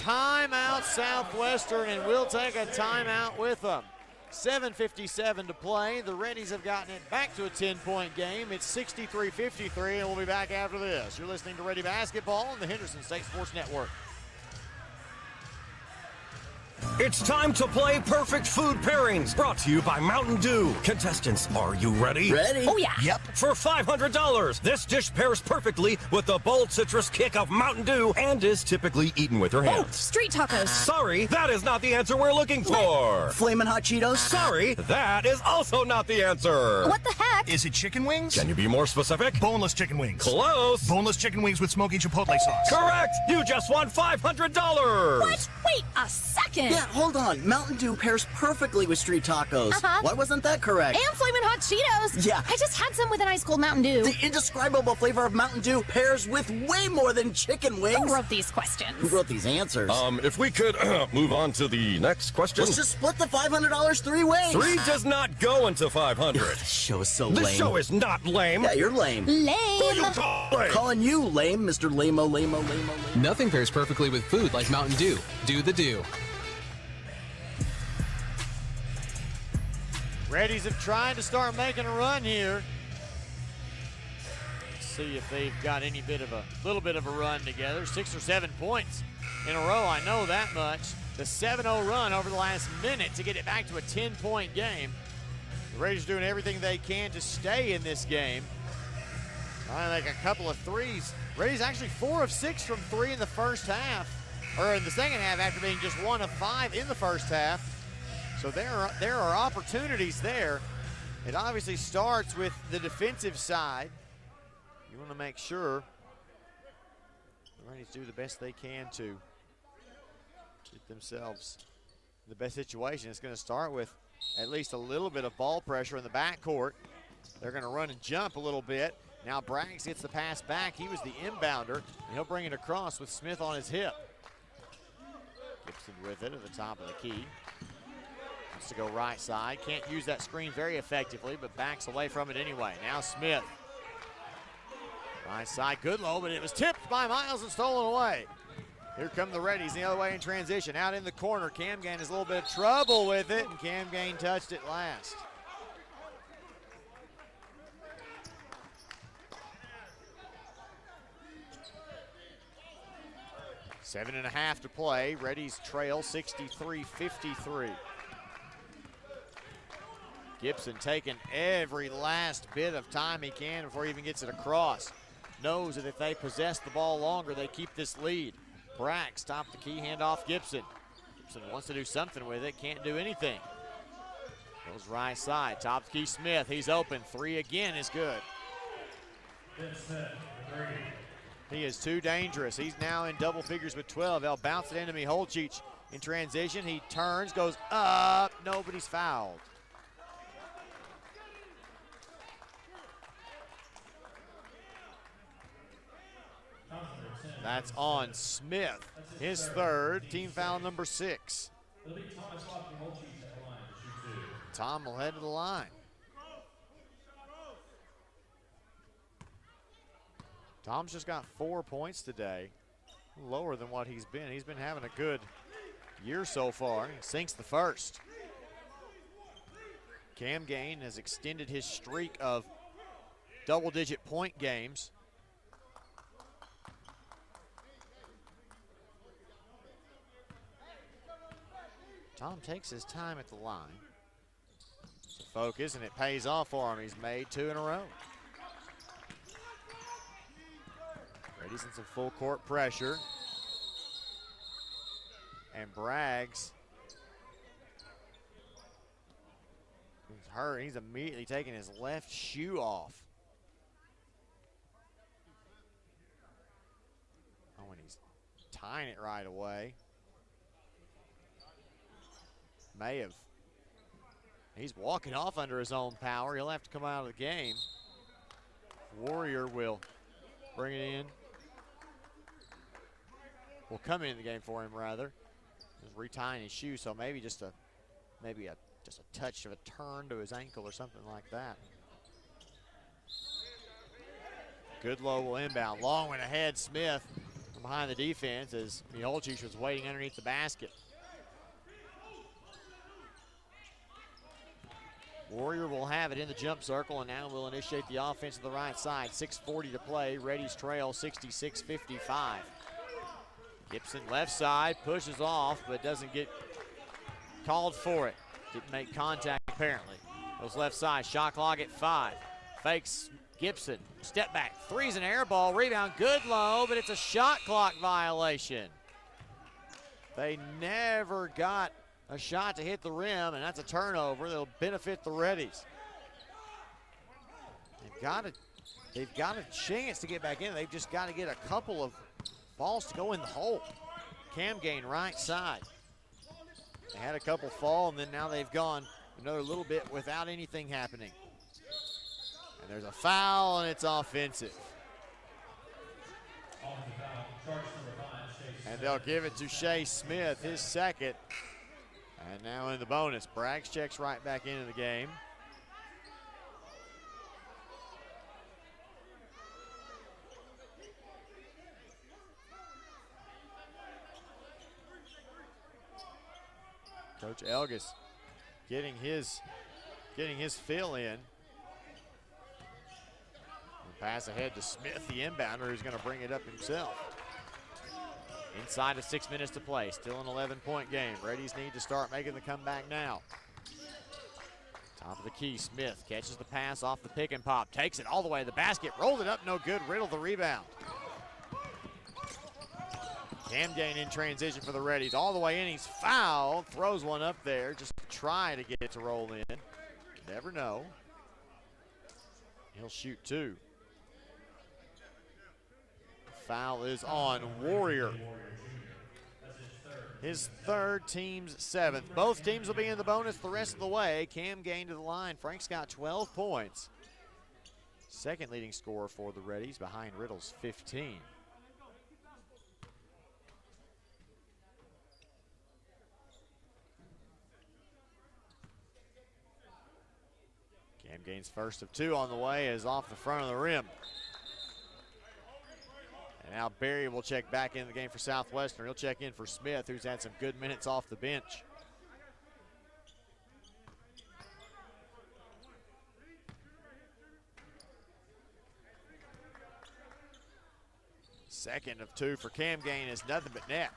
[SPEAKER 1] timeout Southwestern, and we'll take a timeout with them. 7:57 to play. The Reddies have gotten it back to a 10-point game. It's 63-53, and we'll be back after this. You're listening to Ready Basketball on the Henderson State Sports Network.
[SPEAKER 6] It's time to play Perfect Food Pairings, brought to you by Mountain Dew. Contestants, are you ready?
[SPEAKER 9] Ready?
[SPEAKER 2] Oh, yeah.
[SPEAKER 6] Yep. For $500, this dish pairs perfectly with the bold citrus kick of Mountain Dew and is typically eaten with your
[SPEAKER 2] Oh,
[SPEAKER 6] hands.
[SPEAKER 2] street tacos.
[SPEAKER 6] Sorry, that is not the answer we're looking for.
[SPEAKER 9] Flamin' Hot Cheetos?
[SPEAKER 6] Sorry, that is also not the answer.
[SPEAKER 2] What the heck?
[SPEAKER 17] Is it chicken wings?
[SPEAKER 6] Can you be more specific?
[SPEAKER 17] Boneless chicken wings.
[SPEAKER 6] Close.
[SPEAKER 17] Boneless chicken wings with smoky chipotle sauce.
[SPEAKER 6] Correct. You just won $500.
[SPEAKER 2] What? Wait a second.
[SPEAKER 9] Yeah, hold on. Mountain Dew pairs perfectly with street tacos. Why wasn't that correct?
[SPEAKER 2] And Flamin' Hot Cheetos.
[SPEAKER 9] Yeah.
[SPEAKER 2] I just had some with an ice cold Mountain Dew.
[SPEAKER 9] The indescribable flavor of Mountain Dew pairs with way more than chicken wings.
[SPEAKER 2] Who wrote these questions?
[SPEAKER 9] Who wrote these answers?
[SPEAKER 6] If we could move on to the next question.
[SPEAKER 9] Let's just split the $500 three ways.
[SPEAKER 6] 3 does not go into 500.
[SPEAKER 9] This show is so lame.
[SPEAKER 6] This show is not lame.
[SPEAKER 9] Yeah, you're lame.
[SPEAKER 2] Lame.
[SPEAKER 9] Calling you lame, Mr. Lamo, Lamo, Lamo, Lamo.
[SPEAKER 12] Nothing pairs perfectly with food like Mountain Dew. Do the Dew.
[SPEAKER 1] Reddies have tried to start making a run here. Let's see if they've got any little bit of a run together. 6 or 7 points in a row, I know that much. The 7-0 run over the last minute to get it back to a 10-point game. The Raiders doing everything they can to stay in this game. I think a couple of threes. Raiders actually 4 of 6 from 3 in the first half, or in the second half after being just 1 of 5 in the first half. So there are opportunities there. It obviously starts with the defensive side. You want to make sure the Raiders do the best they can to get themselves in the best situation. It's going to start with at least a little bit of ball pressure in the backcourt. They're going to run and jump a little bit. Now Braggs gets the pass back. He was the inbounder, and he'll bring it across with Smith on his hip. Gibson with it at the top of the key. Wants to go right side. Can't use that screen very effectively, but backs away from it anyway. Now Smith. Right side, good low, but it was tipped by Miles and stolen away. Here come the Reddies the other way in transition. Out in the corner, Cam Gain has a little bit of trouble with it, and Cam Gain touched it last. Seven and a half to play. Reddies trail 63-53. Gibson taking every last bit of time he can before he even gets it across. Knows that if they possess the ball longer, they keep this lead. Brack stopped the key, hand off Gibson. Gibson wants to do something with it, can't do anything. Goes right side, top the key Smith, he's open. 3 again is good. He is too dangerous. He's now in double figures with 12. They'll bounce it into Miholcic in transition. He turns, goes up, nobody's fouled. That's on Smith, his third, team foul number 6. Tom will head to the line. Tom's just got 4 points today, lower than what he's been. He's been having a good year so far. He sinks the first. Cam Gain has extended his streak of double-digit point games. Tom takes his time at the line. It's a focus, and it pays off for him. He's made 2 in a row. Reddies in some full court pressure. And Braggs. He's hurt. He's immediately taking his left shoe off. Oh, and he's tying it right away. May have. He's walking off under his own power. He'll have to come out of the game. Warrior will bring it in. Will come into the game for him rather. He's retying his shoe, so maybe just a touch of a turn to his ankle or something like that. Goodlow will inbound. Long one ahead. Smith from behind the defense as Michalczyk was waiting underneath the basket. Warrior will have it in the jump circle, and now will initiate the offense to the right side. 6:40 to play. Reddies trail 66-55. Gibson left side, pushes off, but doesn't get called for it. Didn't make contact, apparently. Goes left side, shot clock at 5. Fakes Gibson, step back, three's an air ball, rebound, good low, but it's a shot clock violation. They never got a shot to hit the rim, and that's a turnover. That'll benefit the Reddies. They've got a chance to get back in. They've just got to get a couple of balls to go in the hole. Cam Gain right side. They had a couple fall, and then now they've gone another little bit without anything happening. And there's a foul, and it's offensive. And they'll give it to Shea Smith, his second. And now in the bonus, Braggs checks right back into the game. Coach Elgis getting his fill in. Pass ahead to Smith, the inbounder, who's going to bring it up himself. Inside of 6 minutes to play, still an 11-point game. Reddies need to start making the comeback now. Top of the key, Smith catches the pass off the pick and pop, takes it all the way to the basket, rolled it up, no good, Riddle the rebound. Cam Gain in transition for the Reddies, all the way in, he's fouled, throws one up there, just to try to get it to roll in. Never know. He'll shoot two. Foul is on Warrior. His third, team's seventh. Both teams will be in the bonus the rest of the way. Cam Gain to the line. Frank's got 12 points. Second leading scorer for the Reddies behind Riddle's 15. Cam Gain's first of two on the way is off the front of the rim. And now Berry will check back in the game for Southwestern. He'll check in for Smith, who's had some good minutes off the bench. Second of two for Cam Gain is nothing but net.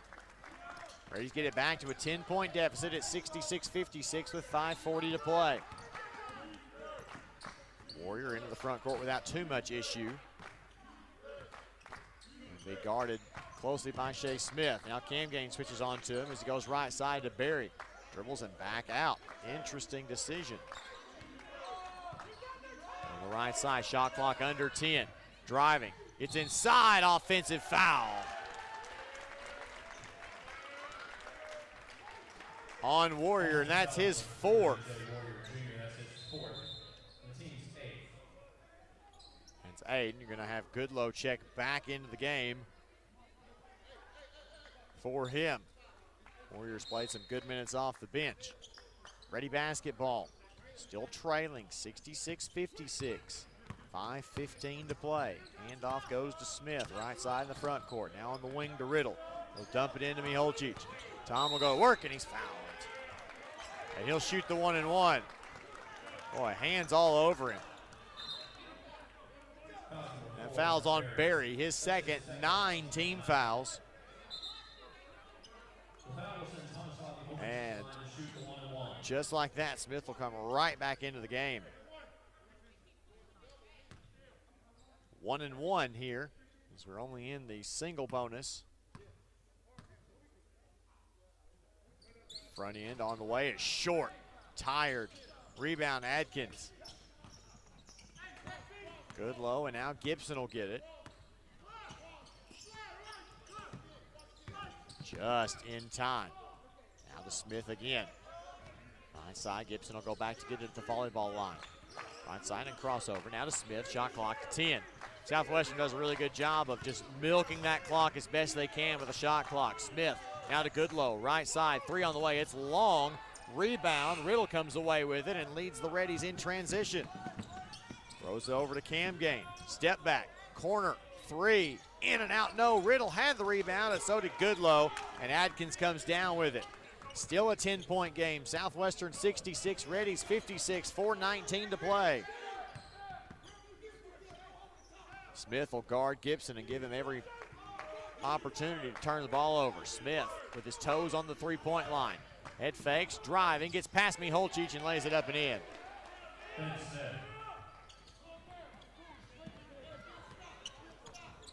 [SPEAKER 1] Reddies get it back to a 10-point deficit at 66-56 with 5:40 to play. Warrior into the front court without too much issue. They guarded closely by Shea Smith. Now Cam Gain switches on to him as he goes right side to Berry. Dribbles and back out. Interesting decision. On the right side, shot clock under 10. Driving. It's inside, offensive foul. On Warrior, and that's his fourth. Aiden, you're going to have Goodlow check back into the game for him. Warriors played some good minutes off the bench. Ready basketball, still trailing 66-56. 5:15 to play. Handoff goes to Smith, right side in the front court. Now on the wing to Riddle. He'll dump it into Michalczyk. Tom will go to work, and he's fouled. And he'll shoot the 1-and-1. Boy, hands all over him. And fouls on Berry, his second, 9 team fouls. And just like that, Smith will come right back into the game. 1-and-1 here, as we're only in the single bonus. Front end on the way is short, tired. Rebound Adkins. Good low, and now Gibson will get it. Just in time. Now to Smith again. Right side, Gibson will go back to get it at the volleyball line. Right side and crossover. Now to Smith, shot clock to 10. Southwestern does a really good job of just milking that clock as best they can with a shot clock. Smith now to Goodlow, right side, 3 on the way. It's long, rebound. Riddle comes away with it and leads the Reddies in transition. Throws it over to Cam Gain. Step back, corner, three. In and out, no. Riddle had the rebound, and so did Goodlow, and Adkins comes down with it. Still a 10-point game. Southwestern 66, Reddies 56, 4:19 to play. Smith will guard Gibson and give him every opportunity to turn the ball over. Smith with his toes on the three-point line. Head fakes, driving, gets past Miholcic and lays it up and in.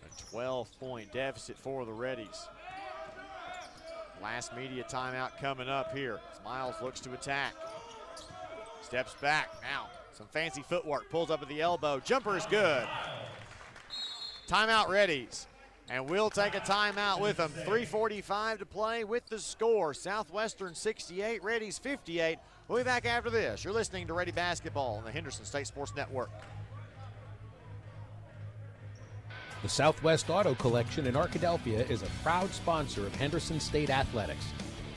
[SPEAKER 1] A 12-point deficit for the Reddies. Last media timeout coming up here. As Miles looks to attack. Steps back. Now, some fancy footwork. Pulls up at the elbow. Jumper is good. Timeout Reddies. And we'll take a timeout with them. 3:45 to play with the score. Southwestern 68, Reddies 58. We'll be back after this. You're listening to Ready Basketball on the Henderson State Sports Network.
[SPEAKER 13] The Southwest Auto Collection in Arkadelphia is a proud sponsor of Henderson State Athletics.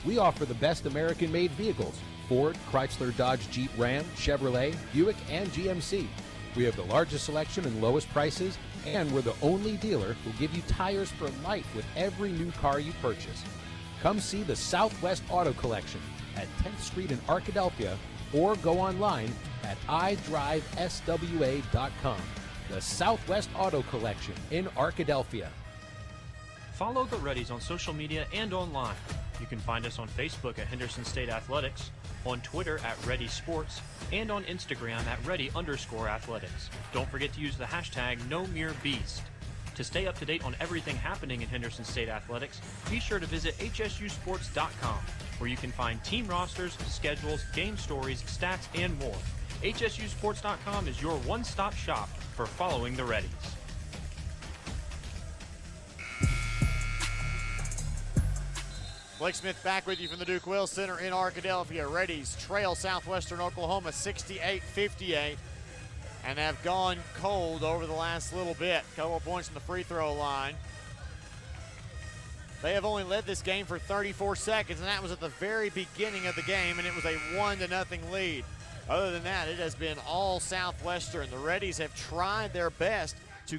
[SPEAKER 13] We offer the best American-made vehicles: Ford, Chrysler, Dodge, Jeep, Ram, Chevrolet, Buick, and GMC. We have the largest selection and lowest prices, and we're the only dealer who'll give you tires for life with every new car you purchase. Come see the Southwest Auto Collection at 10th Street in Arkadelphia, or go online at idriveswa.com. The Southwest Auto Collection in Arkadelphia.
[SPEAKER 21] Follow the Reddies on social media and online. You can find us on Facebook at Henderson State Athletics, on Twitter at Reddy Sports, and on Instagram at Reddy_athletics. Don't forget to use the hashtag #NoMereBeast. To stay up to date on everything happening in Henderson State Athletics, be sure to visit hsusports.com, where you can find team rosters, schedules, game stories, stats, and more. hsusports.com is your one-stop shop for following the Reddies.
[SPEAKER 1] Blake Smith back with you from the Duke Will Center in Arkadelphia. Reddies trail Southwestern Oklahoma 68-58 and have gone cold over the last little bit. Couple of points from the free throw line. They have only led this game for 34 seconds, and that was at the very beginning of the game, and it was a 1-0 lead. Other than that, it has been all Southwestern. The Reddies have tried their best to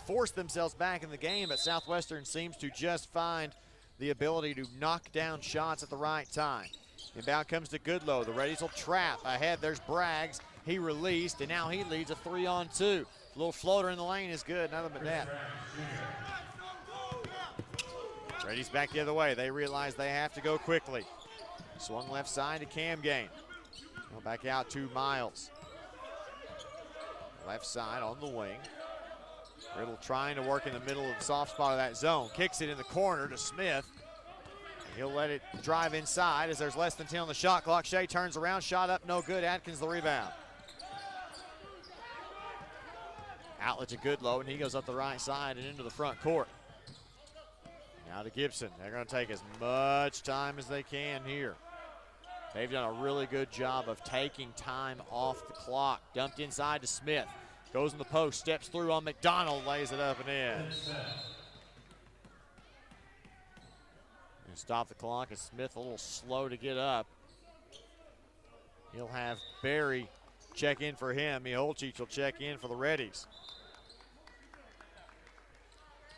[SPEAKER 1] force themselves back in the game, but Southwestern seems to just find the ability to knock down shots at the right time. Inbound comes to Goodlow. The Reddies will trap. Ahead, there's Braggs. He released, and now he leads a 3-on-2. A little floater in the lane is good, nothing but net. Reddies back the other way. They realize they have to go quickly. Swung left side to Cam Gain. Back out to Miles. Left side on the wing. Riddle trying to work in the middle of the soft spot of that zone. Kicks it in the corner to Smith. And he'll let it drive inside as there's less than 10 on the shot clock. Shea turns around, shot up, no good. Atkins the rebound. Outlet to Goodlow, and he goes up the right side and into the front court. Now to Gibson. They're going to take as much time as they can here. They've done a really good job of taking time off the clock. Dumped inside to Smith. Goes in the post, steps through on McDonald, lays it up and in. And stop the clock as Smith a little slow to get up. He'll have Barry check in for him. Miholcic will check in for the Reddies.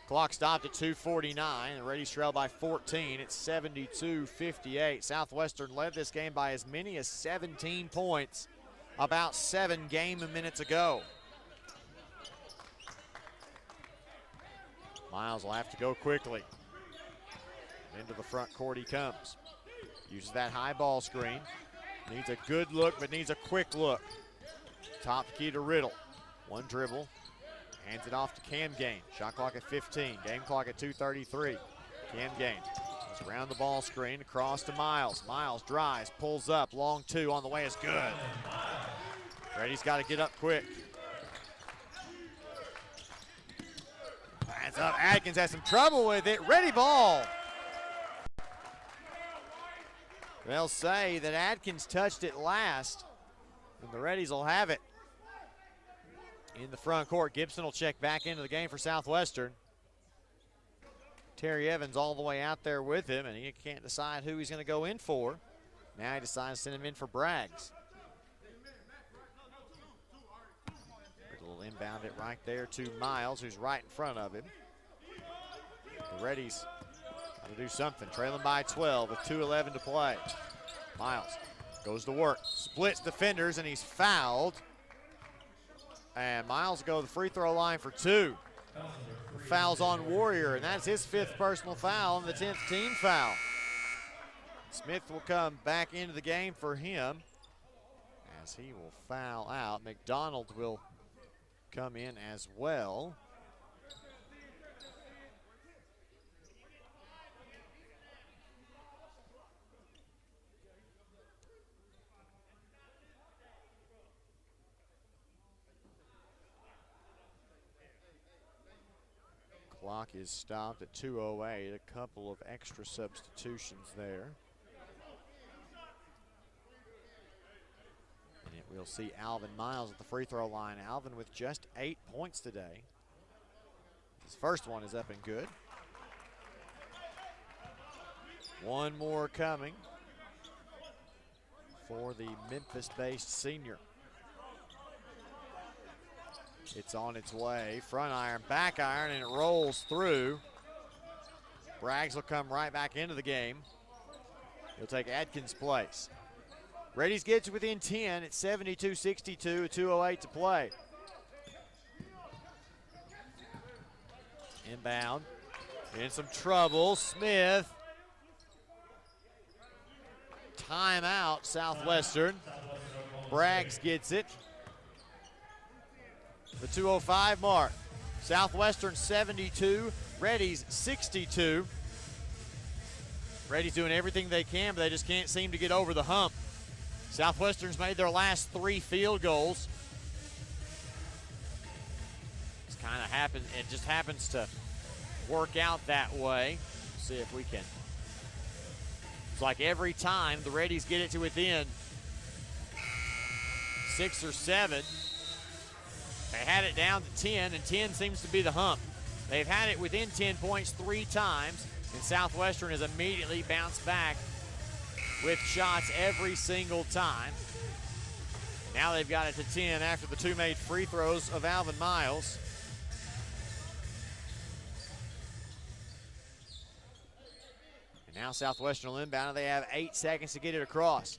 [SPEAKER 1] Clock stopped at 2:49. The Reddies trail by 14. It's 72-58. Southwestern led this game by as many as 17 points about 7 game minutes ago. Miles will have to go quickly. Into the front court he comes. Uses that high ball screen. Needs a good look, but needs a quick look. Top key to Riddle. One dribble. Hands it off to Cam Gain. Shot clock at 15. Game clock at 2:33. Cam Gain goes around the ball screen, across to Miles. Miles drives, pulls up. Long two on the way is good. Reddy's got to get up quick. Hands up. Atkins has some trouble with it. Ready ball. They'll say that Atkins touched it last, and the Reddies will have it. In the front court, Gibson will check back into the game for Southwestern. Terry Evans all the way out there with him, and he can't decide who he's going to go in for. Now he decides to send him in for Braggs. A little Inbound it right there to Miles, who's right in front of him. The Reddies got to do something. Trailing by 12 with 2:11 to play. Miles goes to work, splits defenders, and he's fouled. And Miles will go to the free throw line for 2. Fouls on Warrior, and that's his 5th personal foul and the 10th team foul. Smith will come back into the game for him as he will foul out. McDonald will come in as well. Clock is stopped at 2:08. A couple of extra substitutions there. And we'll see Alvin Miles at the free throw line. Alvin with just 8 points today. His first one is up and good. One more coming for the Memphis-based senior. It's on its way. Front iron, back iron, and it rolls through. Braggs will come right back into the game. He'll take Adkins' place. Reddies gets within 10 at 72-62, 2:08 to play. Inbound, in some trouble, Smith. Timeout, Southwestern. Braggs gets it. The 2:05 mark. Southwestern 72, Reddies 62. Reddies doing everything they can, but they just can't seem to get over the hump. Southwestern's made their last 3 field goals. It's kind of happened, it just happens to work out that way. See if we can. It's like every time the Reddies get it to within 6 or 7, they had it down to 10, and 10 seems to be the hump. They've had it within 10 points 3 times, and Southwestern has immediately bounced back with shots every single time. Now they've got it to 10 after the 2 made free throws of Alvin Miles. And now Southwestern will inbound. They have 8 seconds to get it across.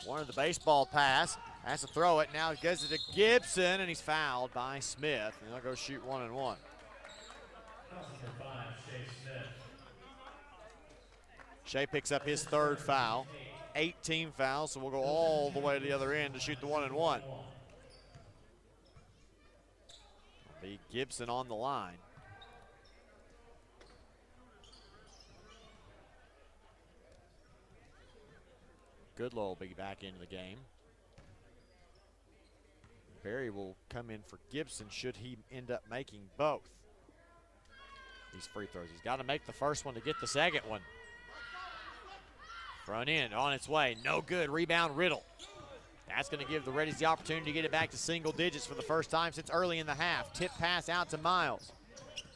[SPEAKER 1] Wanted the baseball pass. Has to throw it. Now it goes to Gibson, and he's fouled by Smith. And they'll go shoot 1 and 1. Shea picks up his 3rd foul. 18 fouls, so we'll go all the way to the other end to shoot the 1 and 1. Be Gibson on the line. Goodlow will be back into the game. Barry will come in for Gibson should he end up making both these free throws. He's got to make the first one to get the second one. Front end on its way. No good. Rebound Riddle. That's going to give the Reddies the opportunity to get it back to single digits for the first time since early in the half. Tip pass out to Miles.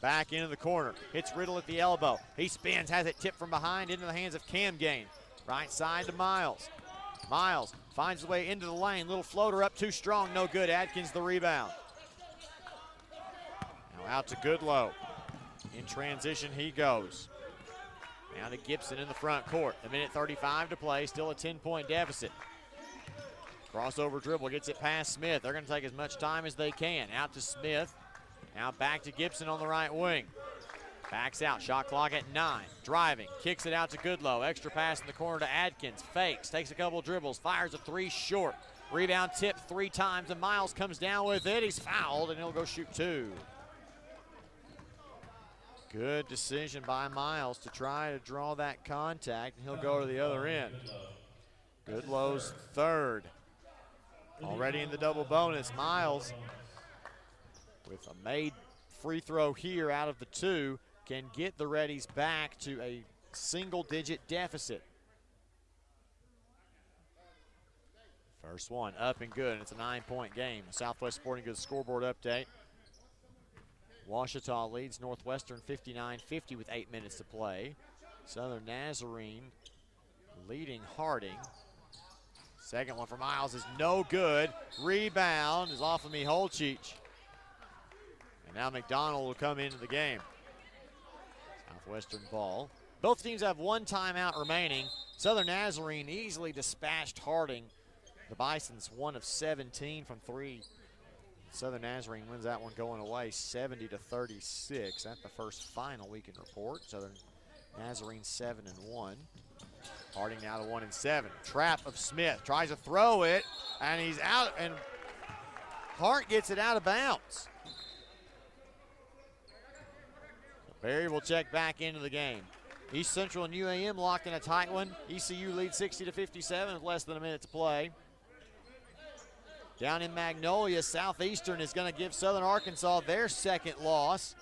[SPEAKER 1] Back into the corner. Hits Riddle at the elbow. He spins, has it tipped from behind into the hands of Cam Gain. Right side to Miles. Miles finds the way into the lane. Little floater up too strong. No good. Adkins the rebound. Now out to Goodlow. In transition he goes. Now to Gibson in the front court. 1:35 to play. Still a 10-point deficit. Crossover dribble. Gets it past Smith. They're going to take as much time as they can. Out to Smith. Now back to Gibson on the right wing. Backs out, shot clock at 9. Driving, kicks it out to Goodlow. Extra pass in the corner to Adkins. Fakes, takes a couple dribbles, fires a 3 short. Rebound tip 3 times, and Miles comes down with it. He's fouled, and he'll go shoot 2. Good decision by Miles to try to draw that contact, and he'll go to the other end. Goodlow's 3rd. Already in the double bonus. Miles with a made free throw here out of the 2 can get the Reddies back to a single-digit deficit. First one up and good, and it's a 9-point game. Southwest Sporting Goods scoreboard update. Ouachita leads Northwestern 59-50 with 8 minutes to play. Southern Nazarene leading Harding Second one for Miles is no good. Rebound is off of Miholcic. And now McDonald will come into the game. Southwestern ball. Both teams have one timeout remaining. Southern Nazarene easily dispatched Harding. The Bisons 1 of 17 from 3. Southern Nazarene wins that one going away 70-36. That's the first final we can report. Southern Nazarene 7-1. Harding now to 1-7. Trap of Smith. Tries to throw it, and he's out, and Hart gets it out of bounds. Berry will check back into the game. East Central and UAM locked in a tight one. ECU leads 60-57 with less than a minute to play. Down in Magnolia, Southeastern is going to give Southern Arkansas their second loss.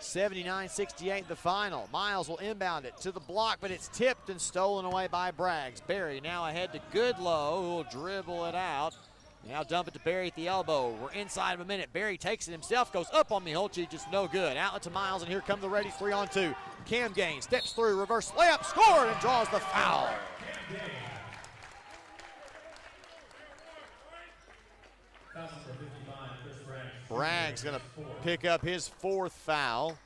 [SPEAKER 1] 79-68 the final. Miles will inbound it to the block, but it's tipped and stolen away by Braggs. Berry now ahead to Goodlow, who will dribble it out. Now dump it to Berry at the elbow. We're inside of a minute. Berry takes it himself, goes up on Miholcic, just no good. Outlet to Miles, and here come the Reddies 3-on-2. Cam Gaines steps through, reverse layup, scored, and draws the foul. Bragg's going to pick up his fourth foul.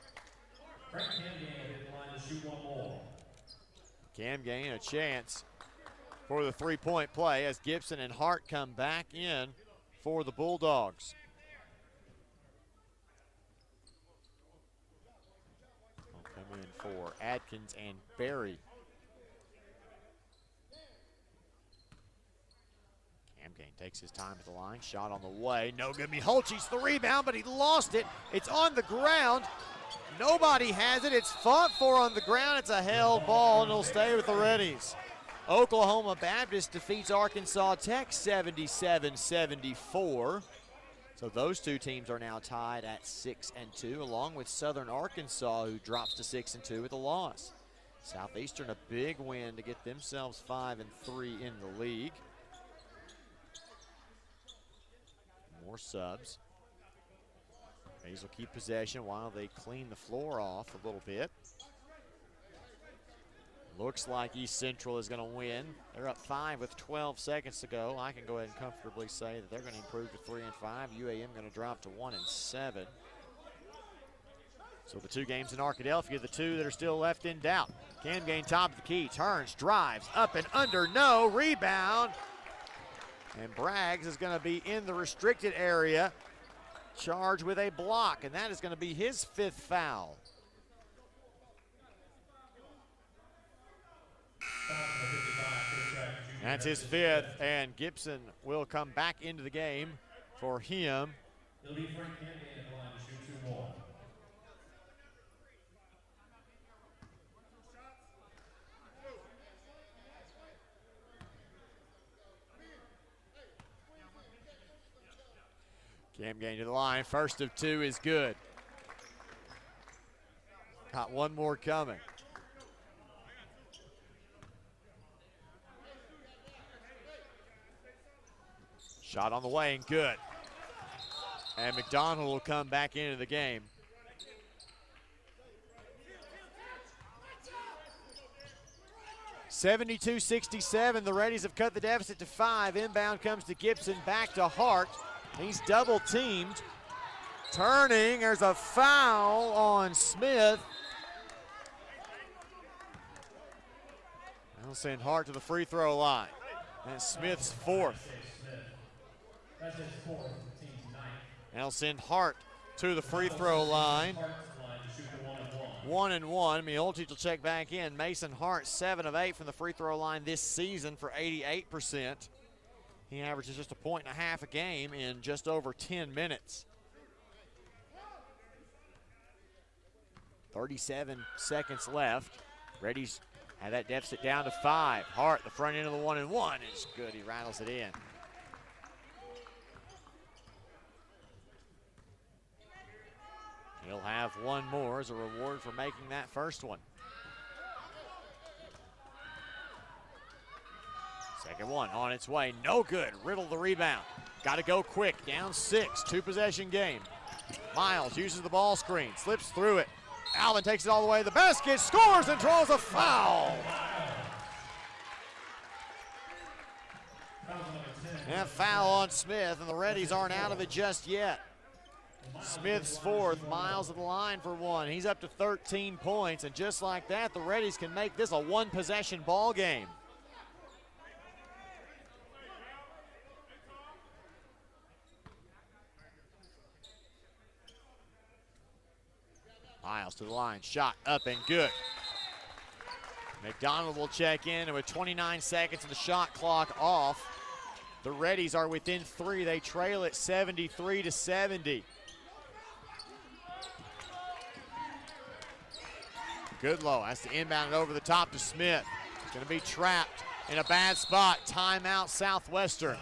[SPEAKER 1] Cam Gain a chance for the three-point play as Gibson and Hart come back in for the Bulldogs. Will come in for Adkins and Berry. Camgain takes his time at the line. Shot on the way. No good. Miholcic's the rebound, but he lost it. It's on the ground. Nobody has it. It's fought for on the ground. It's a held ball, and it'll stay with the Reddies. Oklahoma Baptist defeats Arkansas Tech 77-74. So those two teams are now tied at 6-2, along with Southern Arkansas, who drops to 6-2 with a loss. Southeastern a big win to get themselves 5-3 in the league. More subs. Reddies will keep possession while they clean the floor off a little bit. Looks like East Central is going to win. They're up 5 with 12 seconds to go. I can go ahead and comfortably say that they're going to improve to 3-5. UAM going to drop to 1-7. So the two games in Arkadelphia, the two that are still left in doubt. Camgain top of the key, turns, drives, up and under, no, rebound. And Braggs is going to be in the restricted area, charged with a block, and that is going to be his fifth foul. That's his fifth, and Gibson will come back into the game for him.
[SPEAKER 3] It'll be Frank Camgain at the line to shoot 2 more.
[SPEAKER 1] Camgain to the line, first of 2 is good. Got one more coming. Shot on the way and good. And McDonald will come back into the game. (72-67). The Reddies have cut the deficit to 5. Inbound comes to Gibson, back to Hart. He's double teamed. Turning, there's a foul on Smith. They'll send Hart to the free throw line. That's Smith's fourth.
[SPEAKER 3] That's his 4th, team tonight.
[SPEAKER 1] They'll send Hart to the free throw line. 1-1. Miholcic will check back in. Mason Hart 7 of 8 from the free throw line this season for 88%. He averages just 1.5 points a game in just over 10 minutes. 37 seconds left. Reddies have that deficit down to 5. Hart, the front end of the 1-1 is good. He rattles it in. He'll have one more as a reward for making that first one. Second one on its way, no good. Riddle the rebound. Got to go quick, down 6, 2-possession game. Miles uses the ball screen, slips through it. Alvin takes it all the way to the basket, scores and draws a foul. And a foul on Smith, and the Reddies aren't out of it just yet. Smith's fourth, Miles at the line for one. He's up to 13 points, and just like that, the Reddies can make this a one-possession ball game. Miles to the line, shot up and good. McDonald will check in, and with 29 seconds of the shot clock off, the Reddies are within 3. They trail it 73-70. Goodlow has to inbound it over the top to Smith. He's going to be trapped in a bad spot. Timeout, Southwestern.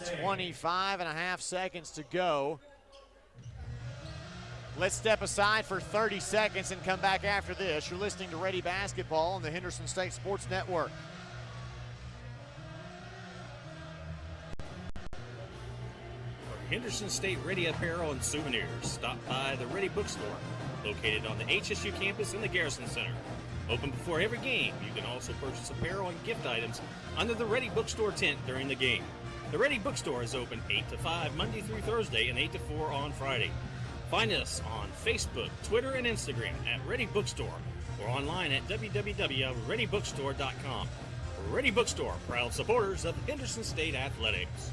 [SPEAKER 1] 25.5 seconds to go. Let's step aside for 30 seconds and come back after this. You're listening to Ready Basketball on the Henderson State Sports Network.
[SPEAKER 8] For Henderson State Ready apparel and souvenirs, stop by the Ready Bookstore, located on the HSU campus in the Garrison Center. Open before every game, you can also purchase apparel and gift items under the Ready Bookstore tent during the game. The Ready Bookstore is open 8 to 5 Monday through Thursday and 8 to 4 on Friday. Find us on Facebook, Twitter, and Instagram at Ready Bookstore or online at www.readybookstore.com. Ready Bookstore, proud supporters of Henderson State Athletics.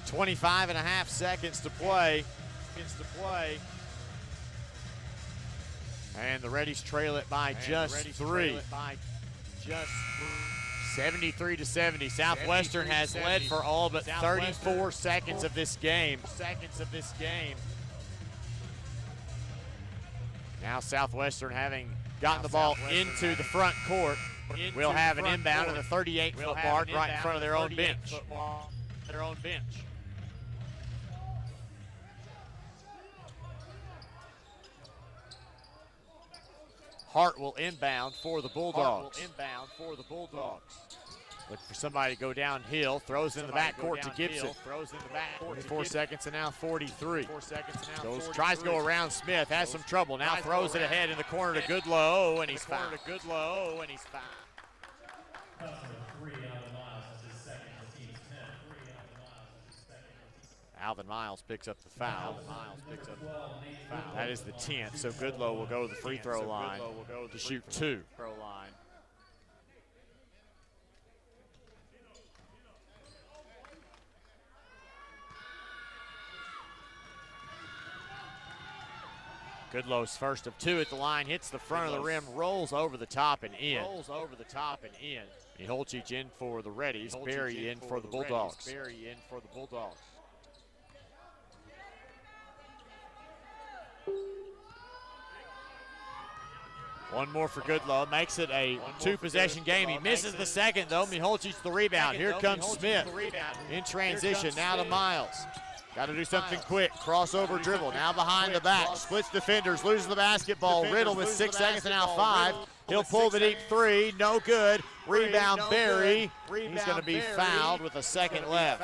[SPEAKER 1] .5 seconds to play. And the Reddies trail it by just 3. 73-70. Southwestern has led for all but 34 seconds of this game. Now Southwestern, having gotten the ball into the front court, will have an inbound at the 38-foot mark right in front of their own bench. Hart will inbound for the Bulldogs. Look for somebody to go downhill, throws in the backcourt to Gibson. 24 seconds and now 43. Tries to go around Smith, has some trouble. Now throws it ahead in the corner to Goodlow, and he's fouled. Alvin Miles picks up the foul. That is the 10th, so Goodlow will go to the free throw line to shoot 2. Goodlow's first of 2 at the line, hits the front of the rim, rolls over the top and in. Miholcic in for the Reddies, Berry in for the Bulldogs. One more for Goodlow, makes it a 2-possession game. He misses the second though. Miholcic the rebound. Here comes Smith in transition. Now to Miles. Got to do something quick. Crossover dribble. Now behind the back. Splits defenders. Loses the basketball. Riddle with 6 seconds and now 5. He'll pull the deep 3. No good. Rebound Berry. He's going to be fouled with a second left.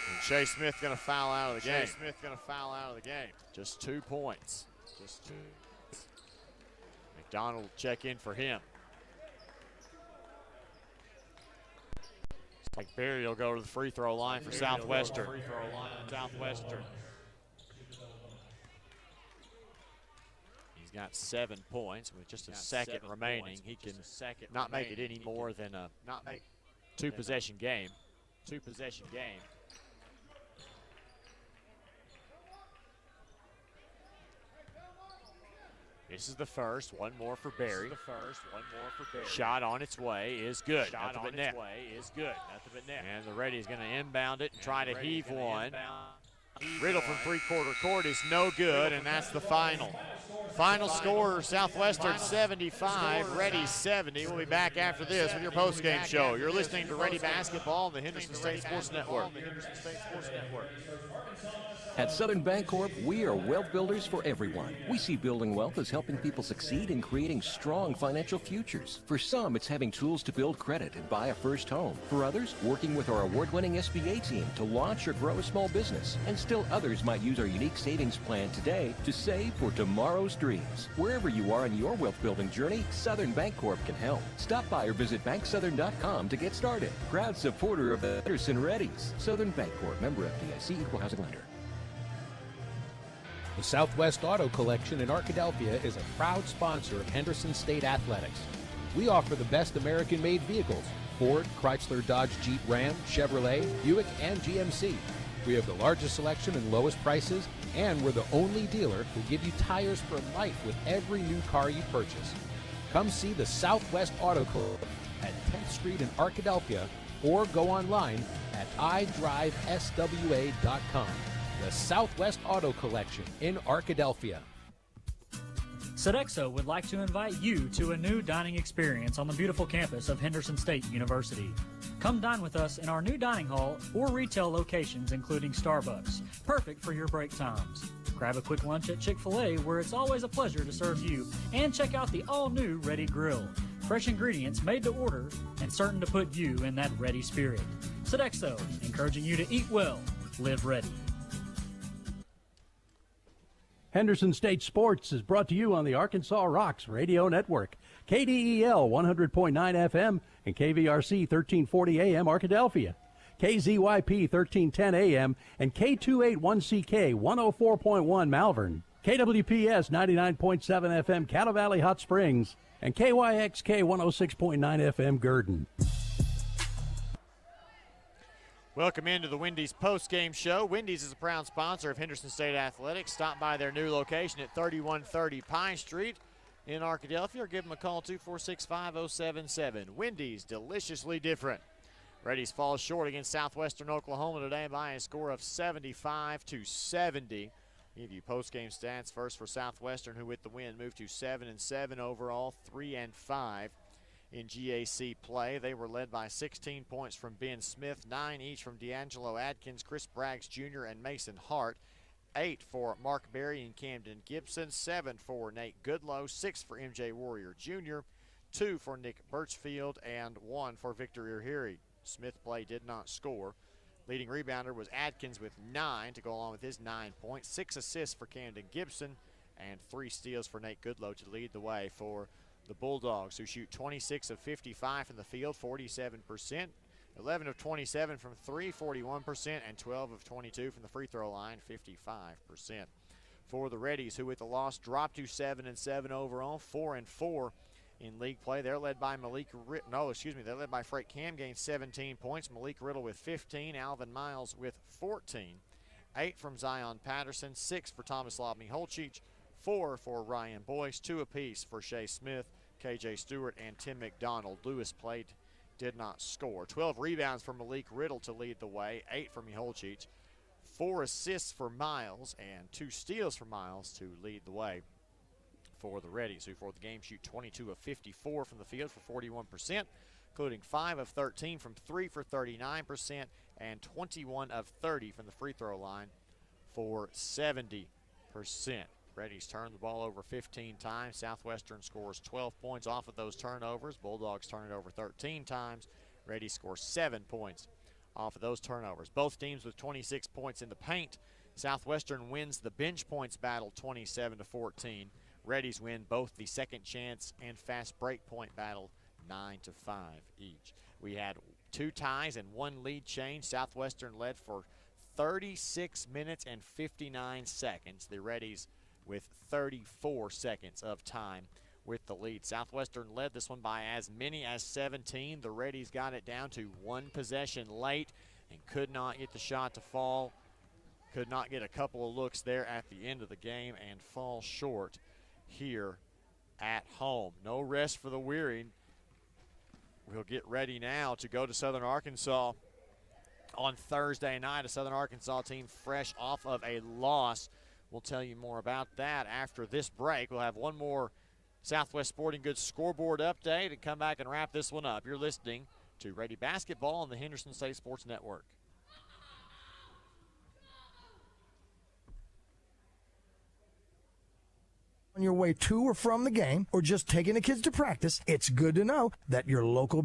[SPEAKER 1] And Shea Smith going to foul out of the game. Just 2 points. McDonald will check in for him. Like Berry will go to the free throw line for Southwestern. He's got 7 points with just a second remaining. He can not make it any more than a 2-possession game. This is the first. One more for Berry. Shot on its way is good. Nothing but net. And the Reddy is going to inbound it and try to heave one. Riddle from three-quarter court is no good, and that's the final. Final score, Southwestern 75, Reddies 70. We'll be back after this with your postgame show. You're listening to Ready Basketball on the Henderson State Sports Network.
[SPEAKER 10] At Southern Bancorp, we are wealth builders for everyone. We see building wealth as helping people succeed in creating strong financial futures. For some, it's having tools to build credit and buy a first home. For others, working with our award-winning SBA team to launch or grow a small business. And Still others might use our unique savings plan today to save for tomorrow's dreams. Wherever you are in your wealth building journey, Southern Bancorp can help. Stop by or visit banksouthern.com to get started. Proud supporter of the Henderson Reddies. Southern Bancorp, member FDIC, equal housing lender.
[SPEAKER 13] The Southwest Auto Collection in Arkadelphia is a proud sponsor of Henderson State Athletics. We offer the best American-made vehicles: Ford, Chrysler, Dodge, Jeep, Ram, Chevrolet, Buick, and GMC. We have the largest selection and lowest prices, and we're the only dealer who give you tires for life with every new car you purchase. Come see the Southwest Auto Club at 10th Street in Arkadelphia, or go online at idriveswa.com. The Southwest Auto Collection in Arkadelphia.
[SPEAKER 14] Sodexo would like to invite you to a new dining experience on the beautiful campus of Henderson State University. Come dine with us in our new dining hall or retail locations, including Starbucks, perfect for your break times. Grab a quick lunch at Chick-fil-A, where it's always a pleasure to serve you, and check out the all-new Ready Grill. Fresh ingredients made to order and certain to put you in that ready spirit. Sodexo, encouraging you to eat well, live ready.
[SPEAKER 15] Henderson State Sports is brought to you on the Arkansas Rocks Radio Network, KDEL 100.9 FM and KVRC 1340 AM Arkadelphia, KZYP 1310 AM and K281CK 104.1 Malvern, KWPS 99.7 FM Cattle Valley Hot Springs, and KYXK 106.9 FM Gurdon.
[SPEAKER 1] Welcome into the Wendy's post-game show. Wendy's is a proud sponsor of Henderson State Athletics. Stop by their new location at 3130 Pine Street in Arkadelphia, or give them a call, 246-5077. Wendy's, deliciously different. Reddies falls short against Southwestern Oklahoma today by a score of 75-70. Give you post-game stats first for Southwestern, who with the win moved to 7-7 overall, 3-5. In GAC play. They were led by 16 points from Ben Smith, 9 each from D'Angelo Adkins, Chris Braggs Jr., and Mason Hart, 8 for Mark Berry and Camden Gibson, 7 for Nate Goodlow, 6 for MJ Warrior Jr., 2 for Nick Birchfield, and 1 for Victor Irhiri. Smith play did not score. Leading rebounder was Adkins with 9 to go along with his 9 points, 6 assists for Camden Gibson, and 3 steals for Nate Goodlow to lead the way for the Bulldogs, who shoot 26 of 55 from the field, 47%, 11 of 27 from 3, 41%, and 12 of 22 from the free throw line, 55%. For the Reddies, who with the loss dropped to 7-7 overall, 4-4 in league play. They're led by they're led by Frank Cam, gained 17 points, Malik Riddle with 15, Alvin Miles with 14, 8 from Zion Patterson, 6 for Thomas Lobney Holchich, 4 for Ryan Boyce, 2 apiece for Shea Smith, KJ Stewart, and Tim McDonald. Lewis played, did not score. 12 rebounds for Malik Riddle to lead the way, 8 from Miholcic, 4 assists for Miles, and 2 steals for Miles to lead the way for the Reddies, who for the game shoot 22 of 54 from the field for 41%, including 5 of 13 from 3 for 39%, and 21 of 30 from the free throw line for 70%. Reddies turn the ball over 15 times. Southwestern scores 12 points off of those turnovers. Bulldogs turn it over 13 times. Reddies scores 7 points off of those turnovers. Both teams with 26 points in the paint. Southwestern wins the bench points battle 27-14. Reddies win both the second chance and fast break point battle 9-5 each. We had 2 ties and 1 lead change. Southwestern led for 36 minutes and 59 seconds. The Reddies with 34 seconds of time with the lead. Southwestern led this one by as many as 17. The Reddies got it down to 1 possession late and could not get the shot to fall. Could not get a couple of looks there at the end of the game and fall short here at home. No rest for the weary. We'll get ready now to go to Southern Arkansas on Thursday night. A Southern Arkansas team fresh off of a loss. We'll tell you more about that after this break. We'll have one more Southwest Sporting Goods scoreboard update and come back and wrap this one up. You're listening to Ready Basketball on the Henderson State Sports Network.
[SPEAKER 7] On your way to or from the game, or just taking the kids to practice, it's good to know that your local